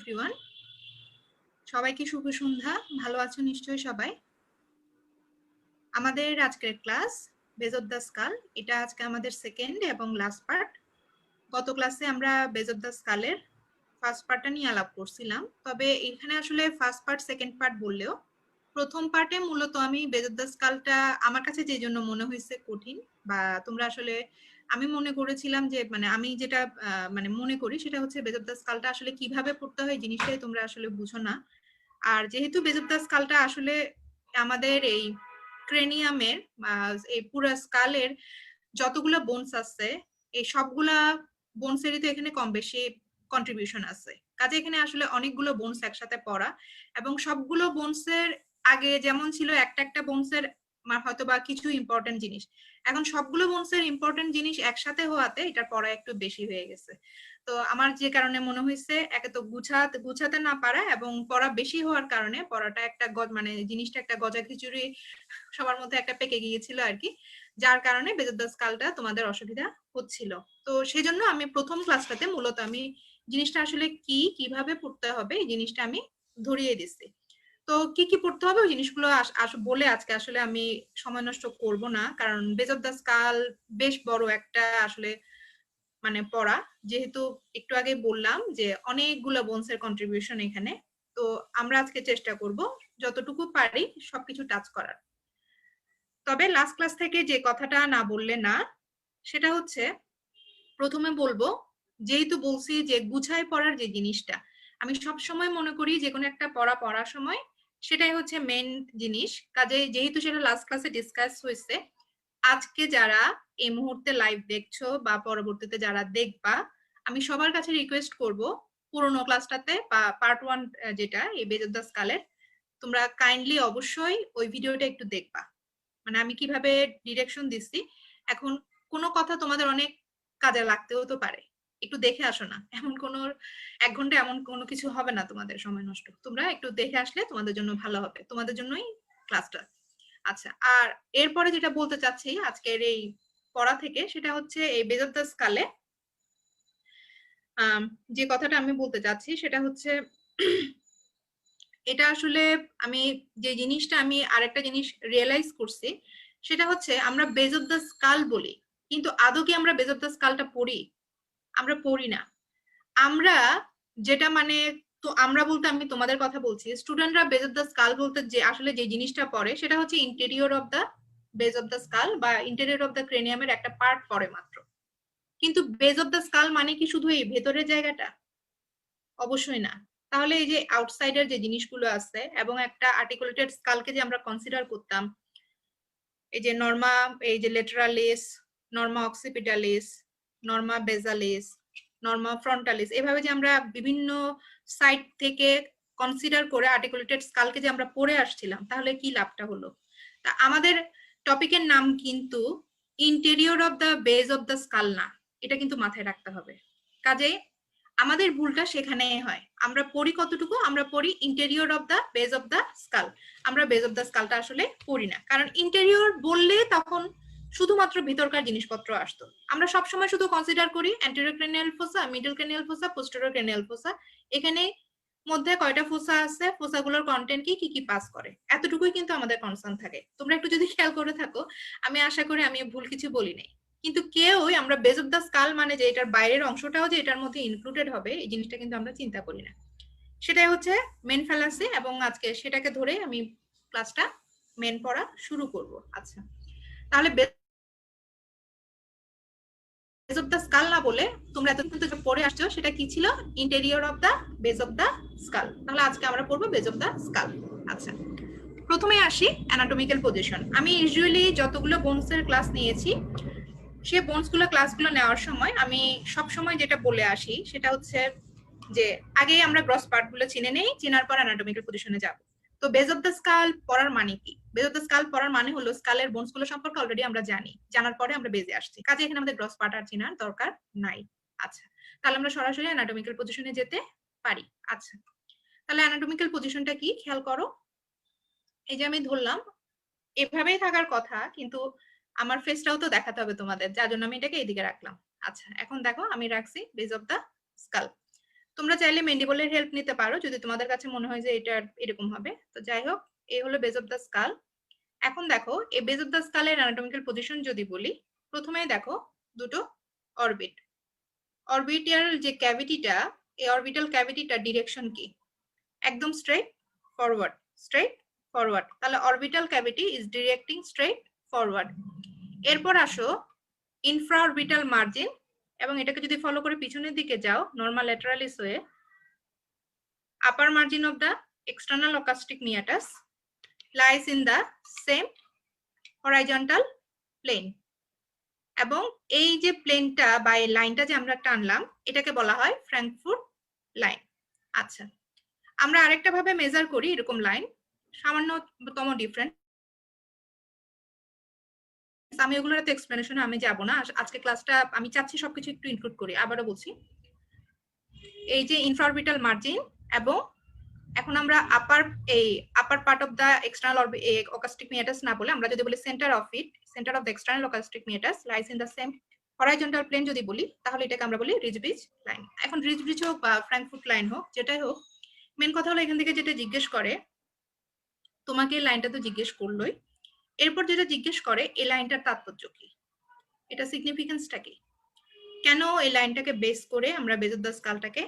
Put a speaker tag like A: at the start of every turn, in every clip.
A: Everyone, সবাইকে শুভ সন্ধ্যা। ভালো আছো নিশ্চয়ই সবাই। আমাদের আজকের class base of the skull. এটা আজকে আমাদের সেকেন্ড এবং লাস্ট পার্ট। গত ক্লাসে আমরা বেজ অফ দ্য স্কালের ফার্স্ট পার্টটা নিয়ে আলাপ করছিলাম, তবে এখানে আসলে ফার্স্ট পার্ট সেকেন্ড পার্ট বললেও প্রথম পার্টে মূলত আমি বেজ অফ দ্য স্কালটা আমার কাছে যে জন্য মনে হয়েছে কঠিন, বা তোমরা আসলে আমি মনে করেছিলাম যে আমি যেটা মনে করি সেটা হচ্ছে বেজ অফ দ্য স্কালটা আসলে কিভাবে পড়তে হয় জিনিসটাই তোমরা আসলে বুঝো না। আর যেহেতু বেজ অফ দ্য স্কালটা আসলে আমাদের এই ক্রেনিয়ামের এই পুরো স্কালের যতগুলো বোনস আছে এই সবগুলা বোনসেরই তো এখানে কম বেশি কন্ট্রিবিউশন আছে। কাজে এখানে আসলে অনেকগুলো বোনস একসাথে পড়া, এবং সবগুলো বোনসের আগে যেমন ছিল একটা একটা বোনসের হয়তো বা কিছু ইম্পর্টেন্ট জিনিস, এখন সবগুলো বোনসের ইম্পর্টেন্ট জিনিস একসাথে হওয়াতে এটার পড়া একটু বেশি হয়ে গেছে। তো আমার যে কারণে মনে হয়েছে একে তো গুছাতে না পারা এবং পড়া বেশি হওয়ার কারণে পড়াটা একটা জিনিসটা একটা গজা খিচুড়ি সবার মধ্যে একটা পেকে গিয়েছিল আর কি, যার কারণে বেজ অফ দ্য স্কালটা তোমাদের অসুবিধা হচ্ছিল। তো সেই জন্য আমি প্রথম ক্লাসটাতে মূলত আমি জিনিসটা আসলে কিভাবে পড়তে হবে এই জিনিসটা আমি ধরিয়ে দিচ্ছি। তো কি কি পড়তে হবে ওই জিনিসগুলো বলে আজকে আসলে আমি সময় নষ্ট করব না, কারণ বেজ অফ দ্য স্কাল বেশ বড় একটা আসলে পড়া। যেহেতু একটু আগে বললাম যে অনেকগুলো বোনসের কন্ট্রিবিউশন এখানে, তো আমরা আজকে চেষ্টা করব যতটুকু পারি সবকিছু টাচ করার। তবে লাস্ট ক্লাস থেকে যে কথাটা না বললে না, সেটা হচ্ছে প্রথমে বলবো, যেহেতু বলছি যে গুছায় পড়ার যে জিনিসটা, আমি সব সময় মনে করি যে কোনো একটা পড়ার সময় সেটাই হচ্ছে মেন জিনিস। কাজে যেহেতু সেটা লাস্ট ক্লাসে ডিসকাস হয়েছে, আজকে যারা এই মুহূর্তে লাইভ দেখছো বা পরবর্তীতে যারা দেখবা, আমি সবার কাছে রিকোয়েস্ট করব পুরোনো ক্লাসটাতে বা পার্ট 1 যেটা এই বেজ অফ দ্য স্কালের, তোমরা কাইন্ডলি অবশ্যই ওই ভিডিওটা একটু দেখবা। আমি কিভাবে ডিরেকশন দিচ্ছি, এখন কোনো কথা তোমাদের অনেক কাজে লাগতেও তো পারে, একটু দেখে আসো না। এমন কোনো 1 ঘন্টা এমন কোনো কিছু হবে না তোমাদের সময় নষ্ট, তোমরা একটু দেখে আসলে তোমাদের জন্য ভালো হবে, তোমাদের জন্যই ক্লাসটা। আচ্ছা, আর এরপরে যেটা বলতে চাচ্ছি আজকের এই পড়া থেকে, সেটা হচ্ছে এই বেজ অফ দ্য স্কালে যে কথাটা আমি বলতে চাচ্ছি সেটা হচ্ছে এটা আসলে আমি যে জিনিসটা আমি আরেকটা জিনিস রিয়েলাইজ করছি, সেটা হচ্ছে আমরা বেজ অফ দ্য স্কাল বলি, কিন্তু আদৌ কি আমরা বেজ অফ দ্য স্কালটা পড়ি? আমরা পড়ি না। আমরা যেটা তো আমরা বলতে আমি তোমাদের কথা বলছি, স্টুডেন্টরা বেজ অফ দ্য স্কাল বলতে যে আসলে যে জিনিসটা পড়ে সেটা হচ্ছে interior of the base of the skull বা ইন্টেরিয়র অফ দ্য ক্রেনিয়ামের একটা পার্ট পড়ে মাত্র। কিন্তু বেজ অফ দ্য স্কাল মানে কি শুধু এই ভেতরের জায়গাটা? অবশ্যই না। তাহলে এই যে আউটসাইডের যে জিনিসগুলো আছে এবং একটা আর্টিকুলেটেড স্কালকে যে আমরা কনসিডার করতাম, এই যে নর্মা, এই যে লেটারালিস, নর্মা অক্সিপিটালিস, নর্মা বেজালিস, নর্মা ফ্রন্টালিস, এভাবে যে আমরা বিভিন্ন সাইড থেকে কনসিডার করে আর্টিকুলেটেড স্কালকে যে আমরা পড়ে আসছিলাম, তাহলে কি লাভটা হলো? তা আমাদের টপিকের নাম কিন্তু interior of the base of the skull না, এটা কিন্তু মাথায় রাখতে হবে। কাজেই আমাদের ভুলটা সেখানে হয়। আমরা পড়ি কতটুকু? আমরা পড়ি interior of the base of the skull, আমরা বেজ অফ দ্য স্কালটা আসলে পড়ি না, কারণ ইন্টেরিয়র বললে তখন শুধুমাত্র ভিতরকার জিনিসপত্র আসতো। আমরা সবসময় শুধু কনসিডার করি anterior cranial fossa, middle cranial fossa, posterior cranial ফোসা, এখানে মধ্যে কয়টা ফোসা আছে, ফোসাগুলোর কন্টেন্ট কি কি পাস করে, এতটুকুই কিন্তু আমাদের কনসার্ন থাকে। তোমরা একটু যদি খেয়াল করে থাকো, আমি আশা করি আমি ভুল কিছু বলি নাই। কিন্তু কেউই আমরা বেজ অফ দ্য স্কাল মানে যে এটার বাইরের অংশটাও যে এটার মধ্যে ইনক্লুডেড হবে এই জিনিসটা কিন্তু আমরা চিন্তা করি না। সেটাই হচ্ছে মেন ফ্যালাসি, এবং আজকে সেটাকে ধরে আমি ক্লাসটা মেন পড়া শুরু করব। আচ্ছা, তাহলে বেজ অফ দ্য স্কাল না বলে তোমরা এতক্ষণ তো পড়ে আসছো সেটা কি ছিল? Interior of the base of the skull. তাহলে আজকে আমরা পড়বো বেজ অফ দ্য স্কাল। আচ্ছা, প্রথমে আসি অ্যানাটমিক্যাল পজিশন। আমি ইউজুয়ালি যতগুলো বোনসের ক্লাস নিয়েছি, সে বোনসগুলো ক্লাসগুলো নেওয়ার সময় আমি সব সময় যেটা বলে আসি সেটা হচ্ছে যে আগে আমরা গ্রস পার্টগুলো চিনে নেই, চেনার পর অ্যানাটমিক্যাল পজিশনে যাব। তো বেজ অফ দ্য স্কাল পড়ার মানে কি? বেজ অফ দ্য স্কাল পড়ার মানে হলো স্কালের বোনসগুলো সম্পর্কে অলরেডি আমরা জানি, জানার পরে আমরা বেজে আসছি, কাজে এখানে আমাদের গ্রস পার্ট আর চেনার দরকার নাই। আচ্ছা, তাহলে আমরা সরাসরি অ্যানাটমিক্যাল পজিশনে যেতে পারি। আচ্ছা, তাহলে অ্যানাটমিক্যাল পজিশনটা কি খেয়াল করো। এই যে আমি ধরলাম, এভাবেই থাকার কথা, কিন্তু আমার ফেসটাও তো দেখাতে হবে তোমাদের, যার জন্য আমি এটাকে এইদিকে রাখলাম। আচ্ছা, এখন দেখো আমি রাখছি বেজ অফ দ্য স্কাল। তোমরা চাইলে মেন্ডিবলের হেল্প নিতে পারো যদি তোমাদের কাছে মনে হয় যে এটা এরকম হবে। তো যাই হোক, এই হলো বেজ অফ দ্য স্কাল। এখন দেখো এই বেজ অফ দ্য স্কালের অ্যানাটমিক্যাল পজিশন যদি বলি, প্রথমেই দেখো দুটো অরবিট। অরবিটাল যে ক্যাভিটিটা, এই অরবিটাল ক্যাভিটিটা ডিরেকশন কি? একদম স্ট্রেট ফরওয়ার্ড, স্ট্রেট ফরওয়ার্ড। তাহলে orbital cavity is directing straight forward. এরপর আসো ইনফ্রা অরবিটাল মার্জিন, এবং এটাকে যদি ফলো করে পিছনের দিকে যাও নর্মাল ল্যাটারালিস হয়ে, upper margin of the external acoustic meatus lies in the same horizontal plane, এবং এই যে প্লেনটা বা এই লাইনটা যে আমরা টানলাম এটাকে বলা হয় ফ্র্যাঙ্কফুর্ট লাইন। আচ্ছা, আমরা আরেকটা ভাবে মেজার করি এরকম লাইন, সামান্যতম ডিফারেন্ট। আমি ওগুলোর তো এক্সপ্লেনেশনে আমি যাব না, আজকে ক্লাসটা আমি চাচ্ছি সবকিছু একটু ইনক্লুড করি। আবারও বলছি, এই যে ইনফ্রাঅরবিটাল মার্জিন, এবং এখন আমরা upper part of the external acoustic meatus না বলে আমরা যদি বলি centre of the external acoustic meatus lies in the same horizontal plane যদি বলি, তাহলে এটাকে আমরা বলি রিজ ব্রিজ লাইন। এখন রিজ ব্রিজ হোক বা ফ্র্যাঙ্কফুর্ট লাইন হোক, যেটাই হোক, মেন কথা হলো এখান থেকে যেটা জিজ্ঞেস করে, তোমাকে এই লাইনটা তো জিজ্ঞেস করলোই, এরপর যেটা জিজ্ঞেস করে এই লাইনটার তাৎপর্য কি, এটা সিগনিফিকেন্সটা কি, কেন এই লাইনটাকে বেস করে আমরা বেজ অফ দ্য স্কালটাকে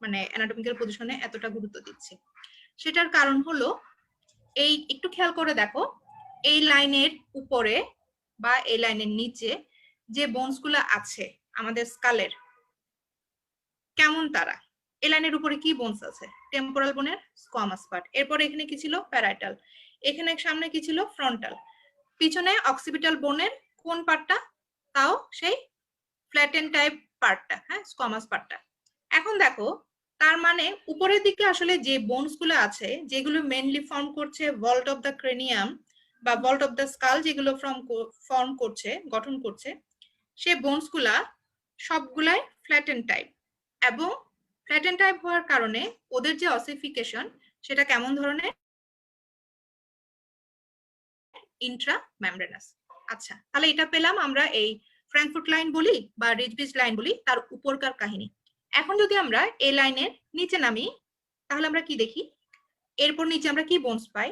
A: মানে অ্যানাটমিক্যাল পজিশনে এতটা গুরুত্ব দিচ্ছি। সেটার কারণ হলো, এই একটু খেয়াল করে দেখো, এই লাইনের উপরে বা এই লাইনের নিচে যে বোনস গুলো আছে আমাদের স্কালের, কেমন তারা? এই লাইনের উপরে কি বোনস আছে? টেম্পোরাল বোনের স্কোয়ামাস পার্ট। এরপর এখানে কি ছিল? প্যারাইটাল। এখানে সামনে কি ছিল? ফ্রন্টাল। পিছনে অক্সিপিটাল বোনের কোন পার্টটা? তাও সেই ফ্ল্যাটেন টাইপ পার্টটা, হ্যাঁ, স্কোয়ামাস পার্টটা। এখন দেখো, তার মানে উপরের দিকে আসলে যে বোনস গুলো আছে, যেগুলো মেনলি ফর্ম করছে ভল্ট অফ দ্য ক্রেনিয়াম বা ভল্ট অফ দ্য স্কাল, যেগুলো ফর্ম করছে, গঠন করছে, সে বোনস গুলা সবগুলাই ফ্ল্যাটেন টাইপ, এবং ফ্ল্যাটেন টাইপ হওয়ার কারণে ওদের যে অসিফিকেশন সেটা কেমন ধরনের? Intra membranous. আচ্ছা, তাহলে এটা পেলাম আমরা এই ফ্র্যাঙ্কফুর্ট লাইন বলি বা রিজ ব্রিজ লাইন বলি, তার উপরকার কাহিনী। এখন যদি আমরা এই লাইনের নিচে নামি, তাহলে আমরা কি দেখি? এরপর নিচে আমরা কি বোনস পাই?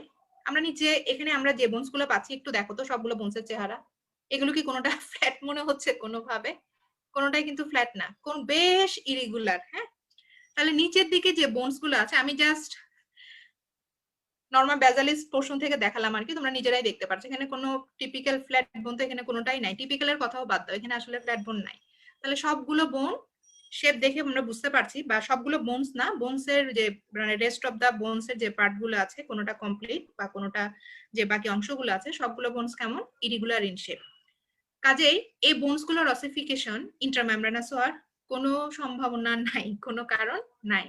A: আমরা নিচে এখানে আমরা যে বোনস গুলো পাচ্ছি, একটু দেখো তো সবগুলো বোনসের চেহারা। এগুলো কি কোনোটা ফ্ল্যাট মনে হচ্ছে কোনোভাবে? কোনোটাই কিন্তু ফ্ল্যাট না, কোন বেশ ইরেগুলার। হ্যাঁ, তাহলে নিচের দিকে যে বোনস গুলো আছে, আমি জাস্ট নরমাল বেজালিস পোর্শন থেকে দেখালাম আর কি, তোমরা নিজেরাই দেখতে পাচ্ছ এখানে কোনো টিপিক্যাল ফ্ল্যাট বোন তো এখানে কোনোটাই নাই। টিপিক্যালের কথাও বাদ দাও, এখানে আসলে ফ্ল্যাট বোন নাই। তাহলে সবগুলো বোন শেপ দেখে আমরা বুঝতে পারছি, বা সবগুলো বোনস না, বোনসের যে মানে রেস্ট অফ দা বোনসের যে পার্ট গুলো আছে, কোনোটা কমপ্লিট বা কোনোটা যে বাকি অংশগুলো আছে, সবগুলো বোনস কেমন? Irregular in shape. কাজেই এই বোনস গুলোর অসিফিকেশন ইন্ট্রামেমব্রেনাস হওয়ার কোনো সম্ভাবনা নাই, কোনো কারণ নাই।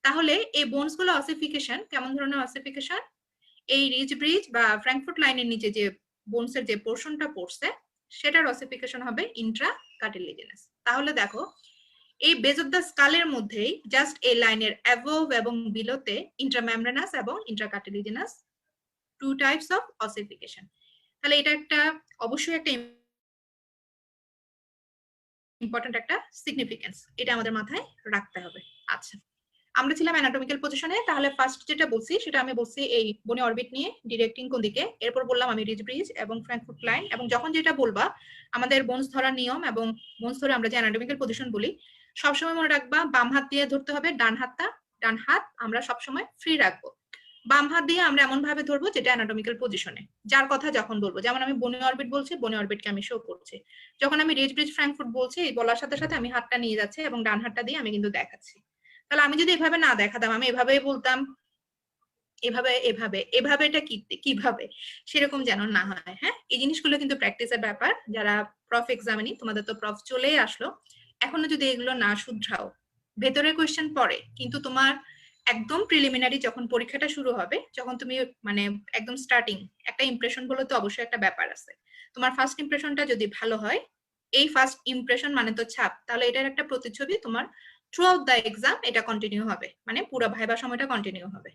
A: তাহলে এই বোনস গুলো অসিফিকেশন কেমন ধরনের অসিফিকেশন? এই রিজ ব্রিজ বা ফ্র্যাঙ্কফুর্ট লাইনের নিচে যে বোনসের যে পোর্শনটা পড়ছে, সেটার অসিফিকেশন হবে ইন্ট্রা কার্টিলেজিনাস। তাহলে দেখো, এই বেজ অফ দ্য স্কালের মধ্যেই জাস্ট এই লাইনের অ্যাবোভ এবং বিলোতে ইন্ট্রামেমব্রেনাস এবং ইন্ট্রাকার্টিলেজিনাস টু টাইপস অফ অসিফিকেশন। তাহলে এটা একটা অবশ্যই একটা ইম্পর্টেন্ট একটা সিগনিফিকেন্স, এটা আমাদের মাথায় রাখতে হবে। আচ্ছা, আমরা ছিলাম অ্যানাটমিক্যাল পজিশনে। তাহলে ফার্স্ট যেটা বলছি সেটা আমি বলছি এই বনি অরবিট নিয়ে ডিরেক্টিং কোন দিকে, এরপর বললাম আমি রিজ ব্রিজ এবং ফ্র্যাঙ্কফুর্ট লাইন। এবং যখন যেটা বলবা আমাদের বোনস ধরার নিয়ম এবং বোনস ধরে আমরা যে অ্যানাটমিক্যাল পজিশন বলি, সবসময় মনে রাখবা বাম হাত দিয়ে ধরতে হবে, ডান হাত আমরা সবসময় ফ্রি রাখবো। বাম হাত দিয়ে আমরা এমন ভাবে ধরবো যেটা অ্যানাটমিক্যাল পজিশনে, যার কথা যখন বলবো, যেমন আমি বনি অরবিট বলছি, বনি অরবিটকে আমি শো করছি। যখন আমি রিজ ব্রিজ ফ্র্যাঙ্কফুর্ট বলছি, এই বলার সাথে সাথে আমি হাতটা নিয়ে যাচ্ছি এবং ডান হাতটা দিয়ে আমি কিন্তু দেখাচ্ছি। তাহলে আমি যদি এভাবে না দেখাতাম, আমি এভাবেই বলতাম এভাবে এভাবে এভাবে, এটা কিভাবে সেরকম যেন না হয়। হ্যাঁ, এই জিনিসগুলো কিন্তু প্র্যাকটিসের ব্যাপার। যারা প্রফ এক্সামিনি, তোমাদের তো প্রফ চলেই আসলো, এখনো যদি এগুলো না শুধরাও, ভেতরে কোয়েশ্চেন পড়ে, কিন্তু তোমার একদম প্রিলিমিনারি যখন পরীক্ষাটা শুরু হবে, যখন তুমি মানে একদম স্টার্টিং, একটা ইমপ্রেশন বলে তো অবশ্যই একটা ব্যাপার আছে। তোমার ফার্স্ট ইমপ্রেশনটা যদি ভালো হয়, এই ফার্স্ট ইমপ্রেশন মানে তো ছাপ, তাহলে এটার একটা প্রতিচ্ছবি তোমার থ্রু আউট দ্য এক্সাম এটা কন্টিনিউ হবে, মানে পুরো ভাইবা সময়টা কন্টিনিউ হবে।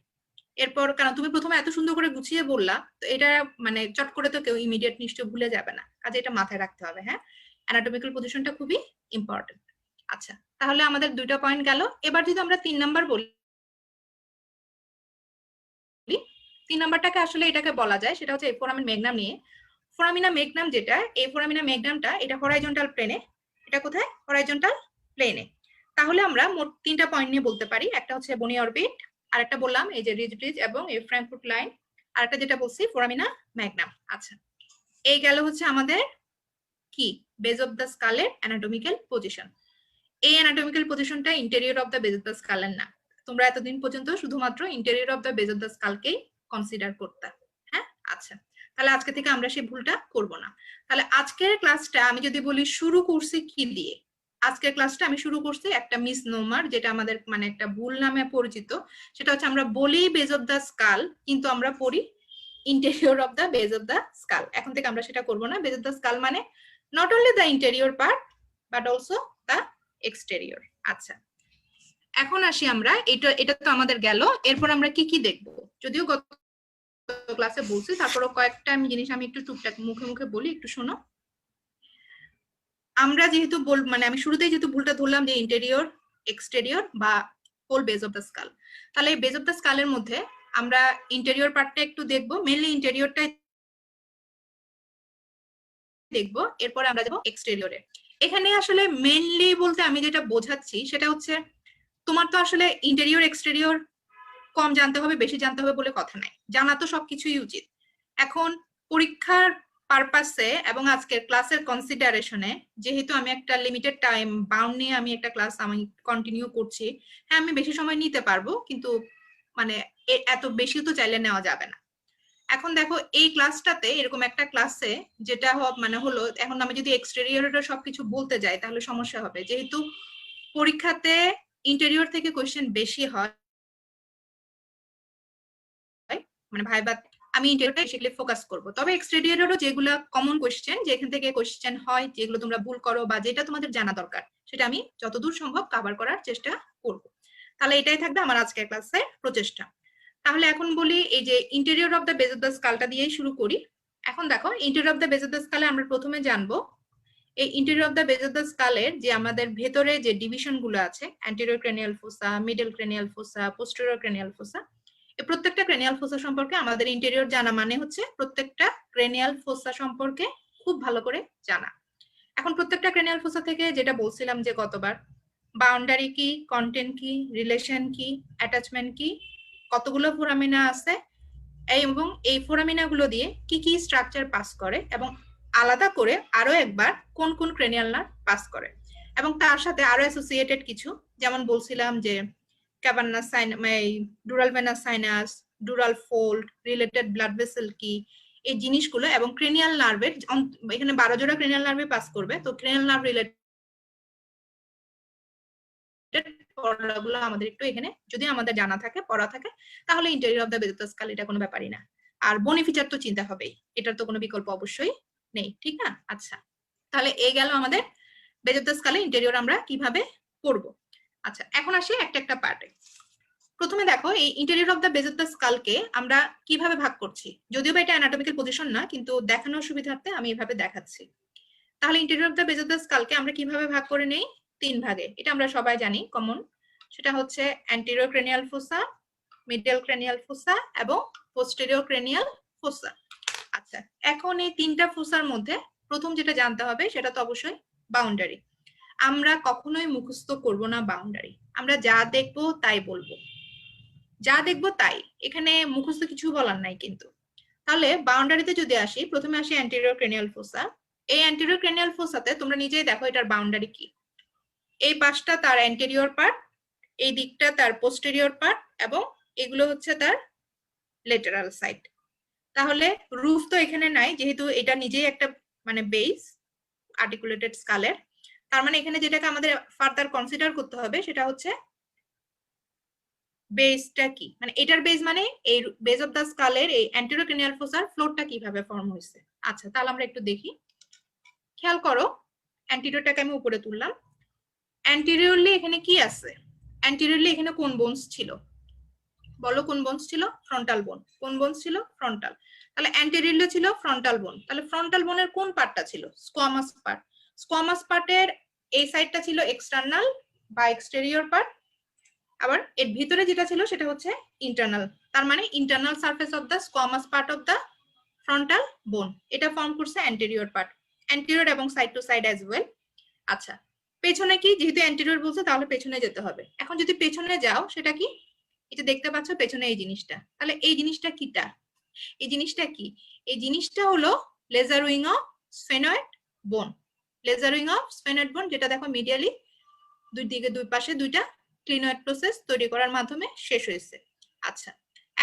A: এরপর কারণ তুমি প্রথমে এত সুন্দর করে গুছিয়ে বললা, তো এটা মানে চট করে তো কেউ ইমিডিয়েট নিশ্চয় ভুলে যাবে না, কাজে এটা মাথায় রাখতে হবে। হ্যাঁ, অ্যানাটমিক্যাল পজিশনটা খুবই ইম্পর্টেন্ট। আচ্ছা, তাহলে আমাদের 2টা পয়েন্ট গেল। এবার যদি আমরা 3 নাম্বার বলি, 3 নাম্বারটাকে আসলে এটাকে বলা যায় সেটা হচ্ছে ফোরামিন ম্যাগনাম নিয়ে। ফোরামিনা ম্যাগনাম যেটা, এই ফোরামিনা ম্যাগনামটা এটা হরাইজন্টাল প্লেনে। এটা কোথায়? হরাইজন্টাল প্লেনে। তাহলে আমরা মোট 3টা পয়েন্ট নিয়ে বলতে পারি। একটা হচ্ছে বনি অরবিট, আর একটা বললাম এই যে রিজ ব্রিজ এবং এই ফ্র্যাঙ্কফুর্ট লাইন, আর একটা যেটা বলছি ফোরামিনা ম্যাগনাম। আচ্ছা, এই গেল হচ্ছে আমাদের কি বেজ অফ দ্য স্কালের অ্যানাটমিক্যাল পজিশন। এই অ্যানাটমিক্যাল পজিশনটা interior of the base of the স্কালের না। তোমরা এতদিন পর্যন্ত শুধুমাত্র interior of the base of the স্কালকেই কনসিডার করতে। হ্যাঁ, আচ্ছা, তাহলে আজকে থেকে আমরা সেই ভুলটা করব না। তাহলে আজকের ক্লাসটা আমি যদি বলি শুরু করছি কি দিয়ে, আজকের ক্লাসটা আমি শুরু করছি একটা মিসনোমার, যেটা আমাদের মানে একটা ভুল নামে পরিচিত। সেটা হচ্ছে আমরা বলি বেজ অফ দ্য স্কাল, কিন্তু আমরা পড়ি interior of the base of the skull. এখন থেকে আমরা সেটা করব না। বেজ অফ দ্য স্কাল মানে not only the interior part but also the exterior. আচ্ছা, এখন আসি আমরা, এটা তো আমাদের গেল। এরপর আমরা কি কি দেখব, যদিও গত ক্লাসে বলছি, তারপরও কয়েকটা জিনিস আমি একটু টুকটাক মুখে মুখে বলি, একটু শোনো। আমরা যেহেতু মানে আমি শুরুতেই যেহেতু ভুলটা ধরলাম যে ইন্টেরিয়র এক্সটেরিয়র বা whole base of the skull, তাহলে এই বেজ অফ দ্য স্কালের মধ্যে আমরা ইন্টেরিয়র পার্টটা একটু দেখবো, মেইনলি ইন্টেরিয়রটাই দেখবো। এরপর আমরা যাবো এক্সটেরিয়রে। এখানে আসলে মেইনলি বলতে আমি যেটা বোঝাচ্ছি সেটা হচ্ছে, তোমার তো আসলে ইন্টেরিয়র এক্সটেরিয়র কম জানতে হবে বেশি জানতে হবে বলে কথা নাই, জানা তো সবকিছুই উচিত। এখন পরীক্ষার পারপাসে এবং আজকের ক্লাসের কনসিডারেশনে, যেহেতু আমি একটা লিমিটেড টাইম বাউন্ড নিয়ে আমি একটা ক্লাস আমি কন্টিনিউ করছি, হ্যাঁ আমি বেশি সময় নিতে পারবো, কিন্তু মানে এত বেশি তো চাইলে নেওয়া যাবে না। এখন দেখো এই ক্লাসটাতে এরকম একটা ক্লাসে যেটা মানে হলো, এখন আমি যদি এক্সটেরিয়রের সবকিছু বলতে যাই তাহলে সমস্যা হবে, যেহেতু পরীক্ষাতে ইন্টেরিয়র থেকে কোশ্চেন বেশি হয়, মানে ভাইবা আমি ইন্টেরিয়রটা সেগুলো ফোকাস করব। তবে এক্সটেরিয়রেরও যেগুলো কমন কোশ্চেন, যেখান থেকে কোশ্চেন হয়, যেগুলো তোমরা ভুল করো বা যেটা তোমাদের জানা দরকার, সেটা আমি যতদূর সম্ভব কভার করার চেষ্টা করব। তাহলে এটাই থাকবে আমার আজকের ক্লাসের প্রচেষ্টা। তাহলে এখন বলি এই যে interior of the base of the স্কালটা দিয়েই শুরু করি। এখন দেখো interior of the base of the স্কালে আমরা প্রথমে জানবো এই interior of the base of the স্কালের যে আমাদের ভেতরে যে ডিভিশন গুলো আছে, anterior cranial fossa, middle cranial fossa, posterior cranial fossa, এই প্রত্যেকটা ক্রেনিয়াল ফোসা সম্পর্কে আমাদের ইন্টেরিয়র জানা মানে হচ্ছে প্রত্যেকটা ক্রেনিয়াল ফোসা সম্পর্কে খুব ভালো করে জানা। এখন প্রত্যেকটা ক্রেনিয়াল ফোসা থেকে যেটা বলছিলাম যে গতবার, বাউন্ডারি কি, কন্টেন্ট কি, রিলেশন কি, অ্যাটাচমেন্ট কি, কতগুলো ফোরামিনা আছে, এবং এই ফোরামিনা গুলো দিয়ে কি কি স্ট্রাকচার পাস করে, এবং আলাদা করে আরো একবার কোন কোন ক্রেনিয়াল নার্ভ পাস করে, এবং তার সাথে আরো অ্যাসোসিয়েটেড কিছু, যেমন বলছিলাম যে cavernous dural venous sinus, dural fold, related blood vessel কি, এই জিনিসগুলো, এবং ক্রেনিয়াল নার্ভের এখানে 12 জোড়া ক্রেনিয়াল নার্ভে পাস করবে। তো ক্রেনিয়াল নার্ভ রিলেটেড পড়াগুলো আমাদের একটু এখানে যদি আমাদের জানা থাকে, পড়া থাকে, তাহলে interior of the base of the skull এটা কোনো ব্যাপারই না। আর বনি ফিচার তো চিন্তা হবেই, এটার তো কোনো বিকল্প অবশ্যই নেই, ঠিক না? আচ্ছা, তাহলে এই গেল আমাদের বেজ অফ দ্য স্কালে ইন্টেরিয়র আমরা কিভাবে পড়ব। আচ্ছা, এখন আসি একটা একটা পার্টে। প্রথমে দেখো এই interior of the base of the স্কালকে আমরা কিভাবে ভাগ করছি, যদিও বা এটা অ্যানাটমিক্যাল পজিশন না, কিন্তু দেখানোর সুবিধার্থে আমি এভাবে দেখাচ্ছি। তাহলে interior of the base of the স্কালকে আমরা কিভাবে ভাগ করে নেই? 3 ভাগে। এটা আমরা সবাই জানি কমন, সেটা হচ্ছে anterior cranial fossa, middle cranial ফোসা এবং পোস্টেরিয়র ক্রেনিয়াল ফোসা। আচ্ছা, এখন এই 3টা ফোসার মধ্যে প্রথম যেটা জানতে হবে সেটা তো অবশ্যই বাউন্ডারি। আমরা কখনোই মুখস্থ করব না বাউন্ডারি, আমরা যা দেখবো তাই বলবো, যা দেখবো তাই, এখানে মুখস্থ কিছু বলার নাই কিন্তু। তাহলে বাউন্ডারিতে যদি আসি, প্রথমে আসি অ্যান্টেরিয়র ক্রেনিয়াল ফোসা। এই অ্যান্টেরিয়র ক্রেনিয়াল ফোসাতে তোমরা নিজেই দেখো এটার বাউন্ডারি কি। এই পাশটা তার অ্যান্টেরিয়র পার্ট, এই দিকটা তার পোস্টেরিয়র পার্ট, এবং এগুলো হচ্ছে তার লেটারাল সাইড। তাহলে রুফ তো এখানে নাই, যেহেতু এটা নিজেই একটা মানে বেস আর্টিকুলেটেড স্কালের। তার মানে এখানে যেটাকে আমাদের ফার্দার কনসিডার করতে হবে সেটা হচ্ছে বেসটা কি, মানে এটার বেস মানে এই বেস অফ দ্য স্কালের এই অ্যান্টেরিয়র ক্রেনিয়াল ফোসার ফ্লোরটা কিভাবে ফর্ম হয়েছে। আচ্ছা, তাহলে আমরা একটু দেখি, খেয়াল করো। অ্যান্টেরিয়রটাকে আমি উপরে তুললাম। অ্যান্টেরিয়রলি এখানে কি আছে? অ্যান্টেরিয়রলি এখানে কোন বোনস ছিল? বলো কোন বোনস ছিল? ফ্রন্টাল বোন। কোন বোনস ছিল? ফ্রন্টাল। তাহলে অ্যান্টেরিয়রলি ছিল ফ্রন্টাল বোন। তাহলে ফ্রন্টাল বোনের কোন পার্টটা ছিল? Squamous part. স্কোয়ামাস পার্টের এই সাইডটা ছিল এক্সটার্নাল, বা এক্সটেরিয়র পার্ট, আবার এর ভিতরে যেটা ছিল সেটা হচ্ছে ইন্টারনাল। তার মানে internal surface of the squamous part of the frontal bone, এটা ফর্ম করছে অ্যান্টেরিয়র পার্ট, অ্যান্টেরিয়র এবং side to side as well. আচ্ছা, পেছনে কি, যেহেতু অ্যান্টেরিয়র বলছে তাহলে পেছনে যেতে হবে। এখন যদি পেছনে যাও সেটা কি, এটা দেখতে পাচ্ছ পেছনে এই জিনিসটা, তাহলে এই জিনিসটা কিটা, এই জিনিসটা কি, এই জিনিসটা হলো লেজার উইং অফ স্ফেনয়েড বোন। Laser wing of sphenoid bone, যেটা দেখো মিডিয়ালি দুই দিকে দুই পাশে দুইটা ক্লিনয়েড প্রসেস তৈরি করার মাধ্যমে শেষ হয়েছে। আচ্ছা,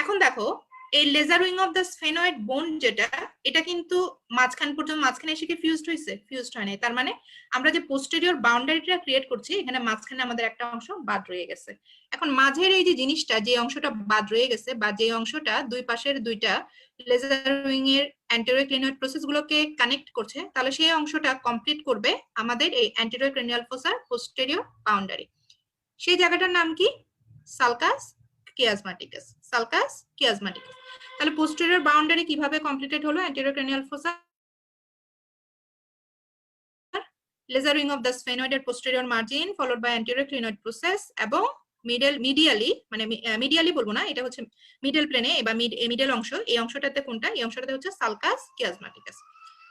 A: এখন দেখো এই lesser wing of the sphenoid bone যেটা, এটা কিন্তু মাঝখান পর্যন্ত, মাঝখানে এসে কি ফিউজড হয়েছে? ফিউজড হয় নাই। তার মানে আমরা যে পোস্টেরিয়র বাউন্ডারিটা ক্রিয়েট করছি, এখানে মাঝখানে আমাদের একটা অংশ বাদ রয়ে গেছে। এখন মাঝের এই যে জিনিসটা, যে অংশটা বাদ রয়ে গেছে, বা যে অংশটা দুই পাশের দুইটা লেজার উইং এর অ্যান্টেরিয়র ক্লিনয়েড প্রসেস গুলোকে কানেক্ট করছে, তাহলে সেই অংশটা কমপ্লিট করবে আমাদের এই অ্যান্টেরিয়র ক্রেনিয়াল ফোসার পোস্টেরিয়র বাউন্ডারি। সেই জায়গাটার নাম কি? Sulcus chiasmaticus. Sulcus chiasmaticus. তাহলে পোস্টেরিয়র বাউন্ডারি কিভাবে কমপ্লিটেড হলো? Anterior cranial fossa, lesser wing of the স্ফেনয়েডের posterior margin followed by anterior clinoid process, এবং মিডিয়ালি, মানে মিডিয়ালি বলবো না, এটা হচ্ছে মিডল প্লেনে বা মিডল অংশ, এই অংশটাতে কোনটা? এই অংশটাতে হচ্ছে সালকাস কিয়াজমাটিকাস।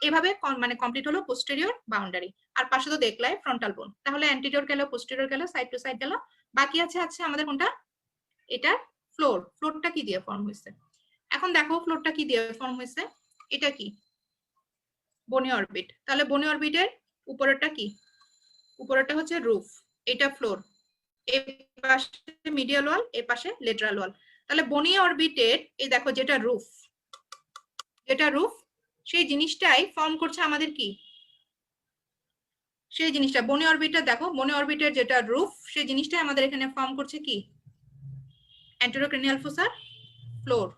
A: এভাবে মানে কমপ্লিট হলো পোস্টেরিয়র বাউন্ডারি। আর পাশে তো দেখলাই ফ্রন্টাল বোন। তাহলে অ্যান্টেরিয়র গেল, পোস্টেরিয়র গেল, সাইড টু সাইড গেল, বাকি আছে আমাদের কোনটা? এটা ফ্লোর। ফ্লোরটা কি দিয়ে ফর্ম হয়েছে? এখন দেখো ফ্লোরটা কি দিয়ে ফর্ম হয়েছে। এটা কি? বনি অরবিট। তাহলে বনি অরবিটের উপরেরটা কি? উপরেরটা হচ্ছে রুফ, এটা ফ্লোর, এই পাশে মিডিয়াল ওয়াল, এই পাশে লেটারাল ওয়াল। তাহলে বনি অরবিটের এই দেখো যেটা রুফ, যেটা রুফ, সেই জিনিসটাই ফর্ম করছে আমাদের কি? সেই জিনিসটা বনি অরবিটটা দেখো, বনি অরবিটের যেটা রুফ, সেই জিনিসটাই আমাদের এখানে ফর্ম করছে কি? অ্যান্টেরোক্রেনিয়াল ফোসার ফ্লোর।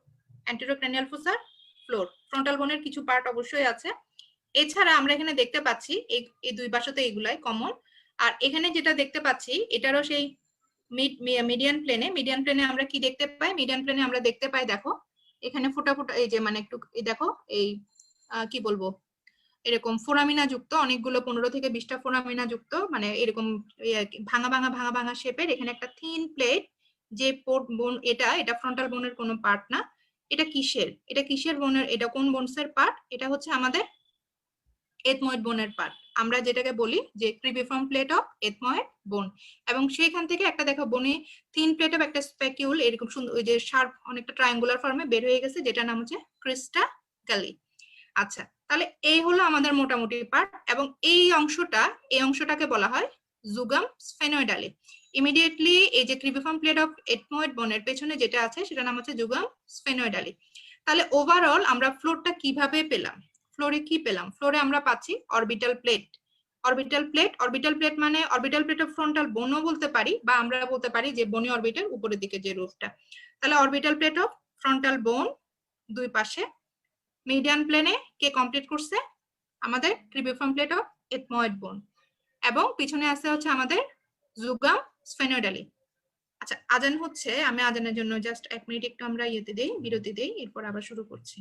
A: অ্যান্টেরোক্রেনিয়াল ফোসার ফ্লোর। ফ্রন্টাল বোনের কিছু পার্ট অবশ্যই আছে। এছাড়া আমরা এখানে দেখতে পাচ্ছি এই দুই পাশে এইগুলাই কমন। আর এখানে যেটা দেখতে পাচ্ছি এটারও সেই মিডিয়ান প্লেনে আমরা কি দেখতে পাই? মিডিয়ান প্লেনে আমরা দেখতে পাই, দেখো এখানে ফোটা ফোটা, এই যে মানে একটু এই দেখো, এই কি বলবো, এরকম ফোরামিনা যুক্ত অনেকগুলো, 15 থেকে 20টা ফোরামিনা যুক্ত, মানে এরকম ভাঙা ভাঙা ভাঙা ভাঙা শেপের এখানে একটা থিন প্লেট, যে বোন, এটা ফ্রন্টাল বোনের কোনো পার্ট না। এটা কিসের? এটা কিসের বোনের? এটা কোন বোনসের পার্ট? এটা হচ্ছে আমাদের এথময়েড বোনের পার্ট, আমরা যেটাকে বলি যে ক্রিবিফর্ম প্লেট অফ এথময়েড বোন। এবং সেইখান থেকে একটা দেখো বনে থিন প্লেট অফ একটা স্পেকিউল, এরকম সুন্দর ওই যে শার্প অনেকটা ট্রায়াঙ্গুলার ফর্মে বের হয়ে গেছে, যেটার নাম হচ্ছে ক্রিস্টা ক্যালি। আচ্ছা, তাহলে এই হলো আমাদের মোটামুটি পার্ট। এবং এই অংশটাকে বলা হয় জুগাম স্ফেনয়েডালি। ইমিডিয়েটলি এই যে ক্রিবিফর্ম প্লেট অফ এথময়েড বোনের পেছনে যেটা আছে সেটার নাম হচ্ছে জুগাম স্ফেনয়েডালি। তাহলে ওভারঅল আমরা ফ্লোরটা কিভাবে পেলাম? ফ্লোরে কি পেলাম? ফ্লোরে আমরা পাচ্ছি অরবিটাল প্লেট। অরবিটাল প্লেট মানে অরবিটাল প্লেট অফ ফ্রন্টাল বোনও বলতে পারি, বা আমরা বলতে পারি যে বনি অরবিটের উপরের দিকে যে রুফটা। তাহলে অরবিটাল প্লেট অফ ফ্রন্টাল বোন দুই পাশে। মিডিয়ান প্লেনে কে কমপ্লিট করছে? আমাদের ক্রিবিফর্ম প্লেট অফ এথময়েড বোন। এবং পিছনে আছে হচ্ছে আমাদের জুগাম স্ফেনয়েডালি। আচ্ছা, আজান হচ্ছে, আমি আজানের জন্য জাস্ট 1 মিনিট একটু আমরা বিরতি দেই, এরপর আবার শুরু করছি।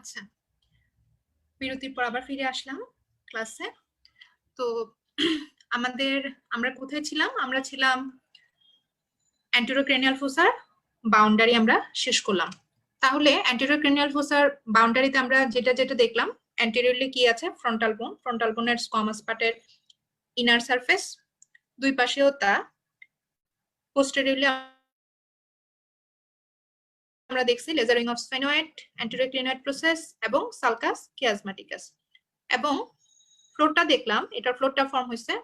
A: আচ্ছা, বিরতির পর আবার ফিরে আসলাম ক্লাসে। তো আমরা কোথায় ছিলাম? আমরা ছিলাম অ্যান্টেরোক্রেনিয়াল ফোসার বাউন্ডারি আমরা শেষ করলাম। তাহলে অ্যান্টেরোক্রেনিয়াল ফোসার বাউন্ডারিতে আমরা যেটা যেটা দেখলাম, অ্যান্টেরিয়রলি কি আছে? ফ্রন্টাল বোনের স্কোয়ামাস পার্টের ইনার সারফেস, দুই পাশেও তা। পোস্টেরিয়রলি আমরা দেখছি লেজারিং অফ স্ফেনোয়েড, অ্যান্টেরিয়র ক্লিনয়েড প্রসেস এবং সালকাস কিয়াজমাটিকাস। এবং ফ্লোরটা দেখলাম, এটার ফ্লোরটা ফর্ম হয়েছে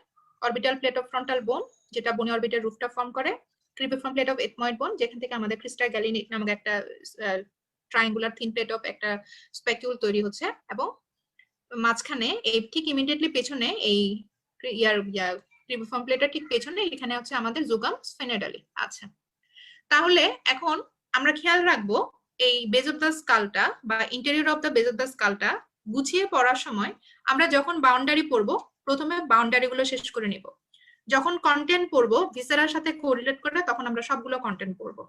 A: অরবিটাল প্লেট অফ ফ্রন্টাল বোন, যেটা বনি অরবিটাল রুফটা ফর্ম করে, ক্রিপিফর্ম প্লেট অফ এথময়েড বোন, যেখান থেকে আমাদের ক্রিস্টাল গ্যালিনিক নামক একটা ট্রায়াঙ্গুলার থিন প্লেট অফ একটা স্পেকিউল তৈরি হচ্ছে, এবং মাঝখানে এই ঠিক ইমিডিয়েটলি পেছনে এই ক্রিপিফর্ম প্লেটের ঠিক পেছনে এখানে হচ্ছে আমাদের জুগাম স্ফেনোইডালি। আচ্ছা, তাহলে এখন আমরা খেয়াল রাখবো এই বেজ অফ দ্য স্কালটা বা interior of the base of the স্কালটা গুছিয়ে পড়ার সময় আমরা যখন বাউন্ডারি পড়বো, প্রথমে বাউন্ডারি গুলো শেষ করে নিব। যখন কন্টেন্ট পড়বো ভিসেরার সাথে কোরিলেট করে, তখন আমরা সবগুলো কন্টেন্ট পড়বো।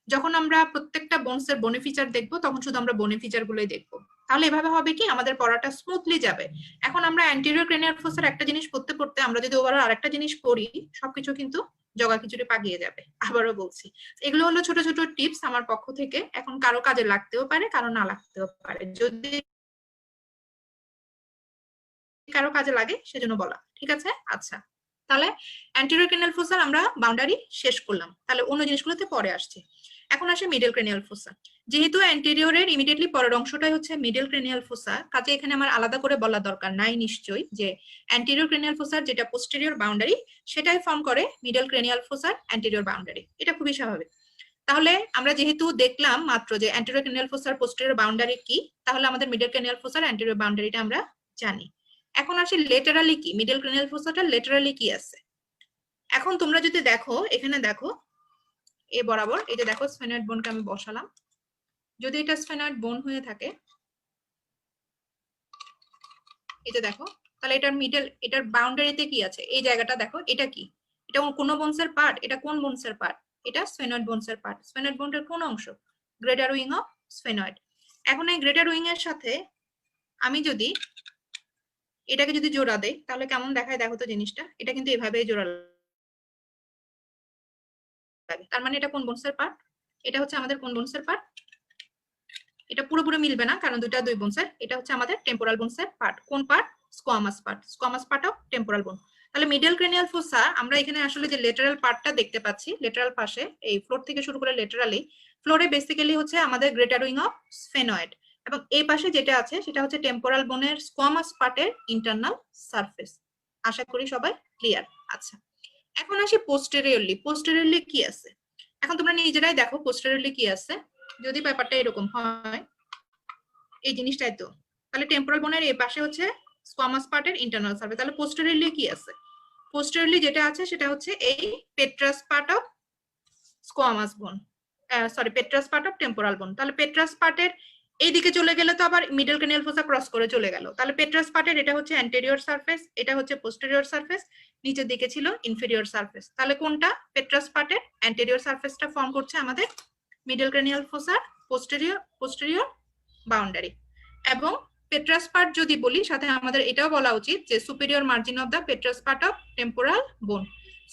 A: যখন আমরা প্রত্যেকটা বোনসের বোনে ফিচার দেখবো, তখন শুধু আমরা বোনে ফিচার গুলোই দেখবো। তাহলে এভাবে হবে কি, আমাদের পড়াটা স্মুথলি যাবে। এখন আমরা অ্যান্টেরিয়র ক্রেনিয়াল ফোসার একটা জিনিস পড়তে পড়তে আমরা যদি ওভারঅল আরেকটা জিনিস পড়ি, সবকিছু কিন্তু জগা খিচুড়ি পাকিয়ে যাবে। আবারও বলছি, এগুলো হলো ছোট ছোট টিপস আমার পক্ষ থেকে। এখন কারো কাজে লাগতেও পারে, কারো না লাগতেও পারে। যদি কারো কাজে লাগে সেজন্য বলা, ঠিক আছে? আচ্ছা, তাহলে অ্যান্টেরিয়র ক্রেনিয়াল ফোসার আমরা বাউন্ডারি শেষ করলাম। তাহলে অন্য জিনিসগুলোতে পরে আসছে। এখন আসে মিডল ক্রেনিয়াল ফোসা। যেহেতু অ্যান্টেরিয়রের ইমিডিয়েটলি পরের অংশটাই হচ্ছে মিডল ক্রেনিয়াল ফোসা, কাজে এখানে আমার আলাদা করে বলা দরকার নাই নিশ্চয়ই যে অ্যান্টেরিয়র ক্রেনিয়াল ফোসার যেটা পোস্টেরিয়র বাউন্ডারি, সেটাই ফর্ম করে মিডল ক্রেনিয়াল ফোসার অ্যান্টেরিয়র বাউন্ডারি। এটা খুবই স্বাভাবিক। তাহলে আমরা যেহেতু দেখলাম মাত্র যে অ্যান্টেরিয়র ক্রেনিয়াল ফোসার পোস্টেরিয়র বাউন্ডারি কি, তাহলে আমাদের মিডল ক্রেনিয়াল ফোসার অ্যান্টেরিয়র বাউন্ডারিটা আমরা জানি। এখন আসি লেটারালি কি, মিডল ক্রেনিয়াল ফোসাটা লেটারালি কি আছে। এখন তোমরা যদি দেখো, এখানে দেখো এ বরাবর, এই যে দেখো স্ফেনয়েড বোনকে আমি বসালাম। যদি এটা স্ফেনয়েড বোন হয়ে থাকে, এটা দেখো, তাহলে এটার মিডল, এটার বাউন্ডারিতে কি আছে? এই জায়গাটা দেখো, এটা কি? এটা কোন বোনসের পার্ট? এটা কোন বোনসের পার্ট? এটা স্ফেনয়েড বোনসের পার্ট। স্ফেনয়েড বোনের কোন অংশ? Greater wing of sphenoid. এখন এই গ্রেটার উইং এর সাথে আমি যদি এটাকে যদি জোড়া দেই, তাহলে কেমন দেখায় দেখো তো জিনিসটা। এটা কিন্তু এভাবেই জোড়া লাগে। তার মানে এটা কোন বোনসের পার্ট? এটা হচ্ছে আমাদের কোন বোনসের পার্ট? এটা পুরোপুরি মিলবে না, কারণ দুইটা দুই বোনসের। এটা হচ্ছে আমাদের টেম্পোরাল বোনসের পার্ট। কোন part? Squamous part. Squamous part of temporal বোন। তাহলে মিডল ক্রেনিয়াল ফোসা আমরা এখানে আসলে যে লেটারাল পার্টটা দেখতে পাচ্ছি, লেটারাল পাশে এই ফ্লোর থেকে শুরু করে লেটারালি, ফ্লোরে বেসিক্যালি হচ্ছে আমাদের গ্রেটার উইং অফ স্ফেনয়েড, এবং এই পাশে যেটা আছে সেটা হচ্ছে টেম্পোরাল বোনের স্কোয়ামাস পার্টের ইন্টারনাল সারফেস। আশা করি সবাই ক্লিয়ার। আচ্ছা, এখন আসি পোস্টেরিয়রলি। পোস্টেরিয়রলি কি আছে? এখন তোমরা নিজেরাই দেখো পোস্টেরিয়রলি কি আছে। যদি ব্যাপারটা এরকম হয়, এই জিনিসটাই তো, তাহলে টেম্পোরাল বোনের এই পাশে হচ্ছে স্কোয়ামাস পার্টের ইন্টারনাল সারফেস। তাহলে পোস্টেরিয়রলি কি আছে? পোস্টেরিয়রলি যেটা আছে সেটা হচ্ছে এই পেট্রাস পার্ট অফ স্কোয়ামাস বোন, সরি পেট্রাস পার্ট অফ টেম্পোরাল বোন। তাহলে পেট্রাস পার্টের এইদিকে চলে গেলে তো আবার মিডল ক্রেনিয়াল ফোসা ক্রস করে চলে গেল। তাহলে পেট্রাস পার্টের এটা হচ্ছে অ্যান্টেরিয়র সারফেস, এটা হচ্ছে পোস্টেরিয়র সারফেস, নিচের দিকে ছিল ইনফেরিয়র সারফেস। তাহলে কোনটা? পেট্রাস পার্টের অ্যান্টেরিয়র সারফেসটা ফর্ম করছে আমাদের মিডল ক্রেনিয়াল ফোসার পোস্টেরিয়র বাউন্ডারি। এবং পেট্রাস পার্ট যদি বলি, সাথে আমাদের এটাও বলা উচিত যে superior margin of the petrous part of temporal bone.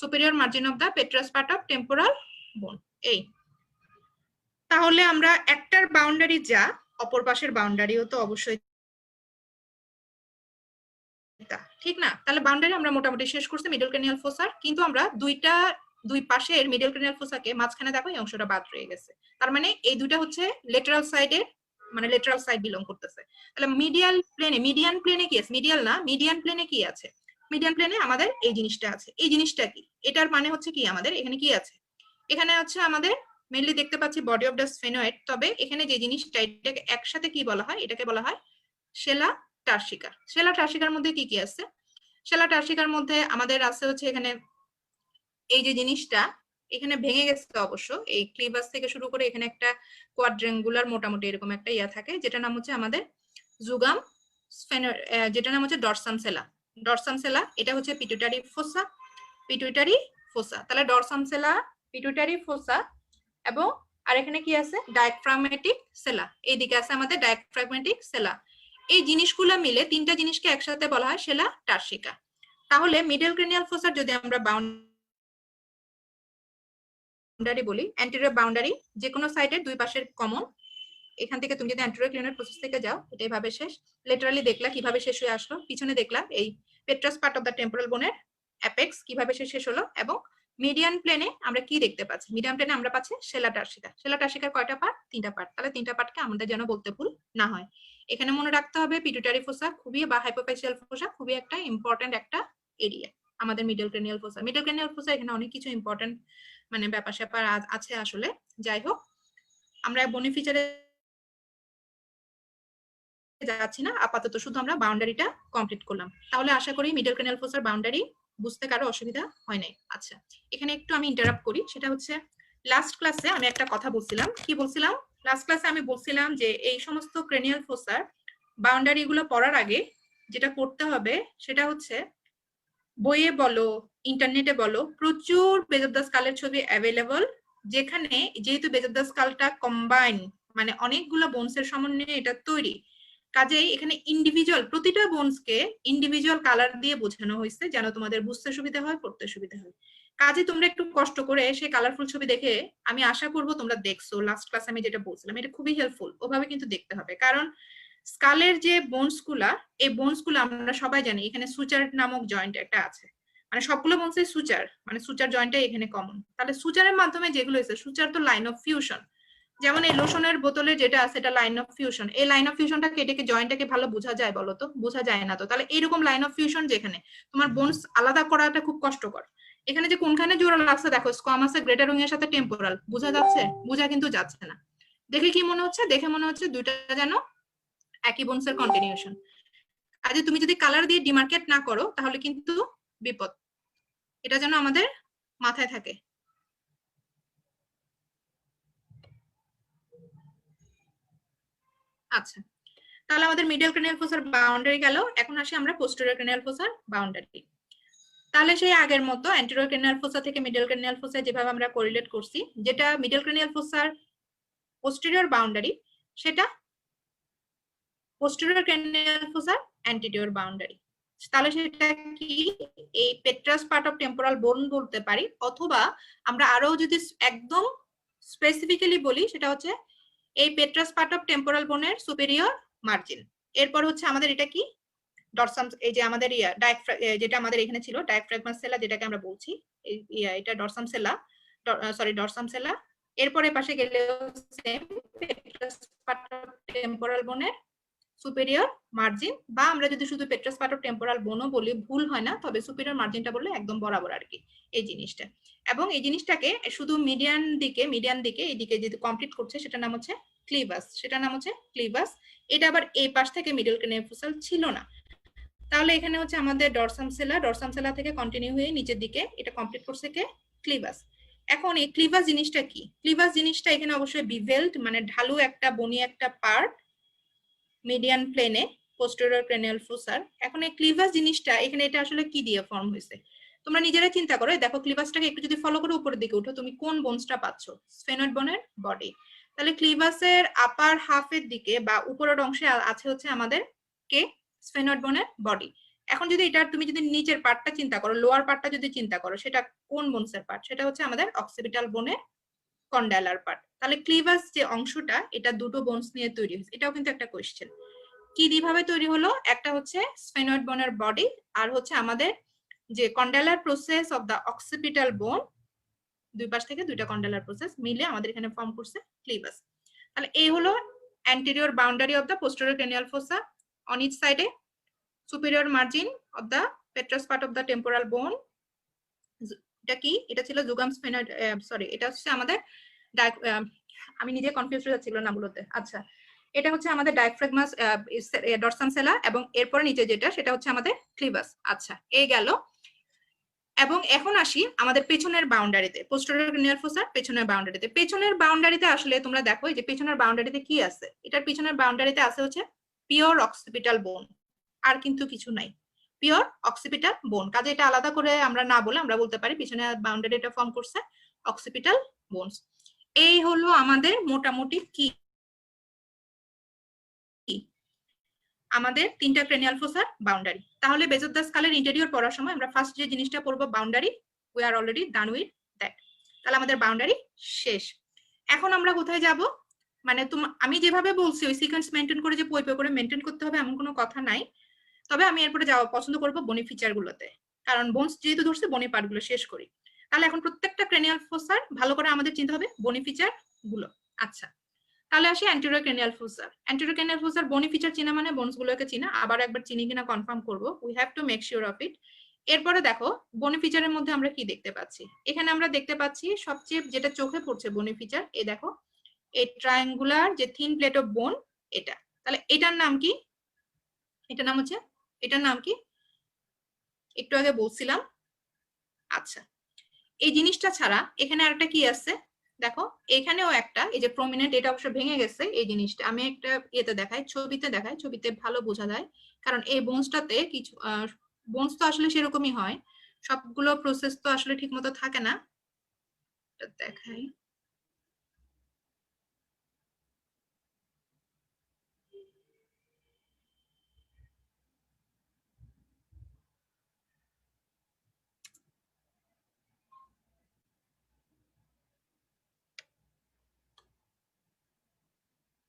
A: Superior margin of the petrous part of temporal bone. এই তাহলে আমরা একটার বাউন্ডারি যা, অপর পাশের বাউন্ডারিও তো অবশ্যই ঠিক না? তাহলে বাউন্ডারি আমরা মোটামুটি শেষ করছি মিডল ক্রেনিয়াল ফোসার, কিন্তু আমরা দুই পাশের মিডল ক্রেনিয়াল ফোসাকে মাঝখানে দেখো এই অংশটা বাদ রয়ে গেছে। তার মানে এই দুইটা হচ্ছে লেটারাল সাইডের, মানে লেটারাল সাইড বিলং করতেছে। তাহলে মিডিয়ান প্লেনে কি আছে? মিডিয়াল না, মিডিয়ান প্লেনে কি আছে? মিডিয়ান প্লেনে আমাদের এই জিনিসটা আছে। এই জিনিসটা কি? এটার মানে হচ্ছে কি, আমাদের এখানে কি আছে? এখানে হচ্ছে আমাদের মেইনলি দেখতে পাচ্ছি বডি অফ দ্য স্ফেনয়েড। তবে এখানে যে জিনিসটা, এটাকে একসাথে কি বলা হয়? এটাকে বলা হয় শেলা টার্সিকা। শেলা টার্সিকার মধ্যে কি কি আছে? শেলা টার্সিকার মধ্যে আমাদের আছে হচ্ছে এখানে এই যে জিনিসটা এখানে ভেঙে গেছে অবশ্য, এই ক্লিভাস থেকে শুরু করে এখানে একটা কোয়াড্রেঙ্গুলার মোটামুটি এরকম একটা ইয়া থাকে, যেটা নাম হচ্ছে আমাদের জুগাম যেটা নাম হচ্ছে ডরসাম সেলা। ডরসাম সেলা এটা হচ্ছে পিটুইটারি ফোসা, পিটুইটারি ফোসা। তাহলে ডরসাম সেলা, পিটুইটারি ফোসা এবং আর এখানে কি আছে, ডায়াফ্রাগমেটিক সেলা, এইদিকে আছে আমাদের ডায়াফ্রাগমেটিক সেলা। এই জিনিসগুলো মিলে তিনটা জিনিসকে একসাথে বলা হয় সেলা টার্সিকা। তাহলে মিডল ক্রেনিয়াল ফোসার যদি আমরা বাউন্ডারি বলি, অ্যান্টেরিয়র বাউন্ডারি যে কোনো সাইডের দুই পাশের কমন, এখান থেকে তুমি যদি অ্যান্টেরিয়র ক্রেনিয়াল প্রসেস থেকে যাও এটা এইভাবে শেষ, লেটারালি দেখলা কিভাবে শেষ হয়ে আসলো, পিছনে দেখলা এই পেট্রাস পার্ট অফ দ্য টেম্পোরাল বোনের অ্যাপেক্স কিভাবে শেষ হলো, এবং মিডিয়ান প্লেনে আমরা কি দেখতে পাচ্ছি, মিডিয়ান প্লেনে আমরা পাচ্ছি সেলা টার্সিকা। সেলা টার্সিকার কয়টা পার্ট? তিনটা পার্ট। তাহলে তিনটা পার্টকে আমাদের যেন বলতে ভুল না হয়। এখানে মনে রাখতে হবে পিটুইটারি ফোসা খুবই, বা হাইপোফেসিয়াল ফোসা খুবই একটা ইম্পর্টেন্ট একটা এরিয়া আমাদের middle cranial fossa. Middle cranial ফোসা এখানে অনেক কিছু ইম্পর্টেন্ট মানে ব্যাপার স্যাপার আছে আসলে। যাই হোক, আমরা বনি ফিচারে যাচ্ছি না, আপাতত শুধু আমরা বাউন্ডারিটা কমপ্লিট করলাম। তাহলে আশা করি মিডল ক্রেনিয়াল ফোসার বাউন্ডারি বুঝতে কারো অসুবিধা হয় নাই। আচ্ছা, এখানে একটু আমি ইন্টারাপ্ট করি, সেটা হচ্ছে লাস্ট ক্লাসে আমি একটা কথা বলছিলাম। কি বলছিলাম? লাস্ট ক্লাসে আমি বলছিলাম যে এই সমস্ত ক্রেনিয়াল ফোসার বাউন্ডারি গুলো পড়ার আগে যেটা করতে হবে সেটা হচ্ছে বইয়ে বলো ইন্টারনেটে বলো প্রচুর বেজ অফ দ্য স্কালের ছবি অ্যাভেলেবল, যেখানে যেহেতু বেজ অফ দ্য স্কালটা কম্বাইন মানে অনেকগুলো বোনসের সমন্বয়ে এটা তৈরি, কাজেই এখানে ইন্ডিভিজুয়াল প্রতিটা বোনসকে ইন্ডিভিজুয়াল কালার দিয়ে বোঝানো হয়েছে যেন তোমাদের বুঝতে সুবিধা হয়, পড়তে সুবিধা হয়। কাজে তোমরা একটু কষ্ট করে সেই কালারফুল ছবি দেখে, আমি আশা করবো তোমরা দেখছো লাস্ট ক্লাসে আমি যেটা বলছিলাম, এটা খুবই হেল্পফুল। ওভাবে কিন্তু দেখতে হবে, কারণ স্কালের যে বোনস গুলা, এই বোনস গুলো আমরা সবাই জানি এখানে সুচার নামক জয়েন্ট একটা আছে, মানে সবগুলো বোনসে সুচার, মানে সুচার জয়েন্টটাই এখানে কমন। তাহলে সুচারের মাধ্যমে যেগুলো হয়েছে, সুচার তো লাইন অফ ফিউশন, যেমন এই লোশনের বোতলে যেটা আছে এটা লাইন অফ ফিউশন। এই লাইন অফ ফিউশনটা কেটে জয়েন্টটাকে ভালো বোঝা যায় বলো তো? বোঝা যায় না তো। তাহলে এইরকম লাইন অফ ফিউশন যেখানে তোমার বোনস আলাদা করাটা খুব কষ্টকর। এখানে যে কোনখানে জোড়া লাগছে দেখো, স্কোয়ামাসের গ্রেটার উইং এর সাথে টেম্পোরাল, বোঝা যাচ্ছে? বোঝা কিন্তু যাচ্ছে না। দেখে কি মনে হচ্ছে? দেখে মনে হচ্ছে দুইটা যেন একই বোনসের কন্টিনিউশন। আর তুমি যদি কালার দিয়ে ডিমার্কেট না করো তাহলে কিন্তু বিপদ। এটা যেন আমাদের মাথায় থাকে। আচ্ছা, তাহলে আমাদের মিডল ক্রেনিয়াল ফোসার বাউন্ডারি গেল। এখন আসি আমরা পোস্টেরিয়র ক্রেনিয়াল ফোসার বাউন্ডারি। তাহলে সেই আগের মতো অ্যান্টেরিয়র ক্রেনিয়াল ফোসা থেকে মিডল ক্রেনিয়াল ফোসা যেভাবে আমরা কোরিলেট করছি, যেটা মিডল ক্রেনিয়াল ফোসার পোস্টেরিয়র বাউন্ডারি, সেটা পোস্টেরিয়র ক্রেনিয়াল ফোসার অ্যান্টিরিয়র বাউন্ডারি। তাহলে সেটা কি? এই পেট্রাস পার্ট অফ টেম্পোরাল বোন বলতে পারি, অথবা আমরা আরো যদি একদম স্পেসিফিক্যালি বলি সেটা হচ্ছে এই পেট্রাস পার্ট অফ টেম্পোরাল বোনের সুপেরিয়র মার্জিন। এরপর হচ্ছে আমাদের এটা কি, ডরসাম, এই যে আমাদের যেটা আমাদের এখানে ছিল ডায়াফ্রাগমাস সেলা, যেটাকে আমরা বলছি এটা ডরসাম সেলা, সরি ডরসাম সেলা। এরপরে পাশে গেলে সেম পেট্রাস পার্ট অফ টেম্পোরাল বোনের সুপেরিয়র মার্জিন, বা আমরা যদি শুধু পেট্রাস পার্ট অফ টেম্পোরাল বোনও বলি ভুল হয় না, তবে সুপেরিয়র মার্জিনটা বললে একদম বরাবর আর কি এই জিনিসটা। এবং এই জিনিসটাকে শুধু মিডিয়ান দিকে এইদিকে যেহেতু কমপ্লিট করছে সেটার নাম হচ্ছে ক্লিভাস, সেটার নাম হচ্ছে ক্লিভাস। এটা আবার এই পাশ থেকে মিডল ক্রেনিয়াল ফোসাল ছিল না। তাহলে এখানে হচ্ছে আমাদের ডরসাম সেলা থেকে কন্টিনিউ হয়ে নিচের দিকে এটা কমপ্লিট করছে কে? ক্লিভাস। এখন এই ক্লিভাস জিনিসটা কি? ক্লিভাস জিনিসটা এখানে অবশ্যই বিভেল্ট মানে ঢালু একটা বনি একটা পার্ট মিডিয়ান প্লেনে পোস্টেরিয়র ক্রেনিয়াল ফোসার। এখন এই ক্লিভাস জিনিসটা এখানে এটা আসলে কি দিয়ে ফর্ম হয়েছে তোমরা নিজেরা চিন্তা করো। দেখো ক্লিভাসটাকে একটু যদি ফলো করে উপরের দিকে উঠো, তুমি কোন বোনসটা পাচ্ছ? স্ফেনয়েড বোনের বডি। তাহলে ক্লিভাসের আপার হাফের দিকে বা উপরের অংশে আছে হচ্ছে আমাদের কে? স্ফেনয়েড বোনের বডি। এখন যদি এটা তুমি যদি নিচের পার্টটা চিন্তা করো, লোয়ার পার্টটা যদি চিন্তা করো, সেটা কোন বোনসের পার্ট? সেটা হচ্ছে আমাদের অক্সিপিটাল বোনের কন্ডাইলার পার্ট। তাহলে ক্লিভাস যে অংশটা এটা দুটো বোনস নিয়ে তৈরি হয়েছে, এটাও কিন্তু একটা কোয়েশ্চেন। কি কিভাবে তৈরি হলো? একটা হচ্ছে স্ফেনয়েড বোনের বডি, আর হচ্ছে আমাদের যে কন্ডাইলার প্রসেস অফ দা অক্সিপিটাল বোন, দুই পাশ থেকে দুইটা কন্ডাইলার প্রসেস মিলে আমাদের এখানে ফর্ম করছে ক্লিভাস। তাহলে এই হলো anterior boundary of the posterior cranial fossa, on each side a superior margin of the petrous part of the temporal bone। এটা কি? এটা ছিল জুগাম স্ফেনয়েড, সরি এটা হচ্ছে আমাদের আমি নিজে কনফিউজ হয়ে যাচ্ছিল না বলতে। আচ্ছা, এটা হচ্ছে আমাদের ডায়াফ্রাগমাস ডরসাম সেলা, এবং এরপরে নিচে যেটা সেটা হচ্ছে আমাদের ক্লিভাস। আচ্ছা, এই গেল। এবং এখন আসি আমাদের পেছনের বাউন্ডারিতে, পোস্টেরিয়র ক্রেনিয়াল ফোসার পেছনের বাউন্ডারিতে। পেছনের বাউন্ডারিতে আসলে তোমরা দেখো যে পেছনের বাউন্ডারিতে কি আছে? এটার পেছনের বাউন্ডারিতে আছে হচ্ছে পিওর অক্সিপিটাল বোন, আর কিন্তু কিছু নাই। পিওর অক্সিপিটাল বোন, কাজে এটা আলাদা করে আমরা না বলে আমরা বলতে পারি পিছনের বাউন্ডারিটা ফর্ম করছে অক্সিপিটাল বোনস। এই হলো আমাদের মোটামুটি কি আমাদের তিনটা ক্রেনিয়াল ফোসার বাউন্ডারি। তাহলে বেজ অফ দ্য স্কালের ইন্টেরিয়র পড়ার সময় আমরা ফার্স্ট যে জিনিসটা পড়বো boundary, we are already done with that. তাহলে আমাদের বাউন্ডারি শেষ। এখন আমরা কোথায় যাব? মানে আমি যেভাবে বলছি ওই সিকোয়েন্স মেনটেন করে যে পই পই করে মেনটেন করতে হবে এমন কোনো কথা নাই। তবে আমি এরপরে যাওয়া পছন্দ করবো বনি ফিচার গুলোতে, কারণ বোনস যেহেতু ধরছে বনি পার্ট গুলো শেষ করি। তাহলে এখন প্রত্যেকটা ক্রেনিয়াল ফোসার ভালো করে আমাদের চিনতে হবে বনি ফিচার গুলো। আচ্ছা, তাহলে আসি অ্যান্টেরিয়র ক্রেনিয়াল ফোসার। অ্যান্টেরিয়র ক্রেনিয়াল ফোসার বনি ফিচার চিনা মানে বোনস গুলোকে চিনা। আবার একবার চিনি কিনা কনফার্ম করব, we have to make sure of it. এরপরে দেখো বনি ফিচারের মধ্যে আমরা কি দেখতে পাচ্ছি। এখানে আমরা দেখতে পাচ্ছি সবচেয়ে যেটা চোখে পড়ছে বনি ফিচার, এই দেখো এই ট্রায়াঙ্গুলার যে থিন প্লেট অফ বোন, এটা। তাহলে এটার নাম কি? এটার নাম হচ্ছে, এটার নাম কি একটু আগে বলছিলাম। আচ্ছা, এই জিনিসটা ছাড়া এখানে আরেকটা কি আছে দেখো, এখানেও একটা এই যে প্রমিনেন্ট, এটা অবশ্য ভেঙে গেছে এই জিনিসটা। আমি একটা ইয়েতে দেখাই, ছবিতে দেখাই, ছবিতে ভালো বোঝা যায়। কারণ এই বোনসটাতে কিছু বোনস তো আসলে সেরকমই হয়, সবগুলো প্রসেস তো আসলে ঠিক মতো থাকে না। দেখাই,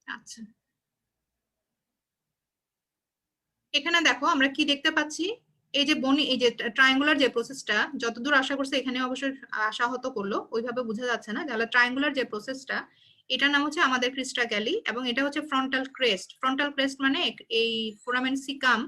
A: আচ্ছা এখানে দেখো আমরা কি দেখতে পাচ্ছি, এই যে বনি, এই যে ট্রায়াঙ্গুলার যে প্রসেসটা, যতদূর আশা করছে এখানে অবশ্যই আশাহত করলো, ওইভাবে বোঝা যাচ্ছে না। তাহলে ট্রায়াঙ্গুলার যে প্রসেসটা, এটার নাম হচ্ছে আমাদের ক্রিস্টা গ্যালি, এবং এটা হচ্ছে ফ্রন্টাল ক্রেস্ট। ফ্রন্টাল ক্রেস্ট মানে এই ফোরামেন সিকাম,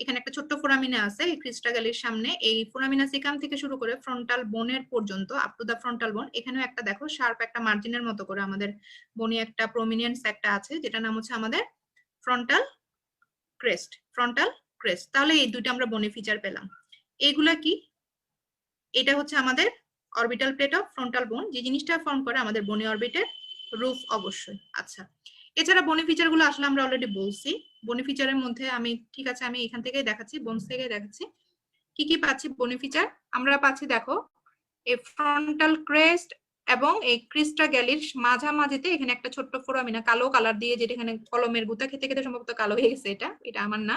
A: এখানে একটা ছোট্ট ফোরামিনা আছে এই ক্রিস্টা গ্যালির সামনে। এই ফোরামিনা সিকাম থেকে শুরু করে ফ্রন্টাল বোনের পর্যন্ত, আপ টু দা ফ্রন্টাল বোন, এখানেও একটা দেখো শার্প একটা মার্জিনের মতো করে আমাদের বনি একটা প্রমিনিয়েন্স একটা আছে, যেটা নাম হচ্ছে আমাদের ফ্রন্টাল ক্রেস্ট। ফ্রন্টাল ক্রেস্ট, তাহলে এই দুইটা আমরা বনি ফিচার পেলাম। এইগুলা কি? এটা হচ্ছে আমাদের অরবিটাল প্লেট অফ ফ্রন্টাল বোন, যে জিনিসটা ফর্ম করে আমাদের বনি অরবিটের রুফ অবশ্যই। আচ্ছা, এছাড়া বনি ফিচার গুলো আসলে আমরা অলরেডি বলছি। বনি ফিচারের মধ্যে আমি, ঠিক আছে আমি এখান থেকেই দেখাচ্ছি, বোনস থেকে দেখাচ্ছি কি কি পাচ্ছি বনি ফিচার। আমরা পাচ্ছি দেখো এই ফ্রন্টাল ক্রেস্ট এবং এই ক্রিস্টা গ্যালির মাঝামাঝিতে এখানে একটা ছোট্ট ফোরামিনা কালো কালার দিয়ে, যেটা এখানে কলমের গুতা খেতে খেতে সম্ভবত কালো হয়ে গেছে, এটা এটা আমার না,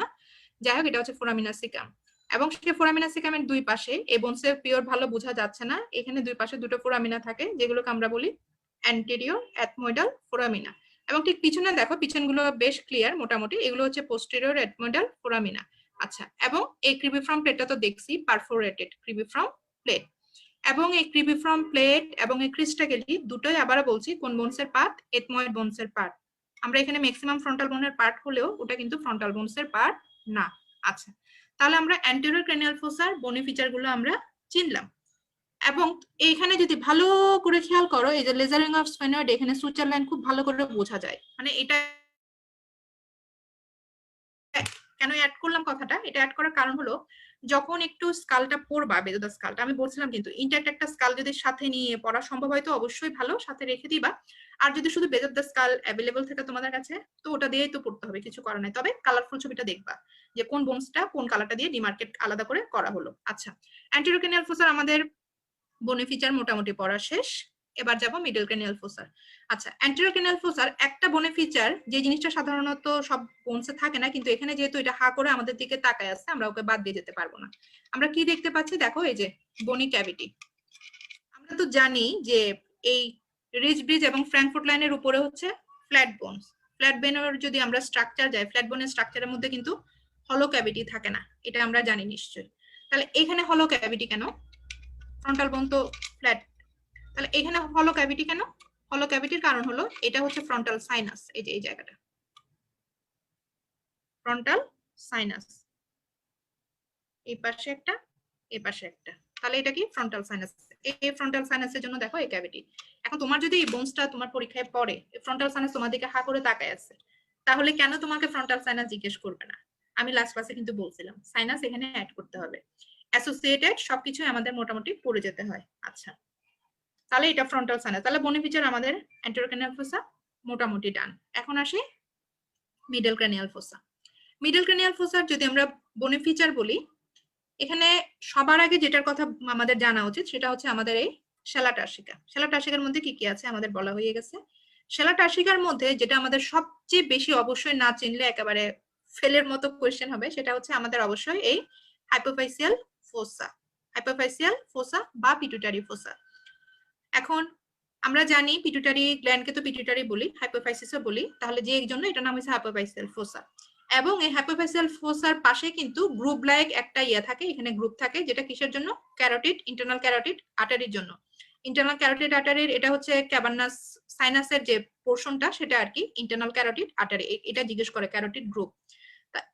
A: যাই হোক এটা হচ্ছে ফোরামিনা সিকাম। এবং সেই ফোরামিনা সিকামের দুই পাশে এই বোনসে পিওর ভালো বোঝা যাচ্ছে না, এখানে দুই পাশে দুটো ফোরামিনা থাকে, যেগুলোকে আমরা বলি অ্যান্টেরিয়র এথমোইডাল ফোরামিনা। এবং ঠিক পিছনে দেখো, পিছনগুলো বেশ ক্লিয়ার মোটামুটি, এগুলো হচ্ছে পোস্টেরিয়র এথমোইডাল ফোরামিনা। আচ্ছা, এবং এই ক্রিবিফর্ম প্লেটটা তো দেখছি পারফোরেটেড ক্রিবিফর্ম প্লেট, এবং এই ক্রিবিফর্ম প্লেট এবং এই ক্রিস্টা গ্যালি দুটোই আবার বলছি কোন বোনসের পার্ট? এথময়েড বোনসের পার্ট। আমরা এখানে ম্যাক্সিমাম ফ্রন্টাল বোনের পার্ট হলেও ওটা কিন্তু ফ্রন্টাল বোনসের পার্ট না। আচ্ছা, তাহলে আমরা অ্যান্টেরিয়র ক্রেনিয়াল ফোসার বনি ফিচার গুলো আমরা চিনলাম। এবং এইখানে যদি ভালো করে খেয়াল করো, এই যে লেজারিং অফ স্ফেনয়েড, এখানে সুচার লাইন খুব ভালো করে বোঝা যায়। মানে এটা কেন অ্যাড করলাম কথাটা, এটা অ্যাড করার কারণ হলো যখন একটু স্কালটা পড়বা, বেজোদা স্কালটা আমি বলছিলাম কিন্তু ইন্টাক্ট একটা স্কাল যদি সাথে নিয়ে পড়া সম্ভব হয় তো অবশ্যই ভালো, সাথে রেখে দিবা। আর যদি শুধু বেজোদা স্কাল অ্যাভেলেবল থাকে তোমাদের কাছে, তো ওটা দিয়েই তো পড়তে হবে, কিছু করার নাই। তবে কালারফুল ছবিটা দেখবা যে কোন বোনসটা কোন কালারটা দিয়ে ডিমার্কেট আলাদা করে করা হলো। আচ্ছা, অ্যান্টেরিয়র ক্রেনিয়াল ফোসার আমাদের বনি ফিচার মোটামুটি পড়া শেষ। এবার যাব মিডল ক্রেনিয়াল ফোসার। আচ্ছা, অ্যান্টেরিয়র ক্রেনিয়াল ফোসার একটা বনি ফিচার, যে জিনিসটা সাধারণত সব বোনসে থাকে না, কিন্তু এখানে যেহেতু এটা হা করে আমাদের দিকে তাকায় আছে, আমরা ওকে বাদ দিয়ে যেতে পারবো না। আমরা কি দেখতে পাচ্ছি দেখো, এই যে বনি ক্যাভিটি। আমরা তো জানি যে এই রিজ ব্রিজ এবং ফ্র্যাঙ্কফুর্ট লাইনের উপরে হচ্ছে ফ্ল্যাট বোনস। ফ্ল্যাট বোনের যদি আমরা স্ট্রাকচার যাই, ফ্ল্যাট বোনের স্ট্রাকচারের মধ্যে কিন্তু হলো ক্যাভিটি থাকে না, এটা আমরা জানি নিশ্চয়ই। তাহলে এখানে হলো ক্যাভিটি কেন? ফ্রন্টাল বোন তো ফ্ল্যাট, তাহলে এখানে হলো ক্যাভিটি কেন? হলো ক্যাভিটির কারণ হলো এটা হচ্ছে ফ্রন্টাল সাইনাস, এই যে এই জায়গাটা ফ্রন্টাল সাইনাস, এই পাশে একটা এই পাশে একটা, তাহলে এটা কি ফ্রন্টাল সাইনাস। এই ফ্রন্টাল সাইনাসের জন্য দেখো এই ক্যাভিটি। এখন তোমার যদি এই বোনসটা তোমার পরীক্ষায় পড়ে, ফ্রন্টাল সাইনাস তোমার দিকে হা করে তাকায় আছে, তাহলে কেন তোমাকে ফ্রন্টাল সাইনাস জিজ্ঞেস করবে না? আমি লাস্ট ক্লাসে কিন্তু বলছিলাম সাইনাস এখানে অ্যাড করতে হবে, অ্যাসোসিয়েটেড সবকিছু আমাদের মোটামুটি পড়ে যেতে হয়। আচ্ছা, তাহলে এটা ফ্রন্টাল সাইনাস। তাহলে বনি ফিচার আমাদের অ্যান্টেরিয়র ক্রেনিয়াল ফোসা মোটামুটি ডান। এখন আসি middle cranial fossa. Middle cranial ফোসার যদি আমরা বনি ফিচার বলি, এখানে সবার আগে যেটার কথা আমাদের জানা উচিত সেটা হচ্ছে আমাদের এই শ্যালাটার্সিকা। শ্যালাটার্সিকার মধ্যে কি কি আছে আমাদের বলা হয়ে গেছে। শ্যালাটার্সিকার মধ্যে যেটা আমাদের সবচেয়ে বেশি অবশ্যই না চিনলে একেবারে ফেলের মতো কোয়েশ্চেন হবে, সেটা হচ্ছে আমাদের অবশ্যই এই হাইপোফাইসিয়াল ফোসা। হাইপোফাইসিয়াল ফোসা বা পিটুইটারি ফোসা। এখন আমরা জানি পিটুইটারি গ্ল্যান্ডকে তো পিটুইটারি বলি, হাইপোফাইসিসও বলি, তাহলে যে জন্য এটা নাম হচ্ছে হাইপোফাইসিয়াল ফোসা। এবং এই হাইপোফাইসিয়াল ফোসার পাশে কিন্তু গ্রুপ লাইক একটা ইয়ে থাকে, এখানে গ্রুপ থাকে, যেটা কিসের জন্য? ক্যারোটিড, ইন্টারনাল ক্যারোটিড আর্টারির জন্য। ইন্টারনাল ক্যারোটিড আর্টারির এটা হচ্ছে ক্যাভার্নাস সাইনাসের যে পোর্শনটা, সেটা আর কি ইন্টারনাল ক্যারোটিড আর্টারি, এটা জিজ্ঞেস করে ক্যারোটিড গ্রুপ।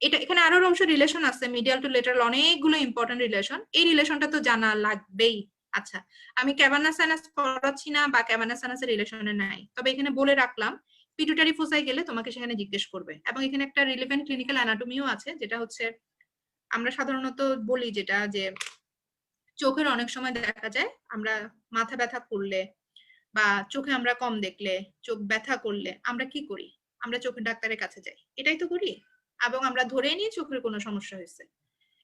A: এটা এখানে আরো অংশ রিলেশন আছে, মিডিয়াল টু লেটারাল, অনেকগুলো ইম্পর্টেন্ট রিলেশন, এই রিলেশনটা তো জানা লাগবেই। আচ্ছা, আমি ক্যাভার্নাস সাইনাস পড়াচ্ছি না বা ক্যাভার্নাস সাইনাসের রিলেশনে নাই, তবে এখানে বলে রাখলাম পিটুইটারি ফোসায় গেলে তোমাকে সেখানে জিজ্ঞেস করবে। এবং এখানে একটা রিলেভেন্ট ক্লিনিক্যাল অ্যানাটমিও আছে, যেটা হচ্ছে আমরা সাধারণত বলি যেটা যে চোখের অনেক সময় দেখা যায় আমরা মাথা ব্যথা করলে বা চোখে আমরা কম দেখলে, চোখ ব্যথা করলে আমরা কি করি? আমরা চোখের ডাক্তারের কাছে যাই, এটাই তো করি। এবং আমরা ধরে নিয়ে চোখের কোনো সমস্যা হয়েছে,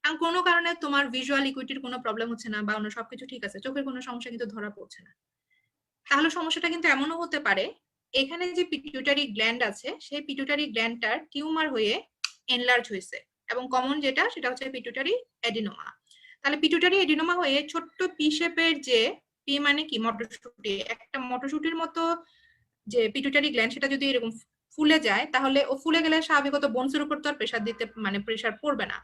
A: এবং কোনো কারণে তোমার ভিজুয়াল ইকুইটির কোনো প্রবলেম হচ্ছে না বা অন্য সবকিছু ঠিক আছে, চোখের কোনো সমস্যা কিন্তু ধরা পড়ছে না। তাহলে সমস্যাটা কিন্তু এমনও হতে পারে এখানে যে পিটুইটারি গ্ল্যান্ড আছে, সেই পিটুইটারি গ্ল্যান্ডটার টিউমার হয়ে এনলার্জ হয়েছে, এবং কমন যেটা সেটা হচ্ছে পিটুইটারি এডিনোমা। তাহলে পিটুইটারি এডিনোমা হয়ে ছোট্ট পি শেপের যে, পি মানে কি? মটরশুঁটি, একটা মটরশুঁটির মতো যে পিটুইটারি গ্ল্যান্ড, সেটা যদি এরকম ফুলে যায়, তাহলে ও ফুলে গেলে স্বাভাবিকত বোনসের উপর তো আর প্রেসার দিতে, মানে প্রেসার পড়বে না।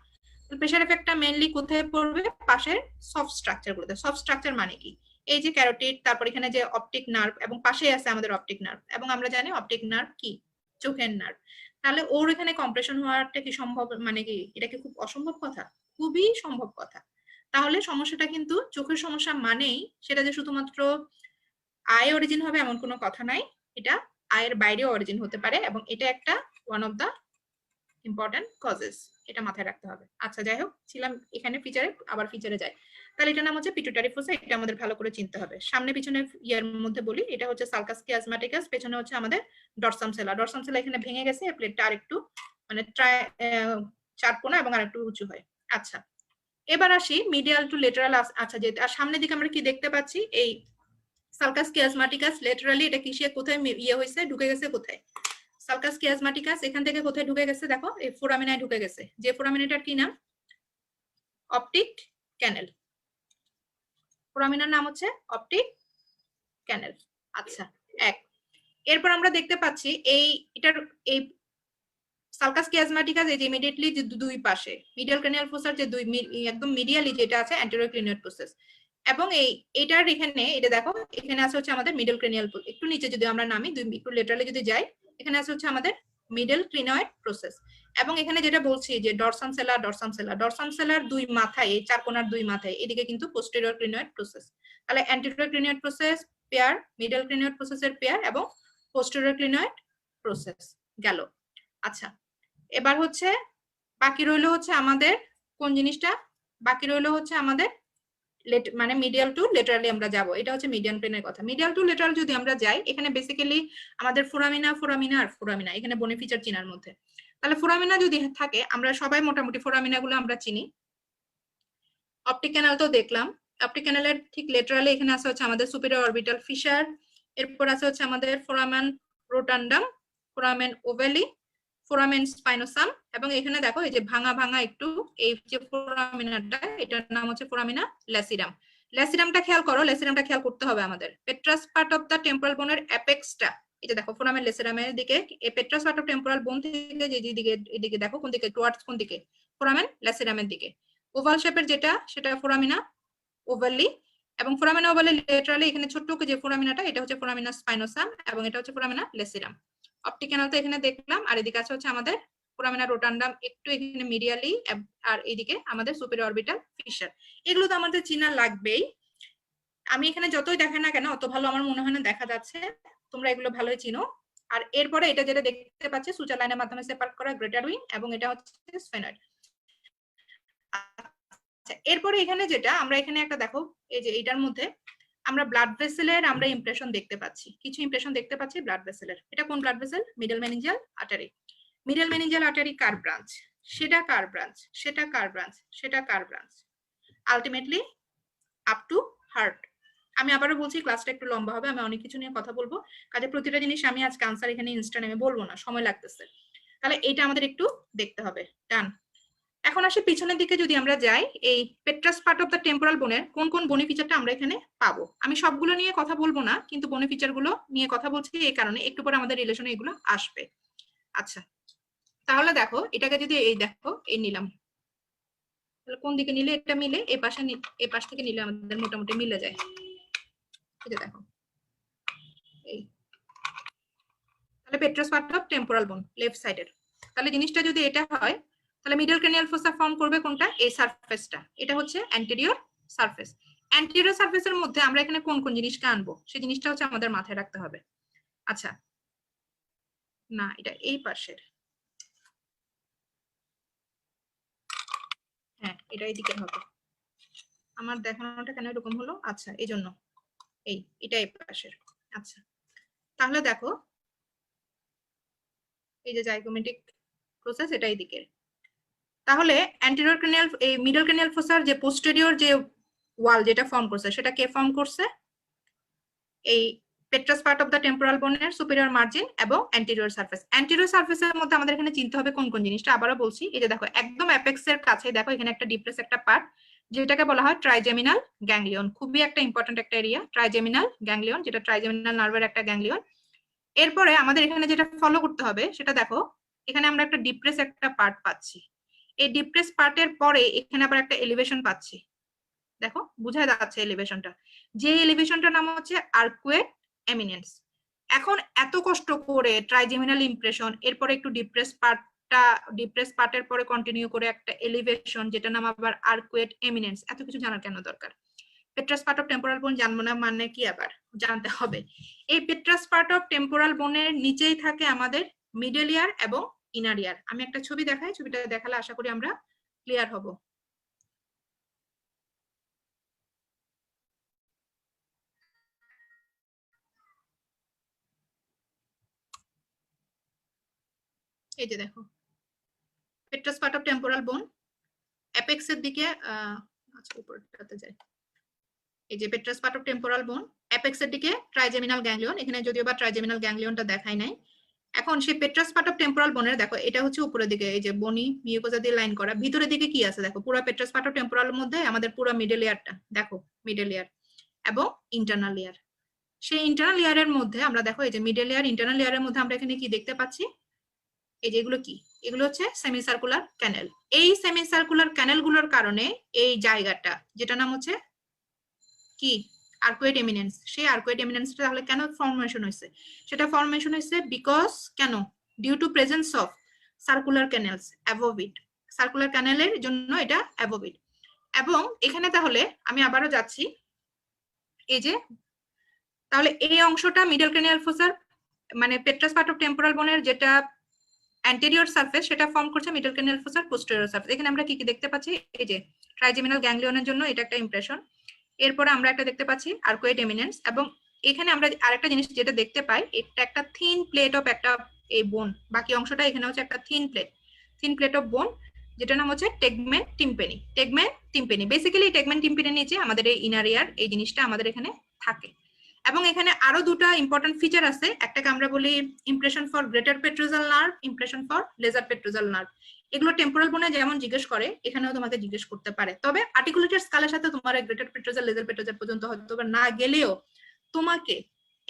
A: প্রেসার এফেক্টটা মেইনলি কোথায় পড়বে? পাশের সফট স্ট্রাকচার গুলোতে। সফট স্ট্রাকচার মানে কি? এই যে ক্যারোটিড, তারপর এখানে যে অপটিক নার্ভ, এবং পাশে আছে আমাদের অপটিক নার্ভ, এবং আমরা জানি অপটিক নার্ভ কি? চোখের নার্ভ। তাহলে ওর এখানে কম্প্রেশন হওয়াটা কি সম্ভব? মানে কি এটা কি খুব অসম্ভব কথা? খুবই সম্ভব কথা। তাহলে সমস্যাটা কিন্তু চোখের সমস্যা মানেই সেটা যে শুধুমাত্র আই অরিজিন হবে এমন কোনো কথা নাই, এটা আয়ের বাইরেও অরিজিন হতে পারে, এবং এটা একটা one of the important causes, এটা মাথায় রাখতে হবে। আচ্ছা, যাই হোক, ছিলাম এখানে ফিচারে, আবার ফিচারে যাই। তাহলে এটার নাম হচ্ছে পিটুইটারি ফোসা, এটা আমাদের ভালো করে চিনতে হবে। সামনে পিছনে ইয়ার মধ্যে বলি, এটা হচ্ছে সালকাস কিয়াজমাটিকাস, পেছনে হচ্ছে আমাদের ডরসাম সেলা। ডরসাম সেলা এখানে ভেঙে গেছে, প্লেটটা আরেকটু মানে চারকোনা এবং আরেকটু উঁচু হয়। আচ্ছা, এবার আসি মিডিয়াল টু লেটারাল। আচ্ছা, যে আর সামনের দিকে আমরা কি দেখতে পাচ্ছি? এই সালকাস কিয়াজমাটিকাস লেটারালি এটা কিসে কোথায় ইয়ে হয়েছে, ঢুকে গেছে কোথায়? সালকাস কিয়াজমাটিকাস এখান থেকে কোথায় ঢুকে গেছে? দেখো, এই ফোরামিনায় ঢুকে গেছে। যে ফোরামিনাটার কি নাম? অপটিক ক্যানেল। ফোরামিনার নাম হচ্ছে অপটিক ক্যানেল। আচ্ছা, এক। এরপর আমরা দেখতে পাচ্ছি এই এটার এই সালকাস কিয়াজমাটিকাস এই যে ইমিডিয়েটলি যে দুই পাশে মিডিয়াল ক্রেনিয়াল ফোসার যে দুই একদম মিডিয়ালি যেটা আছে অ্যান্টেরিয়র ক্রেনিয়াল প্রসেস, এবং এইটার এখানে এটা দেখো, এখানে আছে হচ্ছে আমাদের মিডল ক্রেনিয়াল, একটু নিচে যদি আমরা নামি একটু লেটারালি যদি যাই, এখানে আছে হচ্ছে আমাদের মিডল ক্রিনয়েড প্রসেস। এবং এখানে যেটা বলছি যে dorsum seller, dorsum seller, dorsum seller দুই মাথায়, এই চার কোণার দুই মাথায় এদিকে কিন্তু পোস্টেরিয়র ক্রিনয়েড প্রসেস। তাহলে অ্যান্টেরিয়র ক্রিনয়েড প্রসেস পেয়ার, মিডল ক্রিনয়েড প্রসেসের পেয়ার, এবং পোস্টেরিয়র ক্রিনয়েড প্রসেস গেল। আচ্ছা, এবার হচ্ছে বাকি রইলো হচ্ছে আমাদের কোন জিনিসটা? বাকি রইলো হচ্ছে আমাদের মানে মিডিয়াল টু লেটারালি আমরা যাব, এটা হচ্ছে মিডিয়ান প্লেনের কথা। মিডিয়াল টু লেটারাল যদি আমরা যাই, এখানে বেসিক্যালি আমাদের ফোরামিনা, ফোরামিনা আর ফোরামিনা এখানে বনিফিচার চিনার মধ্যে। তাহলে ফোরামিনা যদি থাকে, আমরা সবাই মোটামুটি ফোরামিনা গুলো আমরা চিনি। অপটিক ক্যানাল তো দেখলাম, অপটিক ক্যানালের ঠিক লেটারালি এখানে আছে হচ্ছে আমাদের সুপিরিয়র অরবিটাল ফিশার, এরপর আছে হচ্ছে আমাদের ফোরামেন রোটান্ডাম, ফোরামেন ওভেলি, ফোরামেন স্পাইনোসাম, এবং এখানে দেখো এই যে ভাঙা ভাঙা একটু এই যে ফোরামিনাটা, এটার নাম হচ্ছে ফোরামিনা ল্যাসিডাম। ল্যাসিডামটা খেয়াল করো, ল্যাসিডামটা খেয়াল করতে হবে আমাদের। পেট্রাস পার্ট অফ দা টেম্পোরাল বোনের অ্যাপেক্সটা, এটা দেখো ফোরামেন ল্যাসিডামের দিকে, এই পেট্রাস পার্ট অফ টেম্পোরাল বোন থেকে যে দিকে, এদিকে দেখো কোন দিকে, টুয়ার্ডস কোন দিকে? ফোরামেন ল্যাসিডামের দিকে। ওভাল শেপের যেটা, সেটা ফোরামিনা ওভালি, এবং ফোরামিনা ওভালি লেটারালি এখানে ছোট্ট যে ফোরামিনাটা, এটা হচ্ছে ফোরামিনা স্পাইনোসাম, এবং এটা হচ্ছে ফোরামিনা ল্যাসিডাম। অপটিক ক্যানাল তো এখানে দেখলাম, আর এদিকে আছে হচ্ছে আমাদের ফোরামিনা রোটান্ডাম একটু এখানে মিডিয়ালি, আর এইদিকে আমাদের সুপিরিয়র অরবিটাল ফিশার। এগুলো তো আমাদের চিনা লাগবেই। আমি এখানে যতই দেখে না কেন অত ভালো আমার মনে হয় না দেখা যাচ্ছে, তোমরা এগুলো ভালোই চিনো। আর এরপরে এটা যেটা দেখতে পাচ্ছি সুচার লাইনের মাধ্যমে সেপারেট করা গ্রেটার উইং, এবং এটা হচ্ছে স্ফেনয়েড। আচ্ছা, এরপরে এখানে যেটা আমরা এখানে একটা দেখো, এই যে এটার মধ্যে আমরা ব্লাড ভেসেলের আমরা ইমপ্রেশন দেখতে পাচ্ছি, কিছু ইমপ্রেশন দেখতে পাচ্ছি ব্লাড ভেসেলের। এটা কোন blood vessel? Middle meningeal artery. Middle meningeal artery কার ব্রাঞ্চ? সেটা কার ব্রাঞ্চ? সেটা কার ব্রাঞ্চ? সেটা কার branch? Ultimately up to heart. আমি আবারও বলছি ক্লাসটা একটু লম্বা হবে, আমি অনেক কিছু নিয়ে কথা বলবো, কাজে প্রতিটা জিনিস আমি আজকে আনসার এখানে ইনস্ট্যান্ট আমি বলবো না, সময় লাগতেছে। তাহলে এটা আমাদের একটু দেখতে হবে। ডান। এখন আসি পিছনের দিকে যদি আমরা যাই, এই পেট্রাস পার্ট অফ দ্য টেম্পোরাল বোনের কোন কোন বনি ফিচারটা আমরা এখানে পাবো। আমি সবগুলো নিয়ে কথা বলবো না, কিন্তু বনি ফিচার গুলো নিয়ে কথা বলছি এই কারণে একটু পরে আমাদের রিলেশনে এগুলো আসবে। আচ্ছা, তাহলে দেখো এটাকে যদি এই দেখো এই নিলাম, তাহলে কোন দিকে নিলে এটা মিলে, এই পাশে এই পাশ থেকে নিলে আমাদের মোটামুটি মিলে যায়। এটা দেখো এই, তাহলে পেট্রাস পার্ট অফ টেম্পোরাল বোন লেফট সাইডের। তাহলে জিনিসটা যদি এটা হয়, তাহলে মিডল ক্রেনিয়াল ফোসা ফর্ম করবে কোনটা, এই সারফেসটা, এটা হচ্ছে অ্যান্টেরিয়র সারফেস। অ্যান্টেরিয়র সারফেসের মধ্যে আমরা এখানে কোন কোন জিনিসকে আনবো সেই জিনিসটা হচ্ছে আমাদের মাথায় রাখতে হবে। আচ্ছা, না এটা এই পাশের, হ্যাঁ এটা এইদিকে হবে। আমার দেখানোটা কেন এরকম হলো, আচ্ছা এই জন্য এটা এই পাশের। আচ্ছা, তাহলে দেখো এই যে জাইগোমেটিক প্রসেস এটা এই দিকের। তাহলে অ্যান্টেরিয়র ক্রেনিয়াল এই মিডল ক্রেনিয়াল ফোসার যে পোস্টেরিয়র যে ওয়াল যেটা ফর্ম করছে সেটা কে ফর্ম করছে, এই পেট্রাস পার্ট অফ দ্য টেম্পোরাল বোনের সুপিরিয়র মার্জিন এবং অ্যান্টেরিয়র সারফেস। অ্যান্টেরিয়র সারফেসের মধ্যে আমাদের এখানে চিনতে হবে কোন কোন জিনিসটা, আবারও বলছি এই যে দেখো একদম অ্যাপেক্সের কাছে দেখো এখানে একটা ডিপ্রেস একটা পার্ট যেটাকে বলা হয় ট্রাইজেমিনাল গ্যাংলিয়ন, খুবই একটা ইম্পর্টেন্ট একটা এরিয়া ট্রাইজেমিনাল গ্যাংলিয়ন, যেটা ট্রাইজেমিনাল নার্ভের একটা গ্যাংলিয়ন। এরপরে আমাদের এখানে যেটা ফলো করতে হবে সেটা দেখো, এখানে আমরা একটা ডিপ্রেস একটা পার্ট পাচ্ছি, এই ডিপ্রেস পার্টের পরে এখানে আবার একটা এলিভেশন পাচ্ছি, দেখো বোঝা যাচ্ছে এলিভেশনটা, যে এলিভেশনটার নাম হচ্ছে আর্কুয়েট এমিনেন্স। এখন এত কষ্ট করে ট্রাইজেমিনাল ইমপ্রেশন, এরপরে একটু ডিপ্রেস পার্টের পরে কন্টিনিউ করে একটা এলিভেশন যেটা নাম আবার আর্কুয়েট এমিনেন্স, এত কিছু জানার কেন দরকার? পেট্রাস পার্ট অফ টেম্পোরাল বোন জানবো না মানে কি, আবার জানতে হবে। এই পেট্রাস পার্ট অফ টেম্পোরাল বোনের নিচেই থাকে আমাদের মিডল ইয়ার এবং ইনার ইয়ার। আমি একটা ছবি দেখাই, ছবিটা দেখালে আশা করি আমরা ক্লিয়ার হব। এই যে দেখো পেট্রাস পার্ট অফ টেম্পোরাল বোন অ্যাপেক্সের দিকে, আচ্ছা উপরটাতে যায়, এই যে পেট্রাস পার্ট অফ টেম্পোরাল বোন অ্যাপেক্সের দিকে ট্রাইজেমিনাল গ্যাংলিয়ন, এখানে যদিও বা ট্রাইজেমিনাল গ্যাংলিয়নটা দেখাই নাই। এখন সেই পেট্রাস পার্ট অফ টেম্পোরাল বোনের দেখো এটা হচ্ছে উপরের দিকে, এই যে বনি মিউকোজা দিয়ে লাইন করা, ভিতরের দিকে কি আছে দেখো, পুরো পেট্রাস পার্ট অফ টেম্পোরালের মধ্যে আমাদের পুরো মিডল ইয়ারটা দেখো, মিডল ইয়ার এবং ইন্টারনাল ইয়ার। সেই ইন্টারনাল ইয়ারের মধ্যে আমরা দেখো এই যে মিডল ইয়ার ইন্টারনাল ইয়ারের মধ্যে আমরা এখানে কি দেখতে পাচ্ছি, এই যে এগুলো কি, এগুলো হচ্ছে সেমি সার্কুলার ক্যানেল। এই সেমি সার্কুলার ক্যানেল গুলোর কারণে এই জায়গাটা যেটা নাম হচ্ছে কি আর্কুয়েট এমিনেন্স, সেই আর্কুয়েট এমিনেন্সটা তাহলে কেন ফর্মেশন হয়েছে, সেটা ফর্মেশন হয়েছে বিকজ কেন, due to presence of circular canals above it, circular ক্যানেলের জন্য এটা অ্যাবভ ইট। এবং এখানে তাহলে আমি আবারও যাচ্ছি, এই যে তাহলে এই অংশটা মিডল ক্রেনিয়াল ফোসার মানে পেট্রাস পার্ট অফ টেম্পোরাল বোনের যেটা অ্যান্টেরিয়র সারফেস সেটা ফর্ম করছে মিডল ক্রেনিয়াল ফোসার পোস্টেরিয়র সারফেস। এখানে আমরা কি কি দেখতে পাচ্ছি, এই যে ট্রাইজেমিনাল গ্যাংলিয়নের জন্য এটা একটা ইমপ্রেশন, এরপরে আমরা একটা দেখতে পাচ্ছি আর্কুয়েট এমিনেন্স, এবং এখানে আমরা আরেকটা জিনিস যেটা দেখতে পাই, এটা একটা থিন প্লেট অফ একটা এই বোন, বাকি অংশটা এখানে হচ্ছে একটা থিন প্লেট অফ বোন যেটা নাম হচ্ছে টেগমেন টিম্পেনি। বেসিক্যালি টেগমেন টিম্পেনির নিচে আমাদের এই ইনার ইয়ার এই জিনিসটা আমাদের এখানে থাকে। এবং এখানে আরো দুটা ইম্পর্টেন্ট ফিচার আছে, একটাকে আমরা বলি impression for greater petrosal nerve, impression for lesser petrosal nerve. এগুলো টেম্পোরাল বোনে যেমন জিজ্ঞেস করে এখানেও তোমাকে জিজ্ঞেস করতে পারে, তবে আর্টিকুলেটেড স্কালের সাথে তোমার গ্রেটার পেট্রোজাল লেজার পেট্রোজাল পর্যন্ত হয়তো না গেলেও তোমাকে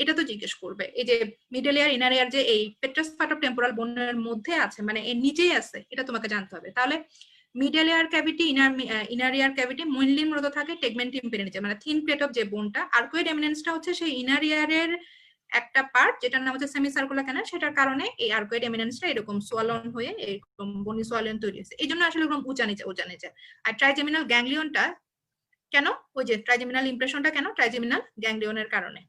A: এটা তো জিজ্ঞেস করবে, এই যে মিডল ইয়ার ইনার ইয়ার যে এই পেট্রাস পার্ট অফ টেম্পোরাল বোনের মধ্যে আছে মানে এর নিচেই আছে, এটা তোমাকে জানতে হবে। তাহলে মিডল ইয়ার ক্যাভিটি ইনার ইয়ার ক্যাভিটি মেইনলি মূলত থাকে টেগমেন টিম্পেনির নিচে, মানে থিন প্লেট অফ যে বোনটা। আর্কুয়েট এমিনেন্সটা হচ্ছে সেই ইনার ইয়ারের একটা পার্ট যেটার নাম হচ্ছে সেমি সার্কুলার ক্যানেল, সেটার কারণে এই আর্কুয়েট এমিনেন্সটা এরকম সোয়ালন হয়ে এরকম বনি সোয়ালন তৈরি হয়েছে, এই জন্য আসলে এরকম উঁচা নিচে। আর ট্রাইজেমিনাল গ্যাংলিয়নটা কেন, ওই যে ট্রাইজেমিনাল ইমপ্রেশনটা কেন, ট্রাইজেমিনাল গ্যাংলিয়নের কারণে।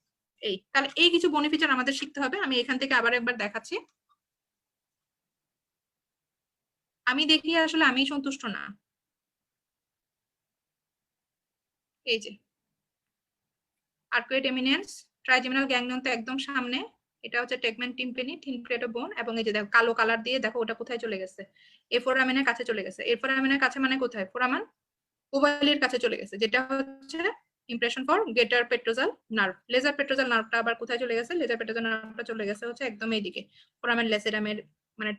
A: এই তাহলে এই কিছু বনি ফিচার আমাদের শিখতে হবে। আমি এখান থেকে আবার একবার দেখাচ্ছি, আমি দেখি আসলে আমি সন্তুষ্ট না। এই যে আর্কুয়েট এমিনেন্স, ট্রাইজেমিনাল গ্যাংলিয়ন তো একদম সামনে, এটা হচ্ছে টেগমেন টিম্পেনি থিন প্লেট অফ বোন, এবং এই যে দেখো কালো কালার দিয়ে দেখো ওটা কোথায় চলে গেছে, এ ফোরামেনের কাছে চলে গেছে। এ ফোরামেনের কাছে মানে কোথায়, ফোরামান ওভালির কাছে চলে গেছে, যেটা হচ্ছে impression for greater petrosal nerve. Lesser petrosal নার্ভটা আবার কোথায় চলে গেছে? লেজার পেট্রোজাল নার্ভটা চলে গেছে হচ্ছে একদম এইদিকে ফোরামেন লেসেরামের, মানে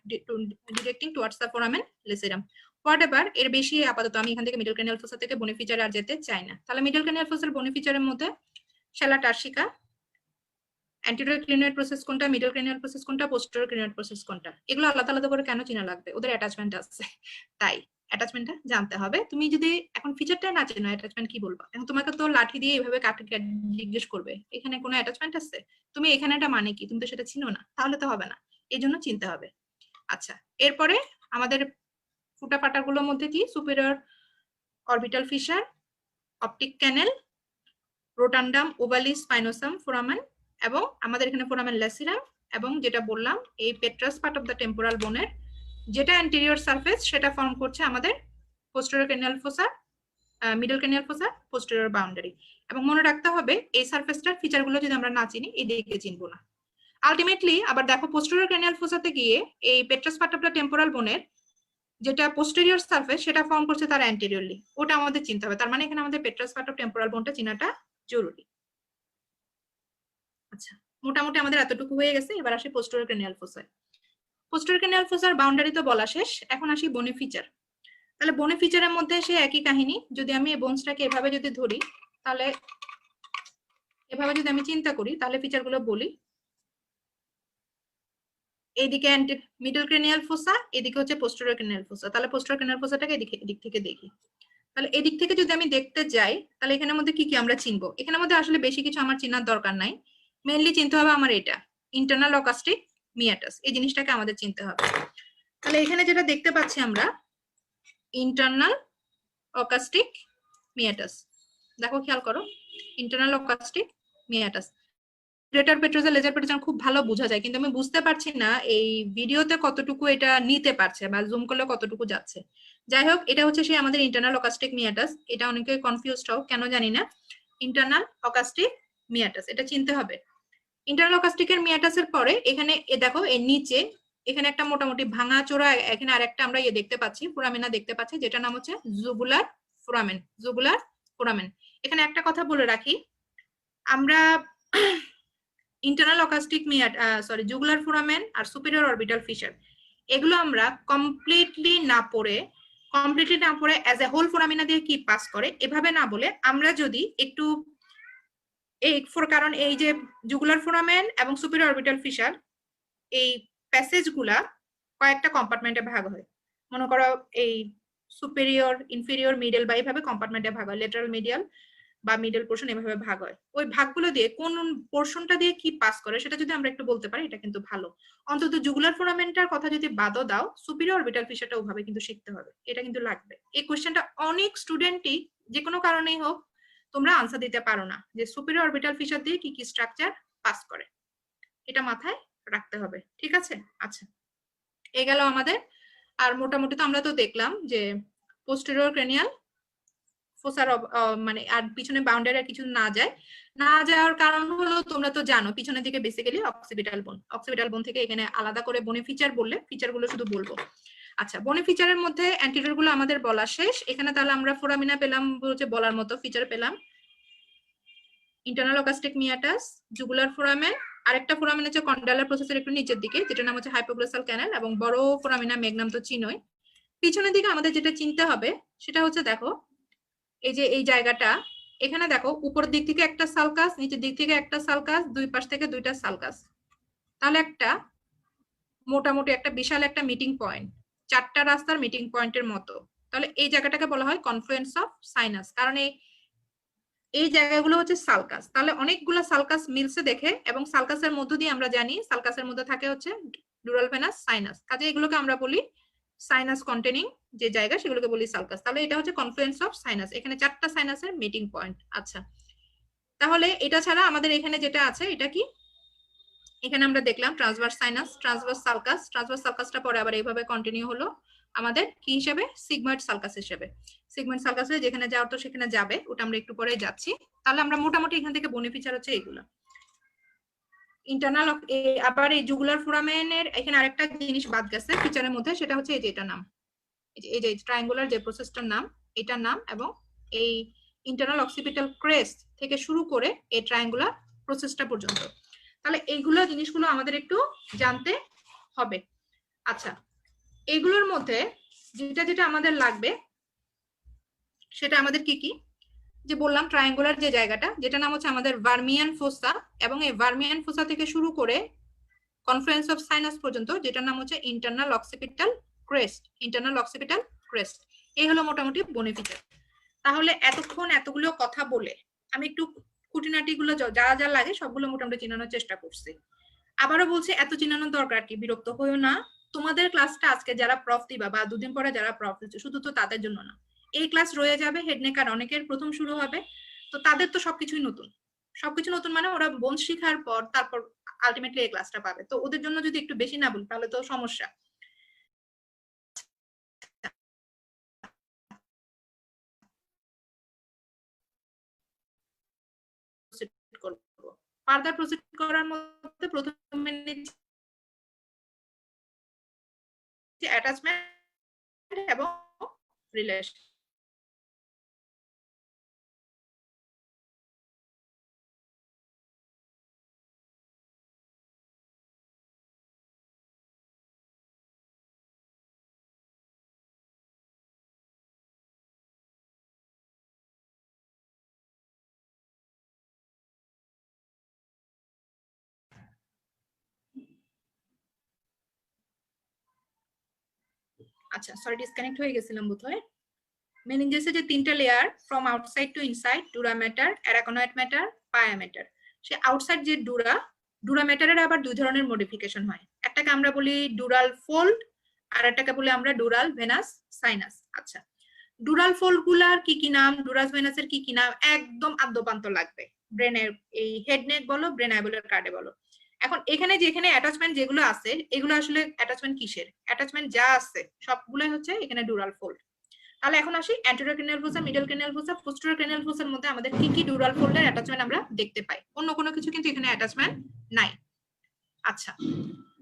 A: directing towards the foramen lacerum. Whatever, এর বেশি আপাতত আমি এখান থেকে মিডল ক্রেনিয়াল ফোসা থেকে বনি ফিচারে আর যেতে চাই না। তাহলে মিডল ক্রেনিয়াল ফোসার বনি ফিচারের মধ্যে শ্যালা টার্সিকা, অ্যান্টেরিয়র ক্রেনিয়াল প্রসেস কোনটা, মিডল ক্রেনিয়াল প্রসেস কোনটা, পোস্টেরিয়র ক্রেনিয়াল প্রসেস কোনটা, এগুলো আলাদা আলাদা করে কেন চেনা লাগবে? ওদের অ্যাটাচমেন্ট আছে, তাই অ্যাটাচমেন্টটা জানতে হবে। তুমি যদি এখন ফিচারটা না চেনো অ্যাটাচমেন্ট কি বলবা? এখন তোমাকে তো লাঠি দিয়ে এইভাবে কাটে জিজ্ঞেস করবে এখানে কোনো অ্যাটাচমেন্ট আছে, তুমি এখানেটা মানে কি, তুমি তো সেটা চিনো না, তাহলে তো হবে না, এই জন্য চিনতে হবে। আচ্ছা, এরপরে আমাদের ফুটা ফাটাগুলোর মধ্যে কি? সুপিরিয়র অরবিটাল ফিশার, অপটিক ক্যানেল, রোটান্ডাম ওভালিস স্পাইনোসাম ফোরামেন, এবং আমাদের এখানে ফোরামেন ল্যাসিরাম, এবং যেটা বললাম এই পেট্রাস পার্ট অফ দ্য টেম্পোরাল বোনের যেটা অ্যান্টেরিয়র সারফেস সেটা ফর্ম করছে আমাদের posterior cranial fossa, middle cranial fossa, posterior boundary. এবং মনে রাখতে হবে এই সারফেসটার ফিচারগুলো যদি আমরা না চিনি এই দিকে চিনবো না। আলটিমেটলি আবার দেখো পোস্টেরিয়র ক্রেনিয়াল ফোসাতে গিয়ে এই পেট্রাস পার্ট অফ দ্য টেম্পোরাল বোনের যেটা পোস্টেরিয়র সারফেস সেটা ফর্ম করছে তার অ্যান্টেরিয়রলি, ওটা আমাদের চিনতে হবে। তার মানে এখানে আমাদের পেট্রাস পার্ট অফ টেম্পোরাল বোনটা চিনাটা জরুরি। আচ্ছা, মোটামুটি আমাদের এতটুকু হয়ে গেছে। এবার আসি পোস্টেরিয়র ক্রেনিয়াল ফোসায়। পোস্টেরিয়র ক্রেনিয়াল ফোসার বাউন্ডারি তো বলা শেষ, এখন আসি বনি ফিচার। তাহলে বনি ফিচারের মধ্যে সে একই কাহিনী। যদি আমি এই বোনসটাকে এভাবে যদি ধরি, তাহলে এভাবে যদি আমি চিন্তা করি তাহলে ফিচারগুলো বলি। এইদিকে মিডল ক্রেনিয়াল ফোসা, এদিকে হচ্ছে পোস্টেরিয়র ক্রেনিয়াল ফোসা। তাহলে পোস্টেরিয়র ক্রেনিয়াল ফোসাটাকে এদিক থেকে দেখি। তাহলে এদিক থেকে যদি আমি দেখতে যাই তাহলে এখানের মধ্যে কি কি আমরা চিনবো? এখানের মধ্যে আসলে বেশি কিছু আমার চেনার দরকার নাই, মেইনলি চিনতে হবে আমার এটা ইন্টারনাল অকাস্টিক মিয়াটাস, এই জিনিসটাকে আমাদের চিনতে হবে। তাহলে এখানে যেটা দেখতে পাচ্ছি আমরা ইন্টারনাল অকাস্টিক মিয়াটাস, দেখো খেয়াল করো internal acoustic meatus. Greater petrosal lesser petrosal খুব ভালো বোঝা যায়, কিন্তু আমি বুঝতে পারছি না এই ভিডিওতে কতটুকু এটা নিতে পারছে বা জুম করলে কতটুকু যাচ্ছে। যাই হোক, এটা হচ্ছে সেই আমাদের ইন্টারনাল অকাস্টিক মিয়াটাস। এটা অনেকে কনফিউজড হও কেন জানি না, ইন্টারনাল অকাস্টিক মিয়াটাস এটা চিনতে হবে। ইন্টারনাল অকাস্টিকের মিয়াটাসের পরে এখানে দেখো এর নিচে এখানে একটা মোটামুটি ভাঙা চোরা এখানে আরেকটা আমরা দেখতে পাচ্ছি ফোরামেনা দেখতে পাচ্ছি, যেটা নাম হচ্ছে জুগুলার ফোরামেন। জুগুলার ফোরামেন, এখানে একটা কথা বলে রাখি, আমরা ইন্টারনাল অকাস্টিক জুগুলার ফোরামেন আর সুপিরিয়র অরবিটাল ফিশার এগুলো আমরা কমপ্লিটলি না পড়ে অ্যাজ এ হোল ফোরামিনা দিয়ে কি পাস করে এভাবে না বলে আমরা যদি একটু কারণ এই যে জুগুলার ফোরামেন এবং সুপিরিয়র অরবিটাল ফিশার এই প্যাসেজগুলা কয়েকটা কম্পার্টমেন্টে ভাগ হয়। মনে করো এই সুপিরিয়র, ইনফেরিয়র, মিডল বা এইভাবে কম্পার্টমেন্টে ভাগ হয়, লেটারাল মিডিয়াল বা মিডল পোর্শন এভাবে ভাগ হয়। ওই ভাগগুলো দিয়ে কোন পোর্শনটা দিয়ে কি পাস করে সেটা যদি আমরা একটু বলতে পারি এটা কিন্তু ভালো। অন্তত জুগুলার ফোরামেন্টার কথা যদি বাদও দাও, সুপিরিয়র অরবিটাল ফিশারটা ওভাবে কিন্তু শিখতে হবে, এটা কিন্তু লাগবে। এই কোশ্চেনটা অনেক স্টুডেন্টই যে কোনো কারণেই হোক তোমরা আনসার দিতে পারো না যে সুপিরিয়র অরবিটাল ফিশার দিয়ে কি কি স্ট্রাকচার পাস করে, এটা মাথায় রাখতে হবে, ঠিক আছে? আচ্ছা, এই গেল আমাদের। আর মোটামুটি তো আমরা তো দেখলাম যে পোস্টেরিয়র ক্রেনিয়াল ফোসার মানে আর পিছনে বাউন্ডারি আর কিছু না যাওয়ার কারণ হলো তোমরা তো জানো পিছনের দিকে বেসিক্যালি অক্সিপিটাল বোন, অক্সিপিটাল বোন থেকে এখানে আলাদা করে বনি ফিচার বললে ফিচারগুলো শুধু বলবো। আচ্ছা, বনি ফিচারের মধ্যে অ্যান্টিরিয়র গুলো আমাদের বলা শেষ। এখানে তাহলে আমরা ফোরামিনা পেলাম, বলছে বলার মতো ফিচার পেলাম, ইন্টারনাল অকাস্টিক মিয়াটাস, জুগুলার ফোরামেন, আরেকটা ফোরামেন হচ্ছে কন্ডালার প্রসেসের একটু নিচের দিকে যেটা নাম হচ্ছে হাইপোগ্লোসাল ক্যানেল, এবং বড় ফোরামিনা ম্যাগনাম তো চিনোই। পিছনের দিকে আমাদের যেটা চিনতে হবে সেটা হচ্ছে দেখো এই যে এই জায়গাটা, এখানে দেখো উপরের দিক থেকে একটা সালকাস, নিচের দিক থেকে একটা সালকাস, দুই পাশ থেকে দুইটা সালকাস, তাহলে একটা মোটামুটি একটা বিশাল একটা মিটিং পয়েন্ট, চারটা রাস্তার মিটিং পয়েন্টের মতো। তাহলে এই জায়গাটাকে বলা হয় কনফ্লুয়েন্স অফ সাইনাস, কারণ এই জায়গাগুলো হচ্ছে সালকাস। তাহলে অনেকগুলো সালকাস মিলছে দেখে, এবং সালকাসের মধ্য দিয়ে আমরা জানি সালকাসের মধ্যে থাকে হচ্ছে ডুরাল ভেনাস সাইনাস, কাজে এগুলোকে আমরা বলি সাইনাস কন্টেনিং যে জায়গা সেগুলোকে বলি সালকাস। তাহলে এটা হচ্ছে কনফ্লুয়েন্স অফ সাইনাস, এখানে চারটা সাইনাসের মিটিং পয়েন্ট। আচ্ছা, তাহলে এটা ছাড়া আমাদের এখানে যেটা আছে এটা কি, এখানে আমরা দেখলাম transverse sinus, transverse sulcus, transverse সালকাসটা পরে আবার এইভাবে কন্টিনিউ হলো আমাদের কি হিসেবে, সিগময়েড সালকাস হিসেবে। সিগময়েড সালকাসে যেখানে যাওয়ার তো সেখানে যাবে, ওটা আমরা একটু পরে যাচ্ছি। তাহলে আমরা মোটামুটি এখান থেকে বনি ফিচার হচ্ছে এগুলো। ইন্টারনাল আবার এই জুগুলার ফোরামেনের এখানে আরেকটা জিনিস বাদ গেছে ফিচারের মধ্যে, সেটা হচ্ছে এই যে এটার নাম, এই যে ট্রায়াঙ্গুলার যে প্রসেসটার নাম, এটার নাম, এবং এই ইন্টারনাল অক্সিপিটাল ক্রেস্ট থেকে শুরু করে এই ট্রায়াঙ্গুলার প্রসেসটা পর্যন্ত। তাহলে এইগুলো জিনিসগুলো আমাদের একটু জানতে হবে। আচ্ছা, এগুলোর মধ্যে যেটা যেটা আমাদের লাগবে সেটা আমাদের কি কি, যে বললাম ট্রায়াঙ্গুলার যে জায়গাটা, যেটা নাম হচ্ছে আমাদের ভার্মিয়ান ফোসা, এবং এই ভার্মিয়ান ফোসা থেকে শুরু করে কনফ্লুয়েন্স অফ সাইনাস পর্যন্ত, যেটার নাম হচ্ছে internal occipital crest. Internal occipital crest, এই হলো মোটামুটি বেনিফিট। তাহলে এতক্ষণ এতগুলো কথা বলে আমি একটু খুঁটিনাটিগুলো যা যা লাগে সবগুলো মোটামুটি চিনানোর চেষ্টা করছি। আবারও বলছি, এত চিনানোর দরকার কি, বিরক্ত হইও না। তোমাদের ক্লাসটা আজকে যারা প্রফ দিবা বা দুদিন পরে যারা প্রফ দিচ্ছে, শুধু তো তাদের জন্য না, এই ক্লাস রয়ে যাবে, হেড নেক আর অনেকের প্রথম শুরু হবে, তো তাদের তো সবকিছুই নতুন। সবকিছু নতুন মানে ওরা বোন শিখার পর তারপর আলটিমেটলি এই ক্লাসটা পাবে, তো ওদের জন্য যদি একটু বেশি না বলি তাহলে তো সমস্যা। ফার্দার প্রসিড করার মধ্যে প্রথমে অ্যাটাচমেন্ট এবং রিলেশন। আচ্ছা, সরি ডিসকানেক্ট হয়ে গেছিলাম বোধহয়। মেনিনজাসের যে তিনটা layer, from outside to inside, dura mater, arachnoid mater, pia mater. সে আউটসাইড যে ডুরা ম্যাটারের আবার দুই ধরনের মডিফিকেশন হয়, একটাকে আমরা বলি ডুরাল ফোল্ড, আর একটাকে বলি আমরা ডুরাল ভেনাস সাইনাস। আচ্ছা, ডুরাল ফোল্ড গুলার কি কি নাম, ডুরাস ভেনাসের কি কি নাম, একদম আদ্যপান্ত লাগবে ব্রেনের, এই হেড নেক বলো, ব্রেন আইবলের কার্ডে বলো। এখন এখানে যেখানে অ্যাটাচমেন্ট যেগুলো আছে, এগুলো আসলে অ্যাটাচমেন্ট কিসের, অ্যাটাচমেন্ট যা আছে সবগুলোই হচ্ছে এখানে ডুরাল ফোল্ড। তাহলে এখন আসি anterior cranial fossa, middle cranial fossa, posterior cranial ফোসার মধ্যে আমাদের কি কি ডুরাল ফোল্ডের অ্যাটাচমেন্ট আমরা দেখতে পাই, অন্য কোনো কিছু কিন্তু এখানে অ্যাটাচমেন্ট নাই। আচ্ছা,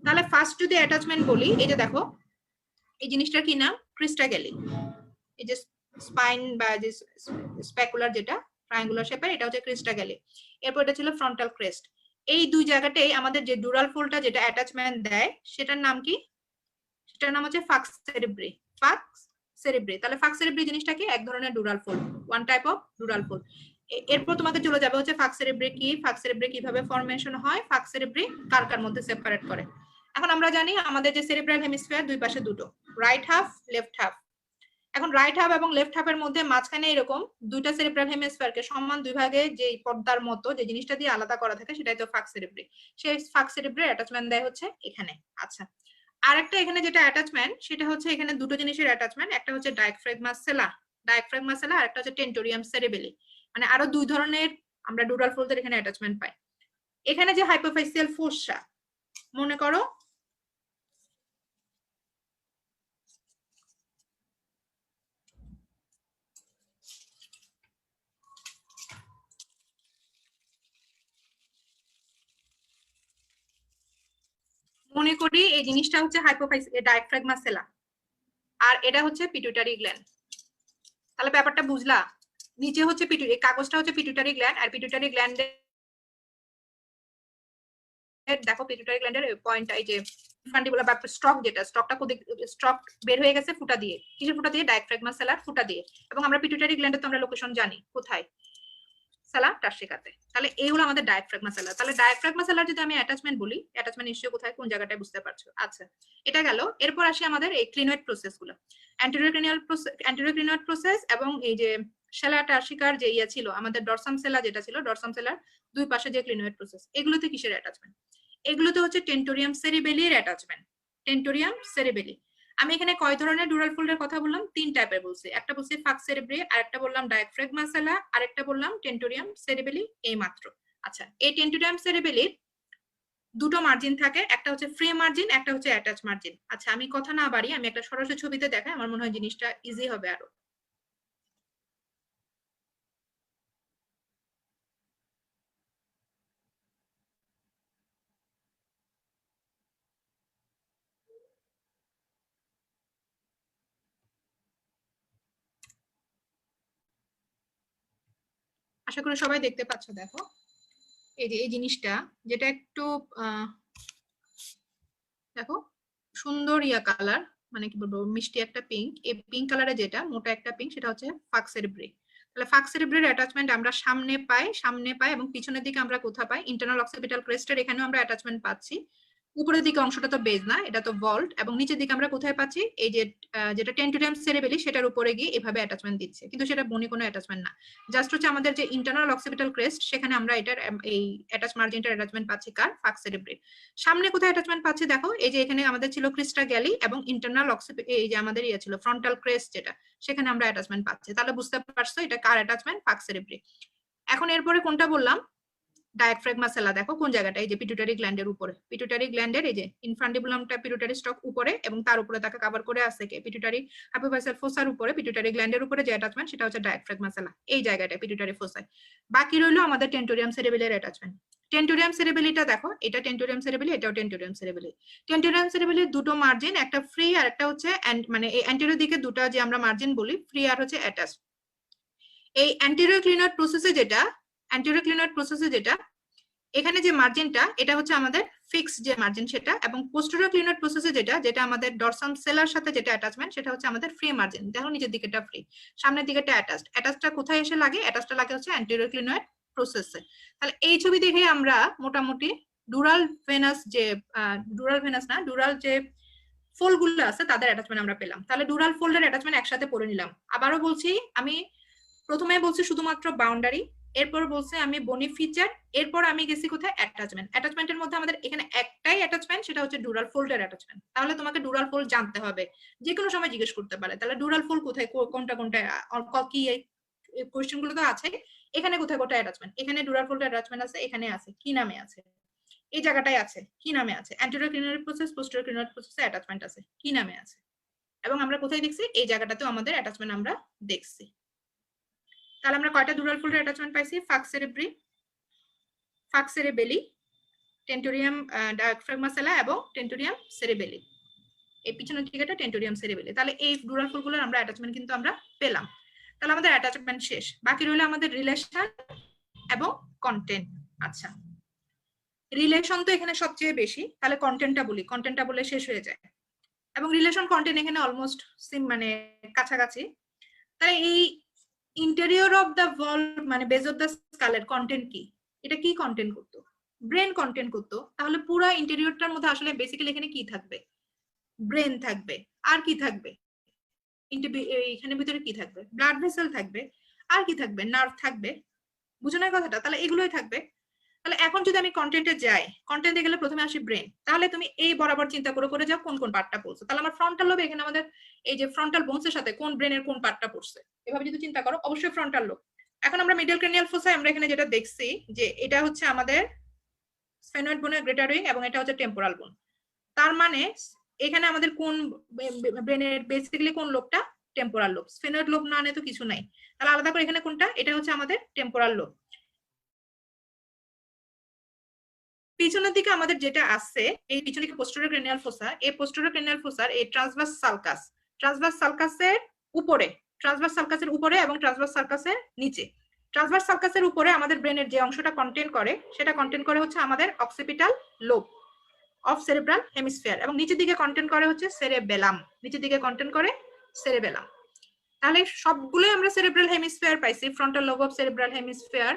A: তাহলে ফার্স্ট যদি অ্যাটাচমেন্ট বলি, এই যে দেখো এই জিনিসটার কি নাম, ক্রিস্টাগ্যালি। এই যে স্পাইন বা যে স্প্যাকুলার যেটা ট্রায়াঙ্গুলার শেপের, এটা হচ্ছে ক্রিস্টাগ্যালি। এরপর এটা ছিল ফ্রন্টাল ক্রেস্ট। এই দুই জায়গাতেই আমাদের যে ডুরাল ফোল্ডটা যেটা অ্যাটাচমেন্ট দেয়, সেটার নাম কি, সেটার নাম হচ্ছে ফাক্স সেরিব্রি। ফাক্স সেরিব্রি, তাহলে ফাক্স সেরিব্রি জিনিসটা কি, এক ধরনের dural fold, one type of dural fold. এরপর তোমাকে চলে যাবে হচ্ছে ফাক্স সেরিব্রি কি, ফাক্স সেরিব্রি কিভাবে ফরমেশন হয়, ফাক্স সেরিব্রি কার কার মধ্যে সেপারেট করে। এখন আমরা জানি আমাদের যে সেরিব্রাল হেমিস্ফিয়ার দুই পাশে দুটো, রাইট হাফ লেফট হাফ। এখন রাইট হাফ এবং লেফট হাফের মধ্যে মাঝখানে এরকম দুইটা সেরিব্রাল হেমিস্ফিয়ারকে সমান দুই ভাগে যে পর্দার মতো যে জিনিসটা দিয়ে আলাদা করা থাকে, সেটাই তো ফাক্স সেরিব্রি। সেই ফাক্স সেরিব্রির অ্যাটাচমেন্ট দেয় হচ্ছে এখানে। আচ্ছা, আরেকটা এখানে যেটা অ্যাটাচমেন্ট, সেটা হচ্ছে এখানে দুটো জিনিসের অ্যাটাচমেন্ট, একটা হচ্ছে ডায়াফ্রাগমা সেলা, আর একটা হচ্ছে টেন্টোরিয়াম সেরিবেলি। মানে আরো দুই ধরনের আমরা ডুরাল ফোল্ডের এখানে অ্যাটাচমেন্ট পাই। এখানে যে হাইপোফেসিয়াল ফোসা, মনে করো মনে করি এই জিনিসটা হচ্ছে ডায়াফ্রাগমা সেলা, আর এটা হচ্ছে পিটুইটারি গ্ল্যান্ড। তাহলে ব্যাপারটা বুঝলা, নিচে হচ্ছে এই কাগজটা হচ্ছে পিটুইটারি গ্ল্যান্ড, আর পিটুইটারি গ্ল্যান্ডে দেখো পিটুইটারি গ্ল্যান্ডের পয়েন্ট, এই যে ফান্ডিবুলার বা স্টক, যেটা স্টকটা স্টক বের হয়ে গেছে ফুটা দিয়ে, কিসের ফুটা দিয়ে, ডায়াফ্রাগমা সেলার ফুটা দিয়ে। এবং আমরা পিটুইটারি গ্ল্যান্ডের তো আমরা লোকেশন জানি কোথায়, সেলা টার্সিকাতে। তাহলে এই হলো আমাদের ডায়াফ্রাগমা সেলা। তাহলে ডায়াফ্রাগমা সেলার যদি আমি অ্যাটাচমেন্ট বলি, অ্যাটাচমেন্ট নিশ্চয়ই কোথায় কোন জায়গাটায় বুঝতে পারছো। আচ্ছা, এটা গেল। এরপর আসি আমাদের এই ক্লিনয়েড প্রসেস গুলো, অ্যান্টেরিয়র ক্লিনয়েড প্রসেস এবং এই যে সেলা টার্সিকার যে ইয়া ছিল আমাদের ডরসাম সেলা, যেটা ছিল ডরসাম সেলার দুই পাশে যে ক্লিনয়েড প্রসেস, এগুলোতে কিসের অ্যাটাচমেন্ট, এগুলোতে হচ্ছে টেন্টোরিয়াম সেরিবেলির অ্যাটাচমেন্ট। টেন্টোরিয়াম সেরিবেলি। আমি এখানে কয় ধরনের ডুরাল ফোল্ডের কথা বললাম, তিন টাইপের বলছি, একটা বলছি ফাক্স সেরিব্রি, আরেকটা বললাম ডায়াফ্রাগমা সেলা, আরেকটা বললাম টেন্টোরিয়াম সেরিবেলি, এই মাত্র। আচ্ছা, এই টেন্টোরিয়াম সেরিবেলির দুটো মার্জিন থাকে, একটা হচ্ছে ফ্রি মার্জিন, একটা হচ্ছে অ্যাটাচ মার্জিন। আচ্ছা, আমি কথা না বাড়ি, আমি একটা সরাসরি ছবিতে দেখাই, আমার মনে হয় জিনিসটা ইজি হবে আরো। আশা করি সবাই দেখতে পাচ্ছ। দেখো এই যে এই জিনিসটা, যেটা একটু দেখো সুন্দর কালার, মানে কি বলবো, মিষ্টি একটা পিঙ্ক। এই পিঙ্ক কালারে যেটা মোটা একটা পিঙ্ক, সেটা হচ্ছে ফাক্স সেরিব্রি। তাহলে ফাক্স সেরিব্রির অ্যাটাচমেন্ট আমরা সামনে পাই এবং পিছনের দিকে আমরা কোথায় পাই? ইন্টারনাল অক্সিপিটাল ক্রেস্টের এখানেও আমরা অ্যাটাচমেন্ট পাচ্ছি। উপরের দিকে অংশটা তো বেজ না, এটা তো ভল্ট। এবং নিচের দিকে আমরা কোথায় পাচ্ছি? এই যে যেটা টেন্টোরিয়াম সেরিবেলি, সেটার উপরে গিয়ে এভাবে অ্যাটাচমেন্ট দিচ্ছে, কিন্তু সেটা বনি কোনো অ্যাটাচমেন্ট না। জাস্ট হচ্ছে আমাদের যে ইন্টারনাল অক্সিপিটাল ক্রেস্ট, সেখানে আমরা এটার এই অ্যাটাচ মার্জিনটার অ্যাটাচমেন্ট পাচ্ছি কার? ফাক্স সেরিব্রি। সামনে কোথায় অ্যাটাচমেন্ট পাচ্ছি? দেখো এই যে এখানে আমাদের ছিল ক্রিস্টা গ্যালি এবং ইন্টারনাল এই যে আমাদের ছিল ফ্রন্টাল ক্রেস্ট, যেটা সেখানে আমরা অ্যাটাচমেন্ট পাচ্ছি। তাহলে বুঝতে পারছো এটা কার অ্যাটাচমেন্ট? ফাক্স সেরিব্রি। এখন এরপরে কোনটা বললাম? ডায়াফ্রাগমা সেলা। দেখো কোন জায়গাটা? এই যে পিটুটারি গ্ল্যান্ডের উপরে। পিটুটারি গ্ল্যান্ডের এই যে ইনফ্রান্ডিবুলামটা, পিটুটারি স্টক উপরে, এবং তার উপরে তাকে কভার করে আছে কে? পিটুটারি হাইপোফিসাল ফোসার উপরে, পিটুটারি গ্ল্যান্ডের উপরে যে অ্যাটাচমেন্ট, সেটা হচ্ছে ডায়াফ্রাগমা সেলা, এই জায়গাটা পিটুটারি ফোসায়। বাকি রইলো আমাদের টেন্টোরিয়াম সেরিবেলের অ্যাটাচমেন্ট। টেন্টোরিয়াম সেরিবেলিটা দেখো, এটা টেন্টোরিয়াম সেরিবেলি, এটাও টেন্টোরিয়াম সেরিবেলি। টেন্টোরিয়াম সেরিবেলির দুটো মার্জিন, একটা ফ্রি আর একটা হচ্ছে মানে এই অ্যান্টেরিয়র দিকে দুটো যে আমরা মার্জিন বলি, ফ্রি আর হচ্ছে অ্যাটাচ। এই অ্যান্টেরিয়র ক্লিনার প্রসেসে যেটা এখানে যে মার্জিনটা, এটা হচ্ছে আমাদের ফিক্স যে মার্জিন সেটা, এবং পোস্টেরিয়র ক্লিনার প্রসেসে যেটা আমাদের ডরসাম সেলার সাথে যেটা অ্যাটাচমেন্ট, সেটা হচ্ছে আমাদের ফ্রি মার্জিন। দেখো নিচের দিকেটা ফ্রি, সামনের দিকেটা অ্যাটাচড। অ্যাটাচটা কোথায় এসে লাগে? অ্যাটাচটা লাগে হচ্ছে অ্যান্টেরিয়র ক্লিনার প্রসেসে। তাহলে এই ছবি দেখে আমরা মোটামুটি ডুরাল ভেনাস যে ফোল্ডগুলো আছে তাদের অ্যাটাচমেন্ট আমরা পেলাম। তাহলে ডুরাল ফোল্ডের অ্যাটাচমেন্ট একসাথে পড়ে নিলাম। আবারও বলছি, আমি প্রথমে বলছি শুধুমাত্র বাউন্ডারি, এরপর বলছে আমি বনি ফিচার, এরপর আমি গেছি কোথায়? অ্যাটাচমেন্ট। অ্যাটাচমেন্টের মধ্যে আমাদের এখানে একটাই অ্যাটাচমেন্ট, সেটা হচ্ছে ডুরাল ফোল্ডের অ্যাটাচমেন্ট। তাহলে তোমাকে ডুরাল ফোল্ড জানতে হবে, যে কোনো সময় জিজ্ঞেস করতে পারে। তাহলে ডুরাল ফোল্ড কোথায়, কোনটা কি কোশ্চেন গুলো তো আছে। এখানে কোথায় অ্যাটাচমেন্ট? এখানে ডুরাল ফোল্ডের অ্যাটাচমেন্ট আছে, এখানে আছে, কি নামে আছে? এই জায়গাটায় আছে, কি নামে আছে? অ্যান্টেরিয়র ক্লিনারি প্রসেস, পোস্টেরিয়র ক্লিনারি প্রসেসে অ্যাটাচমেন্ট আছে, কি নামে আছে? এবং আমরা কোথায় দেখছি? এই জায়গাটাতেও আমাদের অ্যাটাচমেন্ট আমরা দেখছি। তাহলে আমরা কয়টা ডুরাল ফোল্ডের অ্যাটাচমেন্ট পাইছি? ফাক্স সেরিব্রি, ফাক্স সেরিবেলি, টেন্টোরিয়াম ডায়াফ্রাগমা সেলা এবং টেন্টোরিয়াম সেরিবেলি। এই পিছনের দিকেটা টেন্টোরিয়াম সেরিবেলি। তাহলে এই ডুরাল ফোল্ডগুলোর আমরা অ্যাটাচমেন্ট কিন্তু আমরা পেলাম। তাহলে আমাদের অ্যাটাচমেন্ট শেষ, বাকি রইল আমাদের রিলেশন এবং কন্টেন্ট। আচ্ছা, রিলেশন তো এখানে সবচেয়ে বেশি, তাহলে কন্টেন্টটা বলে শেষ হয়ে যায়। এবং রিলেশন কন্টেন্ট এখানে অলমোস্ট মানে কাছাকাছি। তাই এই ইন্টেরিয়র অফ দ্য ভলভ মানে বেজ অফ দ্য স্কালের কন্টেন্ট কি? এটা কি কন্টেন্ট করতো? ব্রেন কন্টেন্ট করতো। তাহলে পুরো ইন্টেরিয়রটার মধ্যে আসলে বেসিক্যালি এখানে কি থাকবে? ব্রেন থাকবে। আর কি থাকবে? এখানে ভিতরে কি থাকবে? ব্লাড ভেসেল থাকবে। আর কি থাকবে? নার্ভ থাকবে। বুঝো না কথাটা? তাহলে এগুলোই থাকবে। তাহলে এখন যদি আমি কন্টেন্টে যাই, কন্টেন্টে গেলে প্রথমে আসি ব্রেন। তাহলে তুমি এই বরাবর চিন্তা করে যাও কোন পার্টটা পড়ছে। তাহলে আমার ফ্রন্টাল লোব, এখানে আমাদের এই যে ফ্রন্টাল বোনসের সাথে কোন ব্রেনের কোন পার্টটা পড়ছে, এভাবে যদি চিন্তা করো, অবশ্যই ফ্রন্টাল লোব। এখন আমরা মিডল ক্রেনিয়াল ফোসাই আমরা এখানে যেটা দেখছি, যে এটা হচ্ছে আমাদের স্ফেনয়েড বোনের গ্রেটার উইং এবং এটা হচ্ছে টেম্পোরাল বোন। তার মানে এখানে আমাদের কোন ব্রেনের বেসিক্যালি কোন লোবটা? Temporal lobe. স্ফেনয়েড লোব না তো কিছু নাই। তাহলে আলাদা করে এখানে কোনটা? এটা হচ্ছে আমাদের টেম্পোরাল লোব। পিছনের দিকে আমাদের যেটা আছে, এই পিছনে দিকে পোস্টেরিয়র ক্রেনিয়াল ফোসা, এই পোস্টেরিয়র ক্রেনিয়াল ফোসার এই ট্রান্সভার্স সালকাসের উপরে, এবং ট্রান্সভার্স সালকাসের নিচে। ট্রান্সভার্স সালকাসের উপরে আমাদের ব্রেনের যে অংশটা কন্টেন্ট করে, সেটা কন্টেন্ট করে হচ্ছে আমাদের occipital lobe of cerebral hemisphere, এবং নিচের দিকে কন্টেন্ট করে হচ্ছে সেরেবেলাম। তাহলে সবগুলোই আমরা সেরেব্রাল হেমিস্ফিয়ার পাইছি। Frontal lobe of cerebral hemisphere,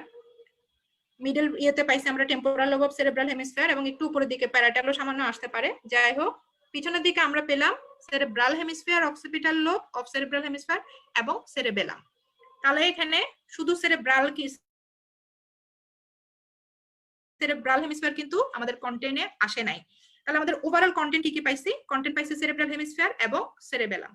A: middle ইয়েতে পাইছি আমরা temporal lobe of cerebral hemisphere, এবং একটু উপরের দিকে প্যারাটালো সামান্য আসতে পারে। যাই হোক, পিছনের দিকে আমরা পেলাম cerebral hemisphere, occipital lobe of cerebral hemisphere এবং সেরেবেলাম। তাহলে এখানে শুধু সেরেব্রাল হেমিস্ফিয়ার কিন্তু আমাদের কন্টেন্টে আসে নাই। তাহলে আমাদের ওভারঅল কন্টেন্ট কি পাইছি? কন্টেন্ট পাইছি সেরেব্রাল হেমিস্ফিয়ার এবং সেরেবেলাম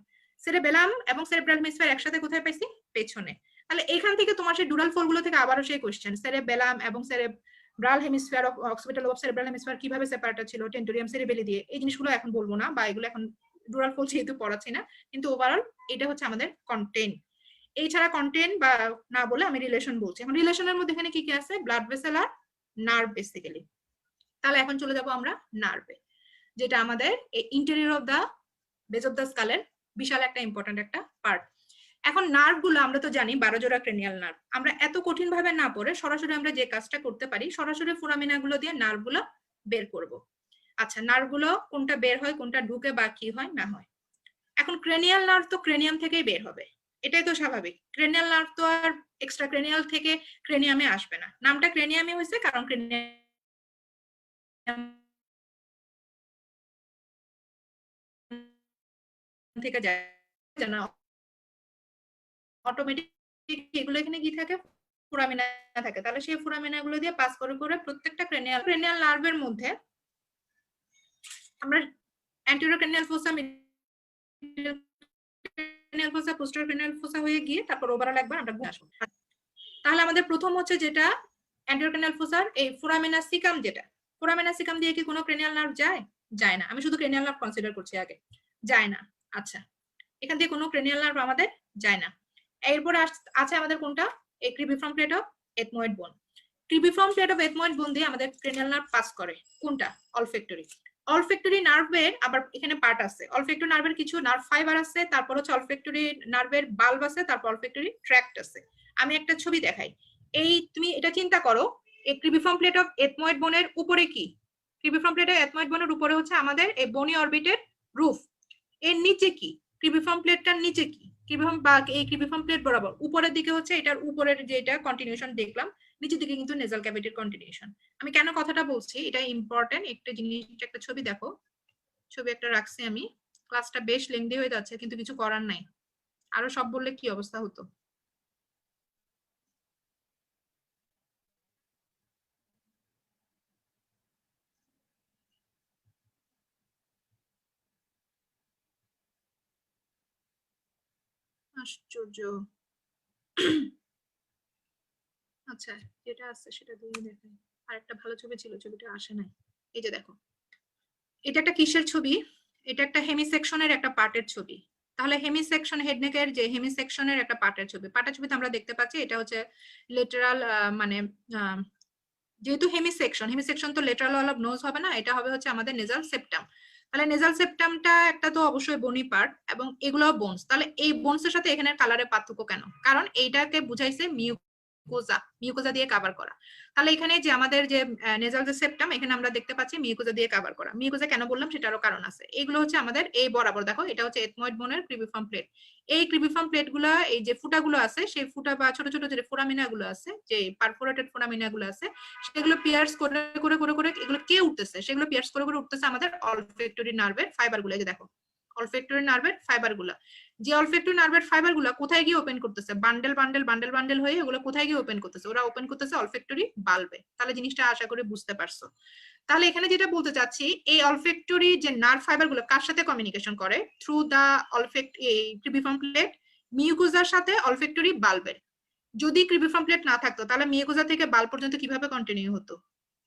A: এবং সেরেব্রাল হেমিস্ফিয়ার একসাথে কোথায় পাইছি? পেছনে। তাহলে এখান থেকে তোমার সেই ডুরাল ফোল্ড গুলো থেকে আবারও সেই কোশ্চেন, সেরেবেলাম এবং cerebral hemisphere occipital lobe cerebral hemisphere কিভাবে সেপারেটেড ছিল টেন্টোরিয়াম সেরিবেলি দিয়ে? এই জিনিসগুলো এখন বলবো না, বা এগুলো এখন ডুরাল ফোল্ড যেহেতু পড়াচ্ছি না, কিন্তু ওভারঅল এটা হচ্ছে আমাদের কন্টেন্ট। এই ছাড়া কন্টেন্ট বা না বলে আমি রিলেশন বলছি। এখন রিলেশনের মধ্যে এখানে কি কি আছে? ব্লাড ভেসেল আর নার্ভ বেসিক্যালি। তাহলে এখন চলে যাব আমরা নার্ভে, যেটা আমাদের interior of the base of the স্কালের বিশাল একটা ইম্পর্টেন্ট একটা পার্ট। এখন নার্ভ গুলো আমরা তো জানি 12 জোড়া ক্রেনিয়াল নার্ভ। আমরা এত কঠিন ভাবে না পড়ে সরাসরি আমরা যে কাজটা করতে পারি, সরাসরি ফোরামিনা গুলো দিয়ে নার্ভ গুলো বের করব। আচ্ছা, নার্ভ গুলো কোনটা বের হয়, কোনটা ঢুকে বা কি হয় না হয়। এখন ক্রেনিয়াল নার্ভ তো ক্রেনিয়াম থেকেই বের হবে, এটাই তো স্বাভাবিক। ক্রেনিয়াল নার্ভ তো আর এক্সট্রা ক্রেনিয়াল থেকে ক্রেনিয়ামে আসবে না। নামটা ক্রেনিয়ামে হয়েছে কারণ ক্রেনিয়াম থেকে যায় না, অটোমেটিক এগুলো এখানে কি থাকে, ফোরামিনা থাকে। তাহলে সেই ফোরামিনা গুলো দিয়ে পাস করে করে প্রত্যেকটা ক্রেনিয়াল নার্ভের মধ্যে আমরা anterior cranial ফোসা, medial cranial fossa, posterior cranial ফোসা হয়ে গিয়ে তারপর ওভারঅল একবার আমরা ঘুরে আসবো। তাহলে আমাদের প্রথম হচ্ছে যেটা অ্যান্টেরিয়র ক্রেনিয়াল ফোসার এই ফোরামিনা সিকাম, যেটা ফোরামিনা সিকাম দিয়ে কি কোনো ক্রেনিয়াল নার্ভ যায়? যায় না। আমি শুধু ক্রেনিয়াল নার্ভ কনসিডার করছি আগে, যায় না। আচ্ছা, এখান দিয়ে কোনো ক্রেনিয়াল নার্ভ আমাদের যায় না। এরপরে আছে আমাদের কোনটা, এই ক্রিবিফর্ম প্লেট অফ এথময়েড বোন। ক্রিবিফর্ম প্লেট অফ এথময়েড বোন দিয়ে আমাদের ক্রেনিয়াল নার্ভ পাস করে কোনটা, অলফ্যাক্টরি। অলফ্যাক্টরি নার্ভের আবার এখানে পার্ট আছে, অলফ্যাক্টরি নার্ভের কিছু নার্ভ ফাইবার আছে, তারপর হচ্ছে অলফ্যাক্টরি নার্ভের বাল্ব আছে, তারপর অলফ্যাক্টরি ট্র্যাক্ট আছে। আমি একটা ছবি দেখাই, এই তুমি এটা চিন্তা করো, এই ক্রিবিফর্ম প্লেট অফ এথময়েড বোনের উপরে কি, ক্রিবিফর্ম প্লেট অফ এথময়েড বোনের উপরে হচ্ছে আমাদের এই বনি অরবিটের রুফ। এর নিচে কি, ক্রিবিফর্ম প্লেটটার নিচে কি, ক্রিবিফর্ম বা এই ক্রিবিফর্ম প্লেট বরাবর উপরের দিকে হচ্ছে এটার উপরের যেটা কন্টিনিউশন দেখলাম, নিচের দিকে কিন্তু নেজাল ক্যাভিটির কন্টিনিউশন। আমি কেন কথাটা বলছি, এটা ইম্পর্টেন্ট একটা জিনিস। একটা ছবি দেখো, ছবি একটা রাখছি আমি। ক্লাসটা বেশ লেংদি হয়ে যাচ্ছে, কিন্তু কিছু করার নাই, আরো সব বললে কি অবস্থা হতো। আশ্চর্য। আচ্ছা, যেটা আছে সেটা দিয়ে দেখাই। আর একটা ভালো ছবি ছিল, ছবিটা আসে নাই। এই যে দেখো, এটা একটা কিসের ছবি, এটা একটা হেমি সেকশনের একটা পার্টের ছবি। তাহলে হেমি সেকশন, হেডনেকের যে হেমি সেকশনের একটা পার্টের ছবি, পার্টের ছবিতে আমরা দেখতে পাচ্ছি এটা হচ্ছে লেটারাল, মানে যেহেতু হেমি সেকশন তো লেটারাল অল অফ নোজ হবে না, এটা হবে হচ্ছে আমাদের নেজাল সেপ্টাম। তাহলে নেজাল সেপ্টামটা একটা তো অবশ্যই বনি পার্ট, এবং এগুলো বোনস। তাহলে এই বোনসের সাথে এখানে কালারের পার্থক্য কেন? কারণ এইটাকে বুঝাইছে মিউকোজা, মিউকোজা দিয়ে কভার করা। তাহলে এখানে যে আমাদের যে নেজাল যে সেপ্টাম, এখানে আমরা দেখতে পাচ্ছি মিউকোজা দিয়ে কভার করা। মিউকোজা কেন বললাম সেটারও কারণ আছে। এইগুলো হচ্ছে আমাদের এই বরাবর দেখো, এটা হচ্ছে এথময়েড বোনের ক্রিবিফর্ম প্লেট। এই ক্রিবিফর্ম প্লেট গুলা, এই যে ফুটাগুলো আছে, সেই ফুটা বা ছোট ছোট যে ফোরামিনা গুলো আছে, যে পারফোরেটেড ফোরামিনা গুলো আছে, সেগুলো পিয়ার্স করে করে করে করে এগুলো কে উঠতেছে, সেগুলো পিয়ার্স করে করে উঠতেছে আমাদের অলফ্যাক্টরি নার্ভের ফাইবার গুলো। এই যে দেখো, অলফ্যাক্টরি নার্ভের ফাইবার গুলা, যে অলফ্যাক্টরি নার্ভের ফাইবার গুলা কোথায় গিয়ে ওপেন করতেছে, বান্ডেল বান্ডেল বান্ডেল বান্ডেল হয়ে ওগুলো কোথায় গিয়ে ওপেন করতেছে, ওরা ওপেন করতেছে অলফ্যাক্টরি বাল্বে। তাহলে জিনিসটা আশা করি বুঝতে পারছো। তাহলে এখানে যেটা বলতে চাচ্ছি, এই অলফ্যাক্টরি যে নার্ভ ফাইবার গুলো কার সাথে কমিউনিকেশন করে, থ্রু দা অলফ্যাক্ট এই ক্রিবিফর্ম প্লেট, মিউকোজার সাথে অলফ্যাক্টরি বাল্বের। যদি ক্রিবিফর্ম প্লেট না থাকতো তাহলে মিউকোজা থেকে বাল্ব পর্যন্ত কিভাবে কন্টিনিউ হতো?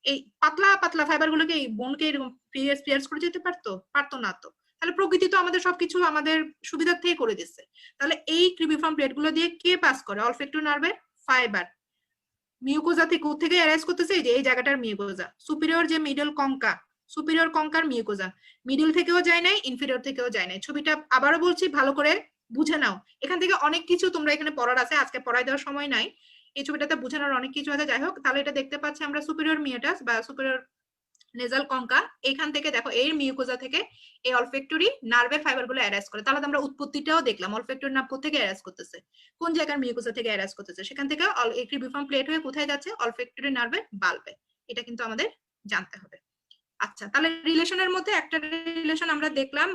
A: এই পাতলা পাতলা ফাইবার গুলোকে, এই বোনকে এরকম পিয়ার্স করে যেতে পারতো? পারতো না তো। তাহলে প্রকৃতি তো আমাদের সবকিছু আমাদের সুবিধার্থেই করে দিচ্ছে। তাহলে এই ক্রিবিফর্ম প্লেট গুলো দিয়ে কে পাস করে, অলফ্যাক্টরি নার্ভের ফাইবার। মিউকোজা থেকে অ্যারাইজ করতেছে এই যে এই জায়গাটার মিউকোজা, সুপিরিয়র যে মিডল কঙ্কা, সুপিরিয়র কঙ্কার মিউকোজা, মিডল থেকেও যায় নাই, ইনফিরিয়র থেকেও যায় নাই। ছবিটা আবারও বলছি, ভালো করে বুঝে নাও। এখান থেকে অনেক কিছু তোমরা এখানে পড়ার আছে, আজকে পড়াই দেওয়ার সময় নাই। এই ছবিটাতে বুঝানোর অনেক কিছু আছে। যাই হোক, তাহলে এটা দেখতে পাচ্ছি আমরা সুপিরিয়র মিয়েটাস বা সুপিরিয়র নেজাল কঙ্কা। এখান থেকে দেখো, এর মিউকোজা থেকে এই অলফ্যাক্টরি নার্ভের ফাইবার গুলো অ্যারাইজ করে। তাহলে আমরা উৎপত্তিটাও দেখলাম, অলফ্যাক্টরি নার্ভ থেকে অ্যারাইজ করতেছে, কোন জায়গার মিউকোজা থেকে অ্যারাইজ করতেছে, সেখান থেকে এই ক্রিবিফর্ম প্লেট হয়ে কোথায় যাচ্ছে, অলফ্যাক্টরি নার্ভের বাল্বে। এটা কিন্তু আমাদের জানতে হবে। আচ্ছা, তাহলে রিলেশনের মধ্যে একটা রিলেশন আমরা দেখলাম,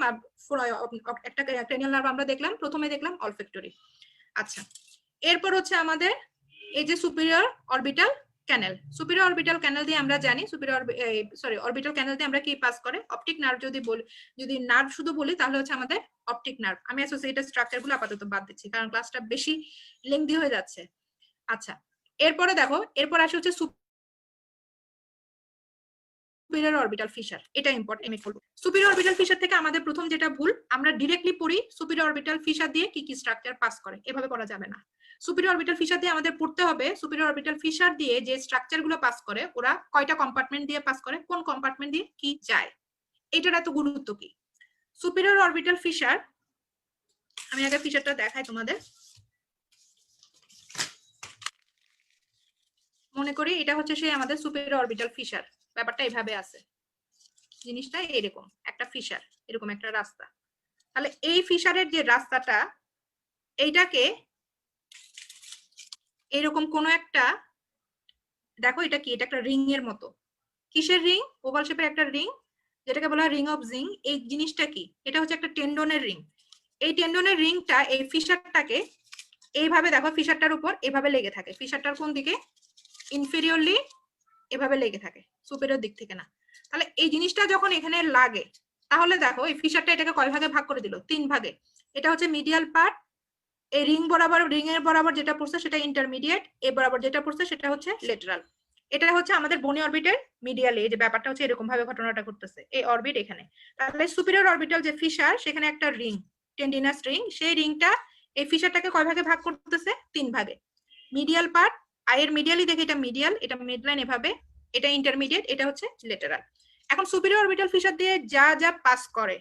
A: একটা ক্রেনিয়াল নার্ভ আমরা দেখলাম, প্রথমে দেখলাম অলফ্যাক্টরি। আচ্ছা, এরপর হচ্ছে আমাদের এই যে সুপিরিয়র অরবিটাল ক্যানেল। সুপিরিয়র অরবিটাল ক্যানেল দিয়ে আমরা জানি, অরবিটাল ক্যানেল দিয়ে আমরা কি পাস করে, অপটিক নার্ভ। যদি নার্ভ শুধু বলি তাহলে হচ্ছে আমাদের অপটিক নার্ভ। আমি অ্যাসোসিয়েটেড স্ট্রাকচার গুলো আপাতত বাদ দিচ্ছি কারণ ক্লাসটা বেশি লেংদি হয়ে যাচ্ছে। আচ্ছা, এরপরে দেখো, এরপর আসে হচ্ছে সুপিরিয়র অরবিটাল ফিশার। এটা ইম্পর্টেন্ট, আমি বলবো। সুপিরিয়র অরবিটাল ফিশার থেকে আমাদের প্রথম যেটা ভুল, আমরা ডিরেক্টলি পড়ি সুপিরিয়র অরবিটাল ফিশার দিয়ে কি কি স্ট্রাকচার পাস করে, এভাবে পড়া যাবে না। সুপিরিয়র অরবিটাল ফিশার দিয়ে আমাদের পড়তে হবে, সুপিরিয়র অরবিটাল ফিশার দিয়ে যে স্ট্রাকচার গুলো পাস করে, ওরা কয়টা কম্পার্টমেন্ট দিয়ে পাস করে, কোন কম্পার্টমেন্ট দিয়ে কি যায়, এটার এত গুরুত্ব কি। সুপিরিয়র অরবিটাল ফিশার, আমি আগে ফিশারটা দেখাই তোমাদের। মনে করি এটা হচ্ছে সেই আমাদের সুপিরিয়র অরবিটাল ফিশার, ব্যাপারটা এভাবে আছে, জিনিসটা এরকম একটা ফিশার, এরকম একটা রাস্তা। তাহলে এই ফিশারের যে রাস্তাটা, এইটাকে এরকম কোন একটা, দেখো এটা কি, এটা একটা রিং এর মতো। কিসের রিং? ওভাল শেপের একটা রিং, যেটাকে বলা হয় রিং অফ জিং। এই জিনিসটা কি? এটা হচ্ছে একটা টেন্ডনের রিং। এই টেন্ডনের রিংটা এই ফিশারটাকে এইভাবে, দেখো ফিশারটার উপর এভাবে লেগে থাকে। ফিশারটার কোন দিকে? ইনফেরিয়রলি এভাবে লেগে থাকে, সুপিরিয়র দিক থেকে না। তাহলে এই জিনিসটা যখন এখানে লাগে, তাহলে দেখো এই ফিশারটা এটাকে কয় ভাগে ভাগ করে দিল? 3 ভাগে। এটা হচ্ছে মিডিয়াল পার্ট, এই রিং বরাবর, রিং এর বরাবর যেটা পড়ছে সেটা ইন্টারমিডিয়েট, এ বরাবর যেটা পড়ছে সেটা হচ্ছে লেটারাল। এটা হচ্ছে আমাদের বনি অরবিটের মিডিয়ালে, এই যে ব্যাপারটা হচ্ছে এরকম ভাবে ঘটনাটা ঘটতেছে, এই অরবিট এখানে। তাহলে সুপিরিয়র অরবিটাল যে ফিশার, সেখানে একটা রিং, টেন্ডিনাস রিং, সেই রিংটা এই ফিশারটাকে কয় ভাগে ভাগ করতেছে? 3 ভাগে। মিডিয়াল পার্ট, আয়ের মিডিয়ালি দেখে এটা মিডিয়াল, এটা মিডলাইন এভাবে, এটা ইন্টারমিডিয়েট, এটা হচ্ছে লেটারাল। এখন সুপিরিয়র অরবিটাল ফিশার দিয়ে যা যা পাস করে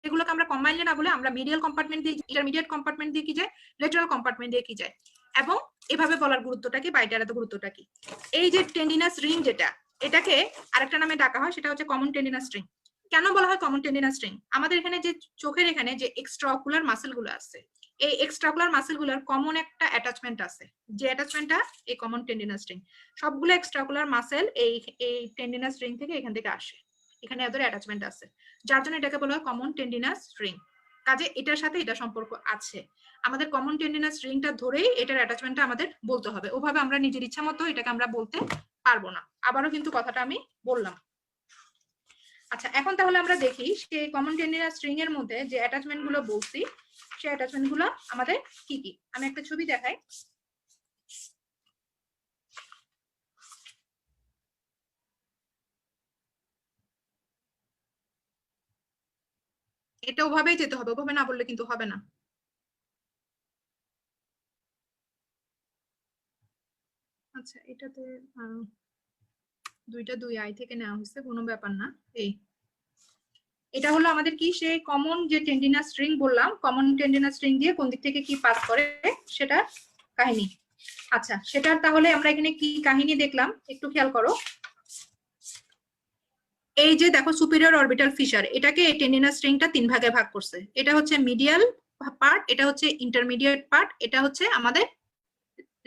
A: এগুলোকে আমরা কম্বাইনলি না বলে আমরা মিডিয়াল কম্পার্টমেন্ট দিয়ে, ইন্টারমিডিয়েট কম্পার্টমেন্ট দিয়ে কি যায়, লেটারাল কম্পার্টমেন্ট দিয়ে কি যায়। এবং এভাবে বলার গুরুত্বটা কি বা এটার এত গুরুত্বটা কি? এই যে টেন্ডিনাস রিং যেটা, এটাকে আরেকটা নামে ডাকা হয়, সেটা হচ্ছে কমন টেন্ডিনাস রিং। কেন বলা হয় কমন টেন্ডিনাস রিং? আমাদের এখানে যে চোখের এখানে যে এক্সট্রাঅকুলার মাসেল গুলো আছে, এই এক্সট্রাঅকুলার মাসেল গুলোর কমন একটা অ্যাটাচমেন্ট আছে, যে অ্যাটাচমেন্টটা এই কমন টেন্ডিনাস রিং। সবগুলো এক্সট্রাঅকুলার মাসেল এই টেন্ডিনাস রিং থেকে এখান থেকে আসে, এখানে এদের অ্যাটাচমেন্ট আছে, যার জন্য এটাকে বলা হয় কমন টেন্ডিনাস রিং। কাজে এটার সাথে এটা সম্পর্ক আছে। আমাদের কমন টেন্ডিনাস রিংটা ধরেই এটার অ্যাটাচমেন্টটা আমাদের বলতে হবে, ওভাবে আমরা নিজের ইচ্ছা মতো এটাকে আমরা বলতে পারবো না। আবারও কিন্তু কথাটা আমি বললাম। আচ্ছা, এখন তাহলে আমরা দেখি সেই কমন টেন্ডিনাস রিং এর মধ্যে যে অ্যাটাচমেন্ট গুলো বলছি, সেই অ্যাটাচমেন্ট গুলো আমাদের কি কি। আমি একটা ছবি দেখাই। এটা ওভাবেই যেতে হবে, ওভাবে না বললে কিন্তু হবে না। আচ্ছা, এটাতে দুইটা 2 আই থেকে নেওয়া হয়েছে, কোনো ব্যাপার না। এটা হলো আমাদের কি, সেই কমন যে টেন্ডিনাস স্ট্রিং বললাম, কমন টেন্ডিনাস স্ট্রিং দিয়ে কোন দিক থেকে কি পাস করে সেটা কাহিনী। আচ্ছা, সেটার তাহলে আমরা এখানে কি কাহিনী দেখলাম একটু খেয়াল করো। এই যে দেখো সুপিরিয়র অরবিটাল ফিশার, এটাকে এই টেন্ডিনাস স্ট্রিংটা 3 ভাগে ভাগ করছে। এটা হচ্ছে মিডিয়াল পার্ট, এটা হচ্ছে ইন্টারমিডিয়েট পার্ট, এটা হচ্ছে আমাদের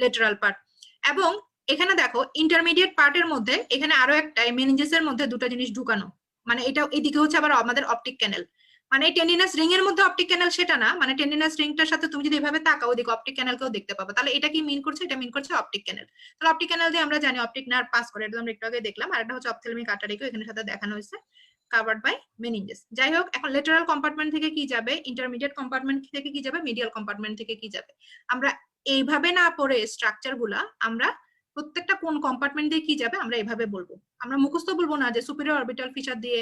A: লেটারাল পার্ট। এবং এখানে দেখো ইন্টারমিডিয়েট পার্টের মধ্যে এখানে আরো একটা মেনিনজাসের মধ্যে দুটো জিনিস ঢুকানো, মানে এটা এদিকে হচ্ছে আবার আমাদের অপটিক ক্যানেল। মানে টেন্ডিনাস রিং এর মধ্যে অপটিক ক্যানেল সেটা না, মানে টেন্ডিনাস রিংটার সাথে তুমি যদি এভাবে তাকাও ওদিকে অপটিক ক্যানেলকেও দেখতে পাবে। তাহলে এটা কি মিন করছে? এটা মিন করছে অপটিক ক্যানেল। তাহলে অপটিক ক্যানেল দিয়ে আমরা জানি অপটিক নার্ভ পাস করে, এটা আমরা একটু আগে দেখলাম। আর এটা হচ্ছে অপথ্যালমিক আর্টারিকেও এখানে সাথে দেখানো হয়েছে, কাভার্ড বাই মেনিনজাস। যাই হোক, এখন লেটারাল কম্পার্টমেন্ট থেকে কি যাবে, ইন্টারমিডিয়েট কম্পার্টমেন্ট থেকে কি যাবে, মিডিয়াল কম্পার্টমেন্ট থেকে কি যাবে। আমরা এইভাবে না পড়ে স্ট্রাকচার গুলা, আমরা প্রত্যেকটা কোন কম্পার্টমেন্ট দিয়ে কি যাবে আমরা এভাবে বলবো। আমরা মুখস্থ বলবো না যে সুপিরিয়র অরবিটাল ফিশার দিয়ে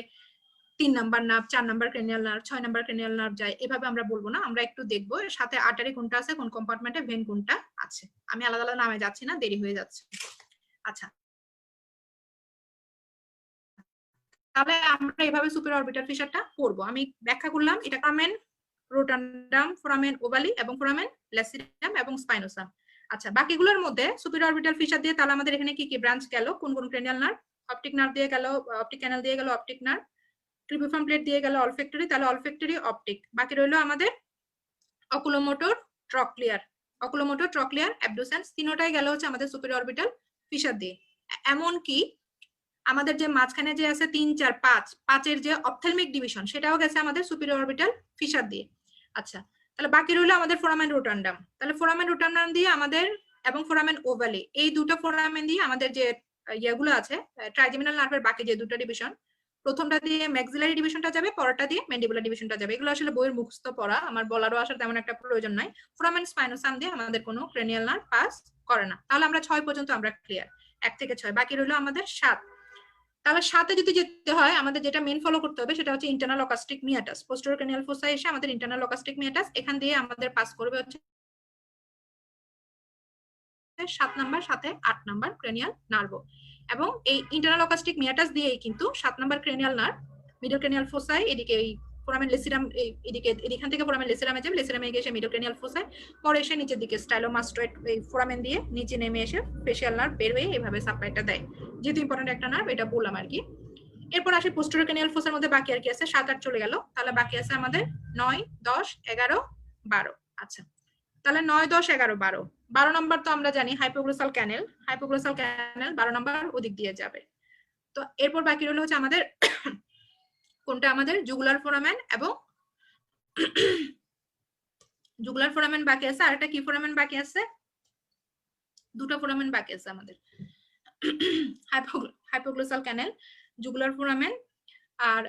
A: 3 number nerve, 4 number cranial nerve, 6 number cranial nerve যায়, এভাবে আমরা বলবো না। আমরা একটু দেখবো এর সাথে আর্টারি কোনটা আছে, কোন কম্পার্টমেন্টে ভেন কোনটা আছে। আমি আলাদা আলাদা নামে যাচ্ছি না, দেরি হয়ে যাচ্ছে। আচ্ছা, তাহলে আমরা এভাবে সুপিরিয়র অরবিটাল ফিশারটা পড়বো। আমি ব্যাখ্যা করলাম, এটা ফোরামেন রোটান্ডাম, ফোরামেন ওভালি এবং ফোরামেন ল্যাসিডাম এবং স্পাইনোসাম। আচ্ছা, বাকিগুলোর মধ্যে সুপিরিয়র অরবিটাল ফিশার দিয়ে তাহলে আমাদের এখানে কি কি ব্রাঞ্চ গেল, কোন কোন ক্রেনিয়াল নার্ভ, অপটিক নার্ভ দিয়ে গেল, অপটিক ক্যানেল দিয়ে গেল অপটিক নার্ভ, ক্রিপিফর্ম প্লেট দিয়ে গেল অলফ্যাক্টরি, তাহলে অলফ্যাক্টরি অপটিক। বাকি রইলো আমাদের oculomotor, trochlear, oculomotor, trochlear, abducens, তিনটাই গেল হচ্ছে আমাদের সুপিরিয়র অরবিটাল ফিশার দিয়ে। এমন কি আমাদের যে মাঝখানে যে আছে 3 4 5, 5 যে অপথ্যালমিক ডিভিশন, সেটাও গেছে আমাদের সুপিরিয়র অরবিটাল ফিশার দিয়ে। আচ্ছা, তাহলে বাকি রইলো আমাদের ফোরামেন রোটান্ডাম। তাহলে ফোরামেন রোটান্ডাম দিয়ে আমাদের এবং ফোরামেন ওভালি, এই দুটো ফোরামেন দিয়ে আমাদের যে ইয়েগুলো আছে ট্রাইজেমিনাল নার্ভের বাকি যে দুটো ডিভিশন, প্রথমটা দিয়ে ম্যাক্সিলারি ডিভিশনটা যাবে, পরেরটা দিয়ে ম্যান্ডিবুলার ডিভিশনটা যাবে। এগুলো আসলে বইয়ের মুখস্থ পড়া, আমার বলারও আসলে তেমন একটা প্রয়োজন নাই। ফোরামেন স্পাইনোসাম দিয়ে আমাদের কোনো ক্রেনিয়াল নার্ভ পাস করে না। তাহলে আমরা 6 পর্যন্ত আমরা ক্লিয়ার, 1 থেকে 6। বাকি রইলো আমাদের 7। তাহলে 7-এ যদি যেতে হয় আমাদের যেটা মেন ফলো করতে হবে সেটা হচ্ছে ইন্টারনাল অকাস্টিক মিয়াটাস। পোস্টেরিয়র ক্রেনিয়াল ফোসা এসে আমাদের ইন্টারনাল অকাস্টিক মিয়াটাস, এখান দিয়ে আমাদের পাস করবে হচ্ছে 7 নাম্বার, সাথে 8 নাম্বার ক্রেনিয়াল নার্ভ। এবং এই ইন্টারনাল অকাস্টিক মিয়াটাস দিয়েই কিন্তু 7 number cranial nerve middle cranial ফোসাই এদিকে এই ফোরামেন লেসিরাম এদিকে এখান থেকে ফোরামেন লেসিরামে যাবে, লেসিরামে গিয়ে এসে মিডল ক্রেনিয়াল ফোসায়, পরে এসে নিচের দিকে স্টাইলোমাস্টয়েড এই ফোরামেন দিয়ে নিচে নেমে এসে ফেশিয়াল নার্ভ বের হয়ে এইভাবে সাপ্লাইটা দেয়। যেহেতু ইম্পর্টেন্ট একটা নার্ভ, এটা বললাম আর কি। এরপর আসে পোস্টেরিয়র ক্রেনিয়াল ফোসার মধ্যে বাকি আর কি আছে, 7 8 চলে গেল, তাহলে বাকি আছে আমাদের 9 10 11 12। আচ্ছা, তাহলে 9 10 11 12, 12 নম্বর তো আমরা জানি হাইপোগ্লোসাল ক্যানেল, হাইপোগ্লোসাল ক্যানেল 12 নম্বর ওদিক দিয়ে যাবে। তো এরপর বাকি রইল হচ্ছে আমাদের কোনটা, আমাদের জুগুলার ফোরামেন এবং জুগুলার ফোরামেন বাকি আছে, আর একটা কি ফোরামেন বাকি আছে, দুটো ফোরামেন বাকি আছে আমাদের, হাইপোগ্লোসাল ক্যানেল, জুগুলার ফোরামেন, আর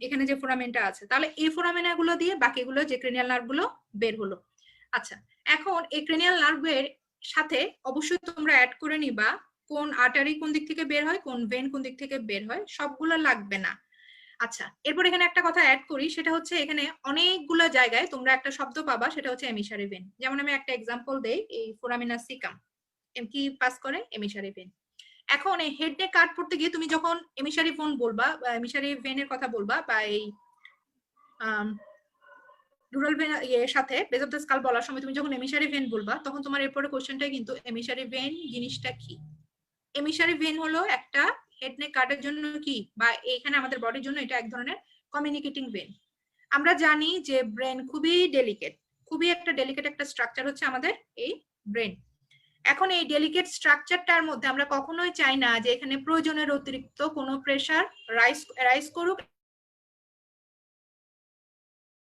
A: এখানে যে ফোরামেনটা আছে। তাহলে এই ফোরামেনগুলো দিয়ে বাকিগুলো যে ক্রেনিয়াল নার্ভগুলো বের হলো। আচ্ছা, এখন এই ক্রেনিয়াল নার্ভের সাথে অবশ্যই তোমরা অ্যাড করে নিবা কোন আর্টারি কোন দিক থেকে বের হয়, কোন ভেন কোন দিক থেকে বের হয়, সবগুলো লাগবে না। আচ্ছা, এরপর এখানে একটা কথা অ্যাড করি, সেটা হচ্ছে এখানে অনেকগুলো জায়গায় তোমরা একটা শব্দ পাবা, সেটা হচ্ছে এমিসারি ভেন। যেমন আমি একটা এক্সাম্পল দেই, এই ফোরামিনা সিকাম কি পাস করে, এমিসারি ভেন। এখন এই হেড নেক কাট করতে গিয়ে তুমি যখন এমিসারি ভেন বলবা বা এমিসারি ভেনের কথা বলবা, বা এই ডুরাল ভেন এর সাথে বেস অফ দ্য স্কাল বলার সময় তুমি যখন এমিসারি ভেন বলবা, তখন তোমার এরপরে কোশ্চেনটাই কিন্তু এমিসারি ভেন জিনিসটা কি। এমিসারি ভেন হলো একটা হেড নেক কাটের জন্য কি, বা এখানে আমাদের বডির জন্য এটা এক ধরনের কমিউনিকেটিং ভেন। আমরা জানি যে ব্রেন খুবই ডেলিকেট, খুবই একটা ডেলিকেট একটা স্ট্রাকচার হচ্ছে আমাদের এই ব্রেন। এখন এই ডেলিকেট স্ট্রাকচারটার মধ্যে আমরা কখনোই চাই না যে এখানে প্রয়োজনের অতিরিক্ত কোনো প্রেসার রাইজ করুক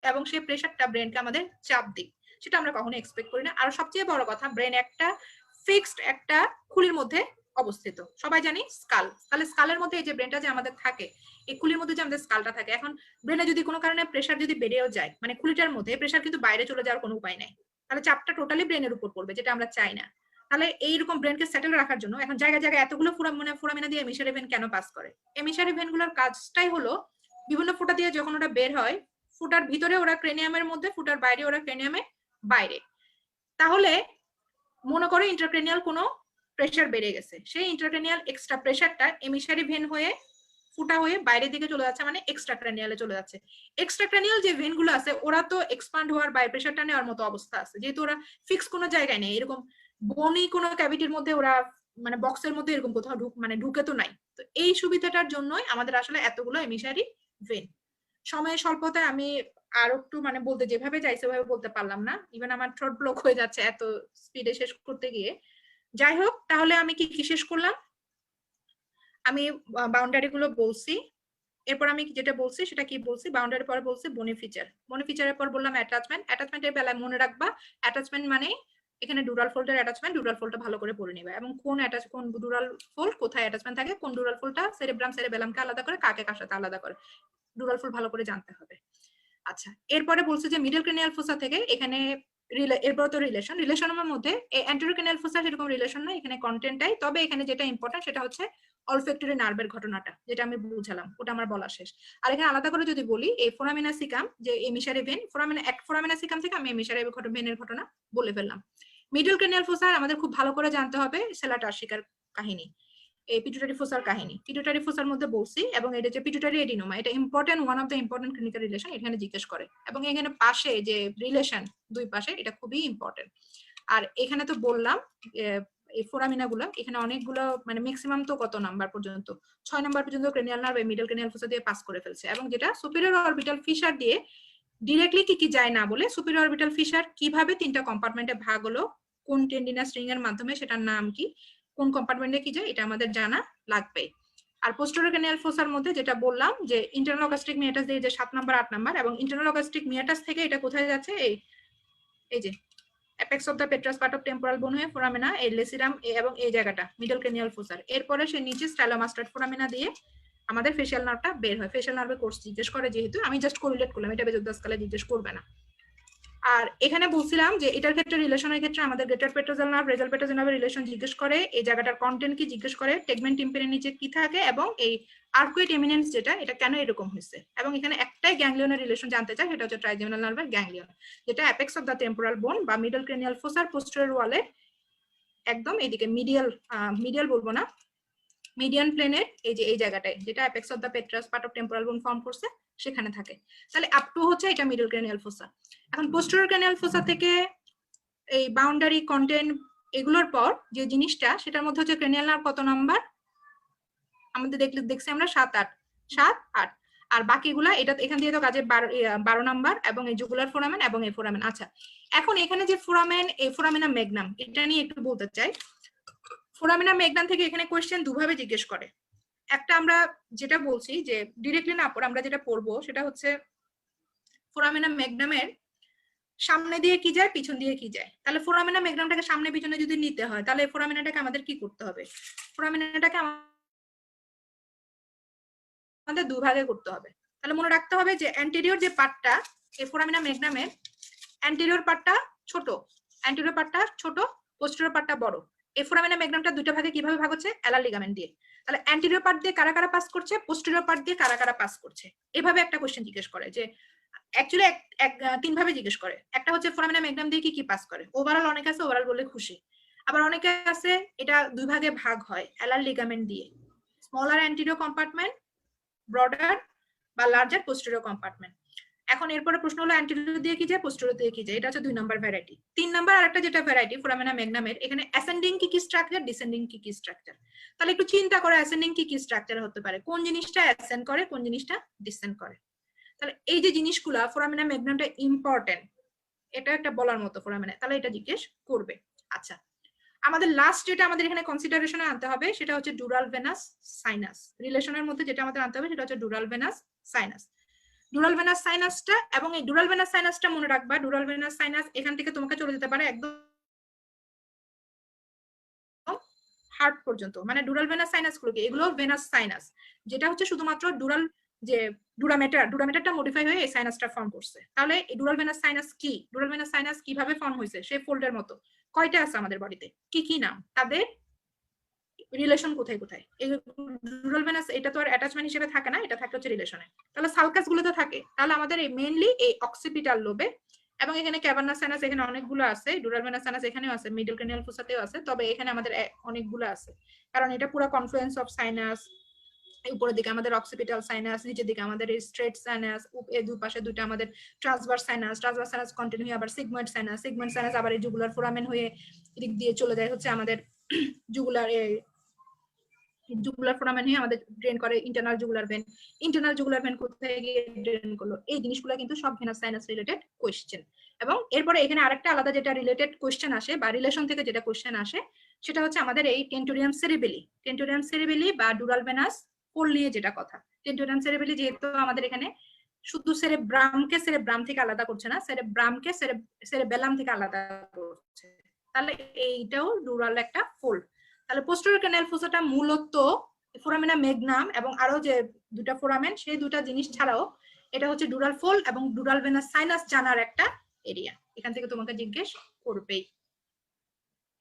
A: এবং সেই প্রেসারটা ব্রেনকে আমাদের চাপ দিক, সেটা আমরা কখনো এক্সপেক্ট করি না। আর সবচেয়ে বড় কথা, ব্রেন একটা ফিক্সড একটা খুলির মধ্যে অবস্থিত, সবাই জানি স্কাল। তাহলে স্কালের মধ্যে এই যে ব্রেনটা যে আমাদের থাকে, এই খুলির মধ্যে যে আমাদের স্কালটা থাকে, এখন ব্রেনে যদি কোনো কারণে প্রেসার যদি বেড়েও যায়, মানে খুলিটার মধ্যে প্রেসার কিন্তু বাইরে চলে যাওয়ার কোনো উপায় নাই, তাহলে চাপটা টোটালি ব্রেনের উপর পড়বে, যেটা আমরা চাই না। তাহলে এইরকম ব্রেনকে সেটেল রাখার জন্য এখন জায়গায় জায়গায় এতগুলো ফোরামিনা দিয়ে এমিসারি ভেন কেন পাস করে, এমিসারি ভেনগুলোর কাজটাই হলো বিভিন্ন ফোঁটা দিয়ে যখন ওটা বের হয়, ফুটার ভিতরে ওরা ক্রেনিয়ামের মধ্যে, ফুটার বাইরে ওরা ক্রেনিয়ামের বাইরে। তাহলে মনে করো ইন্টারক্রেনিয়াল কোনো প্রেসার বেড়ে গেছে, সেই ইন্টারক্রেনিয়াল এক্সট্রা প্রেসারটা এমিসারি ভেন হয়ে ফুটা হয়ে বাইরের দিকে চলে যাচ্ছে, মানে এক্সট্রা ক্রেনিয়ালে চলে যাচ্ছে। এক্সট্রা ক্রেনিয়াল যে ভেনগুলো আছে ওরা তো এক্সপান্ড হওয়ার বাই প্রেসারটা নেওয়ার মতো অবস্থা আছে, যেহেতু ওরা ফিক্স কোনো জায়গায় নেই, এরকম বনি কোনো ক্যাভিটির মধ্যে ওরা মানে বক্সের মধ্যে এরকম কোথাও ঢুকে তো নাই। তো এই সুবিধাটার জন্যই আমাদের আসলে এতগুলো এমিসারি ভেন। সময়ের স্বল্পতায় আমি আর একটু মানে বলতে যেভাবে চাইছে ওভাবে বলতে পারলাম না, ইভেন আমার থ্রোট ব্লক হয়ে যাচ্ছে এত স্পিডে শেষ করতে গিয়ে। যাই হোক, তাহলে আমি কি শেষ করলাম, আমি বাউন্ডারি গুলো বলছি, এরপর আমি যেটা বলছি সেটা কি বলছি, বাউন্ডারি পরে বলছি বনি ফিচার, বনি ফিচারের পর বললাম অ্যাটাচমেন্ট। অ্যাটাচমেন্টের বেলায় মনে রাখবা অ্যাটাচমেন্ট মানে এখানে ডুরাল ফোল্ডের অ্যাটাচমেন্ট, ডুরাল ফোল্ডটা ভালো করে পড়ে নিবা, এবং কোন ডুরাল ফোল্ড কোথায় অ্যাটাচমেন্ট থাকে, কোন ডুরাল ফোল্ডটা সেরেব্রাম সেরেবেলামকে আলাদা করে, কাকে কার সাথে আলাদা করে, ডুরাল ফোল্ড ভালো করে জানতে হবে। আচ্ছা, এরপরে বলছে যে মিডল ক্রেনিয়াল ফোসা থেকে এখানে এরপর তো রিলেশনের মধ্যে অ্যান্টেরিয়র ক্রেনিয়াল ফোসা সেরকম রিলেশন নাই, এখানে কন্টেন্টটাই। তবে এখানে যেটা ইম্পর্টেন্ট সেটা হচ্ছে অলফ্যাক্টরি নার্ভের ঘটনাটা, যেটা আমি বুঝালাম, ওটা আমার বলা শেষ। আর এখানে আলাদা করে যদি বলি, এই ফোরামিনা সিকাম যে এমিসারি ভেন, ফোরামিনা সিকাম থেকে আমি এমিসারি ভেনের ঘটনা বলে ফেললাম। মিডল ক্রেনিয়াল ফোসা আমাদের খুব ভালো করে জানতে হবে সেলা টার্সিকার কাহিনী, এই পিটুটারি ফোসার কাহিনী। পিটুটারি ফোসার মধ্যে বলছি, এবং এটা যে পিটুটারি এডিনোমা, এটা important, one of the important clinical relation, এখানে জিজ্ঞেস করে। এবং এখানে পাশে যে রিলেশন দুই পাশে, এটা খুবই ইম্পর্টেন্ট। আর এখানে তো বললাম এই ফোরামিনা গুলো, এখানে অনেকগুলো মানে ম্যাক্সিমাম তো কত নাম্বার পর্যন্ত, 6 নাম্বার পর্যন্ত ক্রেনিয়াল নার্ভ মিডল ক্রেনিয়াল ফোসা দিয়ে পাস করে ফেলছে, এবং যেটা সুপিরিয়র অরবিটাল ফিশার দিয়ে ডিরেক্টলি কি যায় না বলে, সুপিরিয়র অরবিটাল ফিশার কিভাবে 3টা কম্পার্টমেন্টে ভাগ হলো, কোন টেন্ডিনাস স্ট্রিং এর মাধ্যমে, সেটার নাম কি, কোন কম্পার্টমেন্টে কি যায়, এটা আমাদের জানা লাগবে। আর পোস্টেরিয়র ক্রেনিয়াল ফোসার মধ্যে যেটা বললাম যে ইন্টারনাল অগাস্ট্রিক মিয়াটাস দিয়ে যে 7 নাম্বার 8 নাম্বার, এবং ইন্টারনাল অগাস্ট্রিক মিয়াটাস থেকে এটা কোথায় যাচ্ছে, এই যে apex of the petrous part of temporal bone হয়ে ফোরামিনা, এই লেসিরাম এবং এই জায়গাটা মিডল ক্রেনিয়াল ফোসার, এরপরে সে নিচে স্টাইলোমাস্টার্ড ফোরামিনা দিয়ে আমাদের ফেশিয়াল নার্ভটা বের হয়। ফেশিয়াল নার্ভের কোর্স জিজ্ঞেস করে, যেহেতু আমি জাস্ট কোরিলেট করলাম, এটা বেজোদাস স্কেলে জিজ্ঞেস করবে না। আর এখানে বলছিলাম যে এটার ক্ষেত্রে রিলেশনের ক্ষেত্রে আমাদের greater petrosal nerve lesser petrosal নার্ভের রিলেশন জিজ্ঞেস করে, এই জায়গাটার কন্টেন্ট কি জিজ্ঞেস করে, টেগমেন্ট টিম্পানির নিচে কি থাকে, এবং এই আর্কুয়েট এমিনেন্স যেটা, এটা কেন এরকম হয়েছে। এবং এখানে একটাই গ্যাংলিয়নের রিলেশন জানতে চাই, সেটা হচ্ছে ট্রাইজেমিনাল নার্ভের গ্যাংলিয়ন, যেটা অ্যাপেক্স অফ দ্য টেম্পোরাল বোন বা মিডল ক্রেনিয়াল ফোসার পোস্টেরিয়র ওয়ালে একদম এইদিকে মিডিয়াল বলবো না, মিডিয়ান প্লেনের এই যে এই জায়গাটায় যেটা apex of the petrous part of temporal bone form করছে সেখানে থাকে। তাহলে আপ টু হচ্ছে এটা মিডল ক্রেনিয়াল ফোসা। এখন পোস্টেরিয়র ক্রেনিয়াল ফোসা থেকে এই বাউন্ডারি কন্টেন্ট এগুলোর পর যে জিনিসটা সেটার মধ্যে হচ্ছে ক্রেনিয়াল নার্ভ কত নাম্বার আমাদের দেখছি আমরা 7-8 আর বাকিগুলা এটা এখান দিয়ে তো কাজে 12 নাম্বার এবং এই জুগুলার ফোরামেন এবং এই ফোরামেন। আচ্ছা এখন এখানে যে ফোরামেন এই ফোরামেনা ম্যাগনাম এটা নিয়ে একটু বলতে চাই। ফোরামেনা ম্যাগনাম থেকে এখানে কোয়েশ্চেন দুভাবে জিজ্ঞেস করে। একটা আমরা যেটা বলছি যে ডিরেক্টলি না পড়ে আমরা যেটা পড়বো সেটা হচ্ছে ফোরামেনা ম্যাগনামের সামনে দিয়ে কি যায় পিছন দিয়ে কি যায়। তাহলে ফোরামেনা ম্যাগনামটাকে সামনে পিছনে যদি নিতে হয় তাহলে ফোরামেনাটাকে আমাদের কি করতে হবে, ফোরামেনাটাকে আমাদের দুভাগে করতে হবে। তাহলে মনে রাখতে হবে যে অ্যান্টেরিয়র যে পার্টটা এই ফোরামেনা ম্যাগনামের অ্যান্টেরিয়র পার্টটা ছোট, অ্যান্টেরিয়র পার্টটা ছোট, পোস্টেরিয়র পার্টটা বড়। এই ফোরামেনা ম্যাগনামটা দুটো ভাগে কিভাবে ভাগ হচ্ছে, অ্যালার লিগামেন্ট দিয়ে। তাহলে অ্যান্টেরিয়র পার্ট দিয়ে কারা কারা পাস করছে, পোস্টেরিয়র পার্ট দিয়ে কারা কারা পাস করছে। এভাবে একটা কোশ্চেন জিজ্ঞেস করে যে অ্যাকচুয়ালি তিন ভাবে জিজ্ঞেস করে। একটা হচ্ছে ফোরামেনা ম্যাগনাম দিয়ে কি কি পাস করে। ওভারঅল অনেক আছে ওভারঅল বলে খুশি, আবার অনেকে আছে এটা দুই ভাগে ভাগ হয় অ্যালার লিগামেন্ট দিয়ে, স্মলার অ্যান্টেরিয়র কম্পার্টমেন্ট, ব্রডার বা লার্জার পোস্টেরিয়র কম্পার্টমেন্ট। এখন এরপরে প্রশ্ন হলো অ্যান্টেরিয়র দিয়ে কি যায় পোস্টেরিয়র দিয়ে কি যায়। এটা হচ্ছে 2 নাম্বার ভ্যারাইটি। 3 নাম্বার আরেকটা যেটা ভ্যারাইটি ফোরামেনা ম্যাগনামের এখানে অ্যাসেন্ডিং কি কি স্ট্রাকচার, ডিসেন্ডিং কি কি স্ট্রাকচার। তাহলে একটু চিন্তা করে অ্যাসেন্ডিং কি কি স্ট্রাকচার হতে পারে, কোন জিনিসটা অ্যাসেন্ড করে কোন জিনিসটা ডিসেন্ড করে। তাহলে এই যে জিনিসগুলা ফোরামেনা ম্যাগনামটা ইম্পর্টেন্ট, এটা একটা বলার মতো ফোরামেনা, তাহলে এটা জিজ্ঞেস করবে। আচ্ছা আমাদের লাস্ট যেটা আমাদের এখানে কনসিডারেশনে আনতে হবে সেটা হচ্ছে ডুরাল ভেনাস সাইনাস। রিলেশনের মধ্যে যেটা আমাদের আনতে হবে সেটা হচ্ছে ডুরাল ভেনাস সাইনাস। ডুরাল ভেনাস সাইনাসটা এবং এই ডুরাল ভেনাস সাইনাসটা মনে রাখবা, ডুরাল ভেনাস সাইনাস এখান থেকে তোমাকে চলে যেতে পারে একদম হার্ট পর্যন্ত। মানে ডুরাল ভেনাস সাইনাস গুলো কি, এগুলো ভেনাস সাইনাস যেটা হচ্ছে শুধুমাত্র ডুরাল যে ডুরামেটারটা মডিফাই হয়ে এই সাইনাসটা ফর্ম করছে। তাহলে এই ডুরাল ভেনাস সাইনাস কি, ডুরাল ভেনাস সাইনাস কিভাবে ফর্ম হয়েছে, সেই ফোল্ডের মতো কয়টা আছে আমাদের বডিতে, কি কি নাম, তাদের রিলেশন কোথায় কোথায়। এই ডুরাল ভেনাস এটা তো আর অ্যাটাচমেন্ট হিসেবে থাকে না, এটা থাকে হচ্ছে রিলেশনে। তাহলে সালকাস গুলো তো থাকে। তাহলে আমাদের এই মেইনলি এই অক্সিপিটাল লোবে এবং এখানে ক্যাভার্নাস সাইনাস এখানে অনেকগুলো আছে, ডুরাল ভেনাস সাইনাস এখানেও আছে, মিডল ক্রেনিয়াল ফোসাতেও আছে, তবে এখানে আমাদের অনেকগুলো আছে কারণ এটা পুরো কনফ্লুয়েন্স অফ সাইনাস। উপরের দিকে আমাদের অক্সিপিটাল সাইনাস, নিচের দিকে আমাদের স্ট্রেট সাইনাস, এই দুই পাশে দুটো আমাদের transverse sinus, transverse sinus continue হয়ে আবার সিগময়েড সাইনাস, সিগময়েড সাইনাস আবার এই জুগুলার ফোরামেন হয়ে এদিক দিয়ে চলে যায় হচ্ছে আমাদের জুগুলার জুগুলার ফোরামেন হয়ে আমাদের ড্রেন করে internal jugular vein. Internal jugular vein কোথায় গিয়ে ড্রেন করলো। এই জিনিসগুলো কিন্তু সব ভেনাস সাইনাস রিলেটেড কোশ্চেন। এবং এরপরে এখানে আরেকটা আলাদা যেটা রিলেটেড কোশ্চেন আসে বা রিলেশন থেকে যেটা কোশ্চেন আসে সেটা হচ্ছে আমাদের এই টেন্টোরিয়াম সেরিবেলি, টেন্টোরিয়াম সেরিবেলি বা ডুরাল ভেনাস পোল নিয়ে যেটা কথা। টেন্টোরিয়াম সেরিবেলি যেহেতু আমাদের এখানে শুধু সেরেব্রামকে সেরেব্রাম থেকে আলাদা করছে না, সেরেব্রামকে সেরেবেলাম থেকে আলাদা করছে, তাহলে এইটাও ডুরাল একটা ফোল্ড। তাহলে পোস্টেরিয়র ক্যানাল ফোসাটা মূলত ফোরামেনা ম্যাগনাম এবং আরো যে দুটা ফোরামেন সেই দুটা জিনিস ছাড়াও এটা হচ্ছে ডুরাল ফোল্ড এবং ডুরাল ভেনাস সাইনাস জানার একটা এরিয়া। এখান থেকে তোমাকে জিজ্ঞেস করবেই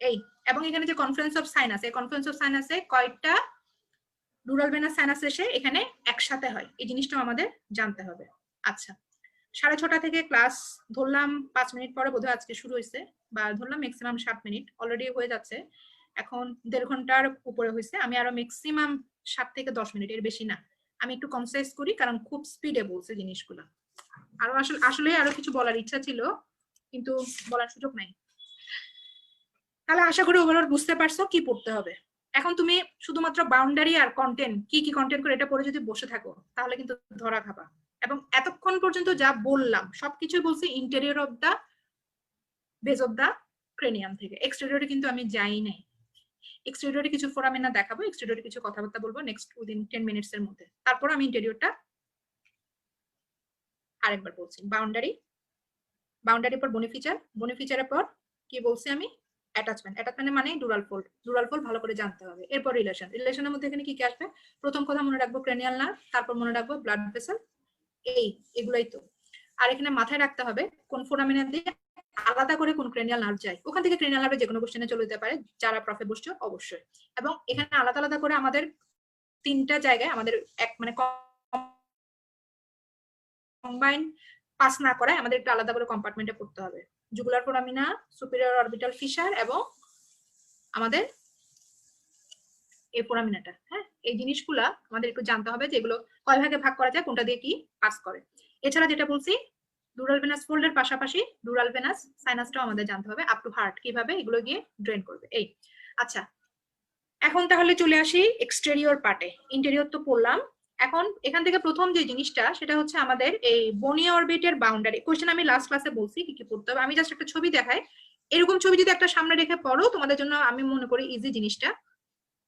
A: এই। এবং এখানে যে কনফারেন্স অফ সাইনাস, এই কনফারেন্স অফ সাইনাসে কয়টা ডুরাল ভেনাস সাইনাস এসে এখানে একসাথে হয়, এই জিনিসটাও আমাদের জানতে হবে। আচ্ছা 6:30 থেকে ক্লাস ধরলাম 5 মিনিট পরে বোধহয় আজকে শুরু হয়েছে, বা ধরলাম ম্যাক্সিমাম 7 মিনিট অলরেডি হয়ে যাচ্ছে, এখন 1.5 ঘন্টার উপরে হয়েছে। আমি আরো ম্যাক্সিমাম 7 থেকে 10 মিনিট, এর বেশি না। আমি একটু কনসাইজ করি কারণ খুব স্পিডে বলছে জিনিসগুলো। আরো আসলে আরো কিছু বলার ইচ্ছা ছিল কিন্তু বলার সুযোগ নাই। তাহলে আশা করি ওভারঅল বুঝতে পারছো কি পড়তে হবে। এখন তুমি শুধুমাত্র বাউন্ডারি আর কন্টেন্ট কি কি কন্টেন্ট করে এটা পড়ে যদি বসে থাকো তাহলে কিন্তু ধরা খাবা। এবং এতক্ষণ পর্যন্ত যা বললাম সবকিছুই বলছি interior of the base of the cranium থেকে, এক্সটেরিয়রে কিন্তু আমি যাই নাই। এক্সটেরিয়রে কিছু ফোরামেনা দেখাবো, এক্সটেরিয়রে কিছু কথাবার্তা বলবো নেক্সট উইদিন 10 মিনিটস এর মধ্যে। তারপর আমি ইন্টেরিয়রটা আরেকবার বলছি। বাউন্ডারির পর বনিফিচার, বনিফিচারের পর কি বলছি আমি, অ্যাটাচমেন্ট। অ্যাটাচমেন্ট মানে ডুরাল ফোল্ড, ডুরাল ফোল্ড ভালো করে জানতে হবে। এরপর রিলেশন, রিলেশনের মধ্যে এখানে কি কি আসবে, প্রথম কথা মনে রাখবো ক্রেনিয়াল নার্ভ, তারপর মনে রাখবো ব্লাড ভেসেল, এগুলাই তো। আর এখানে মাথায় রাখতে হবে কোন ফোরামেনা দিয়ে আলাদা করে কোন ক্রেনিয়াল নার্ভ যায়। ওখান থেকে ক্রেনিয়াল নার্ভে যে কোনো কোশ্চেনে চলে যেতে পারে, যারা প্রফে বসছে অবশ্যই। এবং এখানে আলাদা আলাদা করে আমাদের 3টা জায়গায় আমাদের এক মানে কম্বাইন পাস না করায় আমাদের একটু আলাদা করে কম্পার্টমেন্টে পড়তে হবে। জুগুলার ফোরামিনা, সুপিরিয়র অরবিটাল ফিশার এবং আমাদের এই ফোরামিনাটা। হ্যাঁ, এই জিনিসগুলা আমাদের একটু জানতে হবে যে এগুলো কয় ভাগে ভাগ করা যায়, কোনটা দিয়ে কি পাস করে। এছাড়া যেটা বলছি ডুরাল ভেনাস ফোল্ডের পাশাপাশি ডুরাল ভেনাস সাইনাসটাও আমাদের জানতে হবে, আপ টু হার্ট কিভাবে এগুলো গিয়ে ড্রেন করবে। এই আচ্ছা, এখন তাহলে চলে আসি এক্সটেরিয়র পার্টে। ইন্টেরিয়র তো পড়লাম, এখন এখান থেকে প্রথম যে জিনিসটা সেটা হচ্ছে আমাদের এই বনি অরবিটের বাউন্ডারি। কোশ্চেন আমি লাস্ট ক্লাসে বলছি কি কি পড়তে হবে, আমি জাস্ট একটা ছবি দেখাই। এরকম ছবি যদি একটা সামনে রেখে পড়ো তোমাদের জন্য আমি মনে করি ইজি জিনিসটা।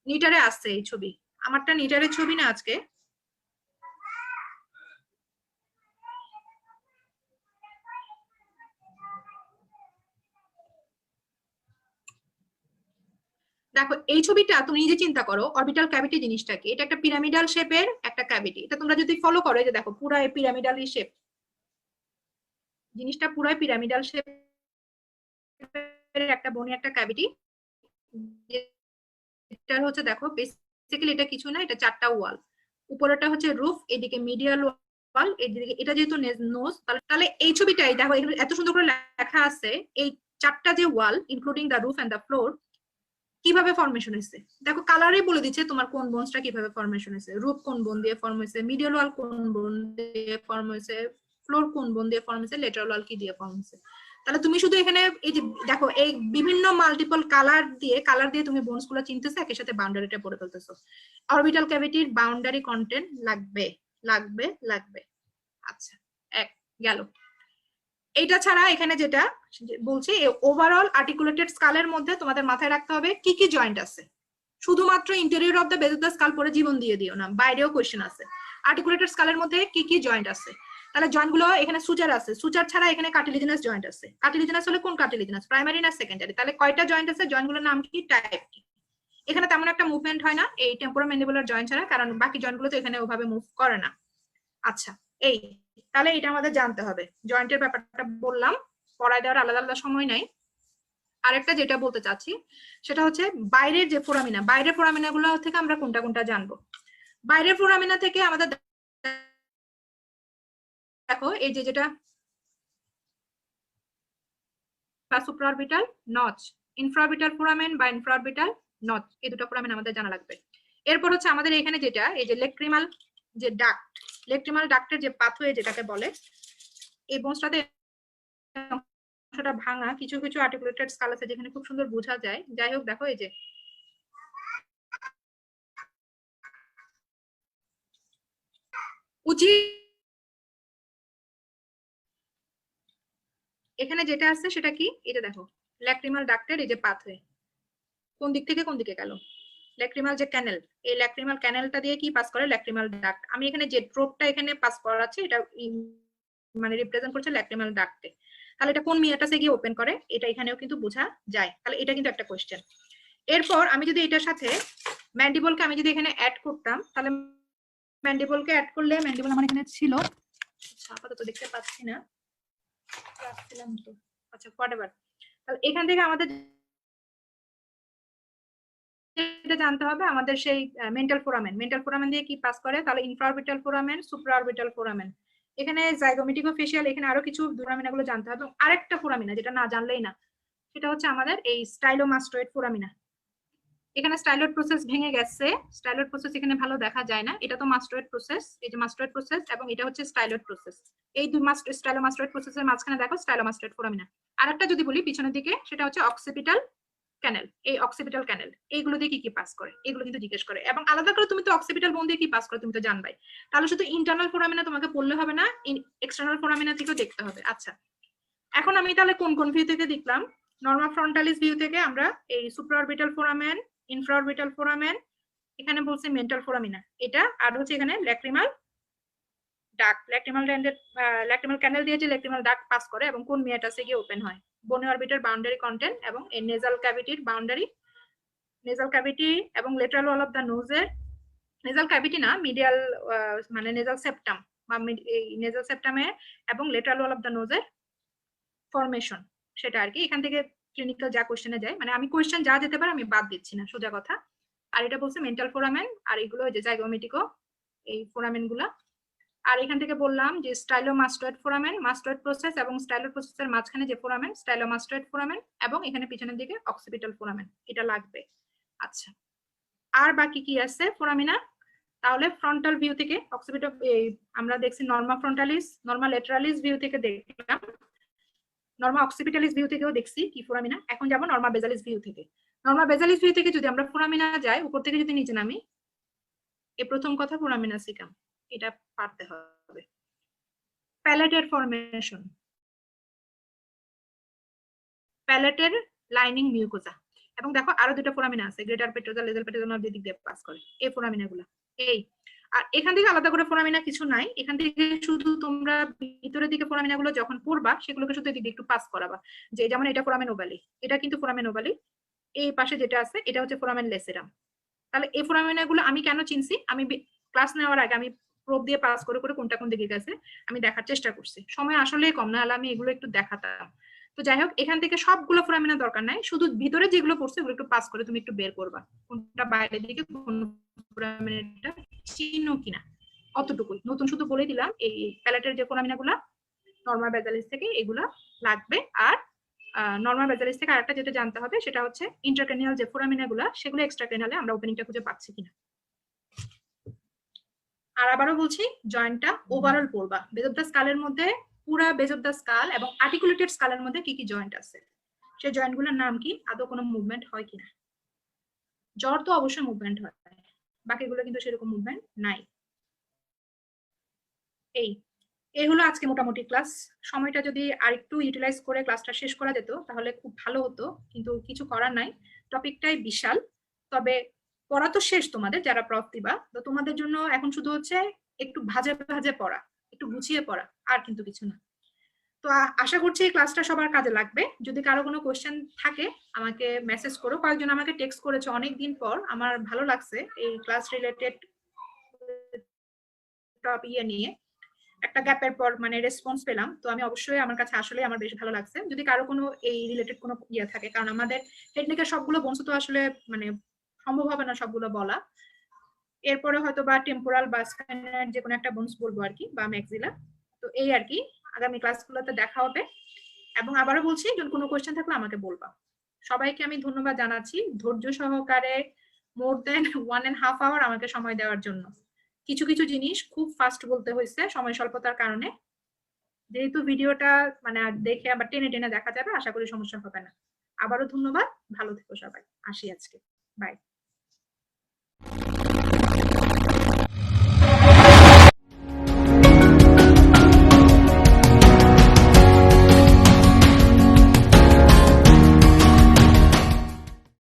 A: নিটারে আসছে এই ছবি, আমারটা নিটারের ছবি না আজকে। দেখো এই ছবিটা তুমি নিজে চিন্তা করো, অরবিটাল ক্যাভিটি জিনিসটা কি? এটা একটা পিরামিডাল শেপের একটা ক্যাভিটি। এটা তোমরা যদি ফলো করো, এই যে দেখো পুরো পিরামিডাল শেপ, জিনিসটা পুরো পিরামিডাল শেপের একটা বনি একটা ক্যাভিটি। এটা হচ্ছে দেখো বেসিক্যালি এটা কিছু না, এটা চারটা ওয়াল। উপরেটা হচ্ছে রুফ, এদিকে মিডিয়াল ওয়াল, এদিকে এটা যেহেতু নোজ, তাহলে এই ছবিটাই দেখো এখানে এত সুন্দর করে লেখা আছে এই চারটা যে wall including the roof and the floor কিভাবে ফরমেশন হয়েছে। দেখো কালারই বলে দিচ্ছে তোমার কোন বোনসটা কিভাবে ফরমেশন হয়েছে। রুফ কোন বোন দিয়ে ফর্ম হয়েছে, মিডিয়াল ওয়াল কোন বোন দিয়ে ফর্ম হয়েছে, ফ্লোর কোন বোন দিয়ে ফর্ম হয়েছে, লেটারাল ওয়াল কি দিয়ে ফর্ম হয়েছে। তাহলে তুমি শুধু এখানে এই যে দেখো এই বিভিন্ন মাল্টিপল কালার দিয়ে তুমি বোনস গুলো চিনতেছো, একের সাথে বাউন্ডারিটা পড়ে ফেলতেছো। অরবিটাল ক্যাভিটির বাউন্ডারি কন্টেন্ট লাগবে লাগবে লাগবে। আচ্ছা, এক গেল। এইটা ছাড়া এখানে যেটা বলছি ওভারঅল আর্টিকুলেটেড স্কালের মধ্যে তোমাদের মাথায় রাখতে হবে কি কি জয়েন্ট আছে। শুধুমাত্র interior of the base of the skull পরে জীবন দিয়ে দিও না, বাইরেও কোশ্চেন আছে। আর্টিকুলেটেড স্কালের মধ্যে কি কি জয়েন্ট আছে, তাহলে জয়েন্ট গুলো এখানে সুচার আছে, সুচার ছাড়া এখানে কার্টিলিজিনাস জয়েন্ট আছে। কার্টিলিজিনাস হলে কোন কার্টিলিজিনাস, প্রাইমারি না সেকেন্ডারি? তাহলে কয়টা জয়েন্ট আছে, জয়েন্ট গুলোর নাম কি, টাইপ কি? এখানে তেমন একটা মুভমেন্ট হয় না এই টেম্পোরোম্যান্ডিবুলার জয়েন্ট ছাড়া, কারণ বাকি জয়েন্ট গুলো তো এখানে ওভাবে মুভ করে না। আচ্ছা, এই তাহলে এটা আমাদের জানতে হবে। জয়েন্টের ব্যাপারটা বললাম, পড়ায় দেওয়ার আলাদা আলাদা সময় নাই। আরেকটা যেটা বলতে চাচ্ছি সেটা হচ্ছে বাইরের যে ফোরামিনা, বাইরের ফোরামিনা গুলো থেকে আমরা কোনটা কোনটা জানবো। বাইরের ফোরামিনা থেকে আমাদের দেখো এই যে যেটা সুপ্রাঅরবিটাল নচ, ইনফ্রাঅরবিটাল ফোরামেন বা ইনফ্রাঅরবিটাল নচ, এই দুটো ফোরামেন আমাদের জানা লাগবে। এরপর হচ্ছে আমাদের এখানে যেটা এই যে লেক্রিমাল যে ডাক্ট, লেক্রিমাল ডাক্টের যে পাথওয়ে যেটাকে বলে, এই বোনসটাতে ভাঙা কিছু কিছু আর্টিকুলেটেড স্কাল আছে যেখানে খুব সুন্দর বোঝা যায়। যাই হোক দেখো এই যে উচিত এখানে যেটা আছে সেটা কি, এটা দেখো ল্যাক্রিমাল ডাক্টের এই যে পাথওয়ে কোন দিক থেকে কোন দিকে গেল, ল্যাক্রিমাল যে ক্যানেল, এই ল্যাক্রিমাল ক্যানেলটা দিয়ে কি পাস করে, ল্যাক্রিমাল ডাক্ট। আমি এখানে যে ড্রপটা এখানে পাস করাচ্ছি এটা মানে রিপ্রেজেন্ট করছে ল্যাক্রিমাল ডাক্টে। তাহলে এটা কোন মিয়াটাসে গিয়ে ওপেন করে, এটা এখানেও কিন্তু বোঝা যায়। তাহলে এটা কিন্তু একটা কোশ্চেন। এরপর আমি যদি এটার সাথে ম্যান্ডিবলকে আমি যদি এখানে অ্যাড করতাম, তাহলে ম্যান্ডিবলকে অ্যাড করলে, ম্যান্ডিবল আমার এখানে ছিল, আপাতত দেখতে পাচ্ছি না, রাখছিলাম তো, আচ্ছা হোয়াটএভার। তাহলে এখান থেকে আমাদের যেটা জানতে হবে আমাদের সেই মেন্টাল ফোরামেন, মেন্টাল ফোরামেন দিয়ে কি পাস করে, তাহলে ইনফ্রাঅরবিটাল ফোরামেন, সুপ্রাঅরবিটাল ফোরামেন, এখানে জাইগোমেটিকো ফেশিয়াল, এখানে আরো কিছু ফোরামিনাগুলো জানতে হবে। আরেকটা ফোরামিনা যেটা না জানলেই না, সেটা হচ্ছে আমাদের এই স্টাইলোমাস্টয়েড ফোরামিনা। এখানে স্টাইলয়েড প্রসেস ভেঙে গেছে, স্টাইলয়েড প্রসেস এখানে ভালো দেখা যায় না, এটা তো মাস্টয়েড প্রসেস, এই যে মাস্টয়েড প্রসেস এবং এটা হচ্ছে স্টাইলয়েড প্রসেস। এই দুই স্টাইলোমাস্টয়েড প্রসেসের মাঝখানে দেখো স্টাইলোমাস্টয়েড ফোরামিনা। আরেকটা যদি বলি পিছনের দিকে, সেটা হচ্ছে অক্সিপিটাল ক্যানেল। এই অক্সিপিটাল ক্যানেল এইগুলো দিয়ে কি কি পাস করে, এগুলো কিন্তু জিজ্ঞেস করে। এবং আলাদা করে তুমি তো অক্সিপিটাল বোন দিয়ে কি পাস করে তুমি তো জানবাই, তাহলে শুধু ইন্টারনাল ফোরামিনা তোমাকে পড়লে হবে না, এক্সটার্নাল ফোরামিনা থেকেও দেখতে হবে। আচ্ছা, এখন আমি তাহলে কোন কোন ভিউ থেকে দেখলাম, নরমাল ফ্রন্টালিস ভিউ থেকে আমরা এই সুপ্রাঅরবিটাল ফোরামেন, ইনফ্রাঅরবিটাল ফোরামেন, এখানে বলছে মেন্টাল ফোরামিনা এটা, আর হচ্ছে এখানে ল্যাক্রিমাল ডাক্ট, ল্যাক্রিমাল ক্যানেল দিয়ে যে ল্যাক্রিমাল ডাক্ট পাস করে এবং কোন মিয়াটাসে গিয়ে ওপেন হয়, বোনি অরবিটার বাউন্ডারি কন্টেন্ট এবং এই নেজাল ক্যাভিটির বাউন্ডারি, নেজাল ক্যাভিটি এবং লেটারাল ওয়াল অফ দা নোজের, নেজাল ক্যাভিটি না মিডিয়াল মানে নেজাল সেপ্টাম বা নেজাল সেপ্টামে এবং লেটারাল ওয়াল অফ দা নোজের ফরমেশন, সেটা আর কি। এখান থেকে ক্লিনিক্যাল যা কোশ্চেনে যায়, মানে আমি কোশ্চেন যা যেতে পারে আমি বাদ দিচ্ছি না, সোজা কথা। আর এটা বলছে মেন্টাল ফোরামেন, আর এগুলো যে জাইগোমেটিকো এই ফোরামেন গুলা। আর এখান থেকে বললাম যে স্টাইলোমাস্টয়েড ফোরামেন, মাস্টয়েড প্রসেস এবং স্টাইলোড প্রসেসের মাঝখানে যে ফোরামেন স্টাইলোমাস্টয়েড ফোরামেন, এবং এখানে পিছনের দিকে অক্সিপিটাল ফোরামেন, এটা লাগবে। আচ্ছা, আর বাকি কি আছে ফোরামিনা? তাহলে ফ্রন্টাল ভিউ থেকে অক্সিপিটাল আমরা দেখছি নর্মা ফ্রন্টালিস, নর্মা ল্যাটারালিস ভিউ থেকে দেখলাম, নর্মা অক্সিপিটালিস ভিউ থেকেও দেখছি কি ফোরামিনা। এখন যাব নর্মা বেজালিস ভিউ থেকে। নর্মা বেজালিস ভিউ থেকে যদি আমরা ফোরামিনা যাই, উপর থেকে যদি নিচে নামি, এই প্রথম কথা ফোরামিনা সিকাম, এটা পারতে হবে। প্যালেটের ফরমেশন, প্যালেটের লাইনিং মিউকোজা, এবং দেখো আরো দুটো ফোরামিনা আছে, গ্রেটার পেট্রোজা, লেজার পেট্রোজা দিক দিয়ে পাস করে, এই ফোরামিনা গুলা। এই আর এখান থেকে আলাদা করে ফোরামিনা কিছু নাই, এখান থেকে শুধু তোমরা ভিতরের দিকে ফোরামিনা গুলো যখন পড়বা সেগুলোকে শুধু এদিকে একটু পাস করাবা, যে যেমন এটা ফোরামেন ওভালি, এটা কিন্তু ফোরামেন ওভালি, এই পাশে যেটা আছে এটা হচ্ছে ফোরামেন লেসেরাম। তাহলে এই ফোরামিনা গুলো আমি কেন চিনছি, আমি ক্লাস নেওয়ার আগে আমি প্রোব দিয়ে পাস করে করে কোনটা কোন দিকে গেছে আমি দেখার চেষ্টা করছি, সময় আসলে কম, না হলে আমি এগুলো একটু দেখাতাম। তো যাই হোক, এখান থেকে সবগুলো ফোরামিনা দরকার নাই, শুধু ভিতরে যেগুলো পড়ছে ওগুলো একটু পাস করে তুমি একটু বের করবা কোনটা বাইরের দিকে কোন ফোরামিনাটা চিনো কিনা, অতটুকুই। নতুন শুধু বলে দিলাম এই প্যালেটের যে ফোরামিনা গুলা নর্মাল বেজালিস থেকে এগুলা লাগবে। আর নর্মাল বেজালিস থেকে আরেকটা যেটা জানতে হবে সেটা হচ্ছে ইন্টারক্রেনিয়াল যে ফোরামিনা গুলা সেগুলো এক্সট্রাক্রেনিয়ালে আমরা ওপেনিংটা খুঁজে পাচ্ছি কিনা। আর আবারও বলছি, জয়েন্টটা ওভারঅল পড়বা। বেজ অফ দ্য স্কালের মধ্যে পুরা বেজ অফ দ্য স্কাল এবং আর্টিকুলেটেড স্কালের মধ্যে কি কি জয়েন্ট আছে, সেই জয়েন্টগুলোর নাম কি, আদৌ কোনো মুভমেন্ট হয় কিনা। জ্বর তো অবশ্যই মুভমেন্ট হয়, বাকিগুলো কিন্তু সেরকম মুভমেন্ট নাই। এই হলো আজকে মোটামুটি ক্লাস। সময়টা যদি আরেকটু ইউটিলাইজ করে ক্লাসটা শেষ করা যেত তাহলে খুব ভালো হতো, কিন্তু কিছু করার নাই, টপিকটাই বিশাল। তবে পড়া তো শেষ তোমাদের, যারা প্রফ দিবা, তো তোমাদের জন্য এখন শুধু হচ্ছে একটু ভাজে ভাজে পড়া, একটু গুছিয়ে পড়া, আর কিন্তু কিছু না। তো আশা করছি এই ক্লাসটা সবার কাজে লাগবে। যদি কারো কোনো কোয়েশ্চেন থাকে আমাকে মেসেজ করো, কয়েকজন আমাকে টেক্সট করেছে অনেকদিন পর, আমার ভালো লাগছে এই ক্লাস রিলেটেড টপিক নিয়ে একটা গ্যাপের পর মানে রেসপন্স পেলাম, তো আমি অবশ্যই, আমার কাছে আসলে আমার বেশ ভালো লাগছে। যদি কারো কোনো এই রিলেটেড কোনো ইয়ে থাকে, কারণ আমাদের টেকনিকের সবগুলো বংশ তো আসলে মানে সম্ভব হবে না সবগুলো বলা, এরপরে হয়তো বা টেম্পোরাল বা স্পাইনাল যে কোনো একটা বোনস বলবো আর কি, বা ম্যাক্সিলা। তো এই আর কি, আগামী ক্লাসগুলোতে দেখা হবে। এবং আবারও বলছি, যদি কোনো কোয়েশ্চেন থাকলে আমাকে বলবা। সবাইকে আমি ধন্যবাদ জানাচ্ছি ধৈর্য সহকারে মোর দেন 1.5 hour আমাকে সময় দেওয়ার জন্য। কিছু কিছু জিনিস খুব ফাস্ট বলতে হয়েছে সময় স্বল্পতার কারণে, যেহেতু ভিডিওটা মানে দেখে আবার টেনে টেনে দেখা যাবে, আশা করি সমস্যা হবে না। আবারও ধন্যবাদ, ভালো থেকো সবাই, আসি আজকে, বাই।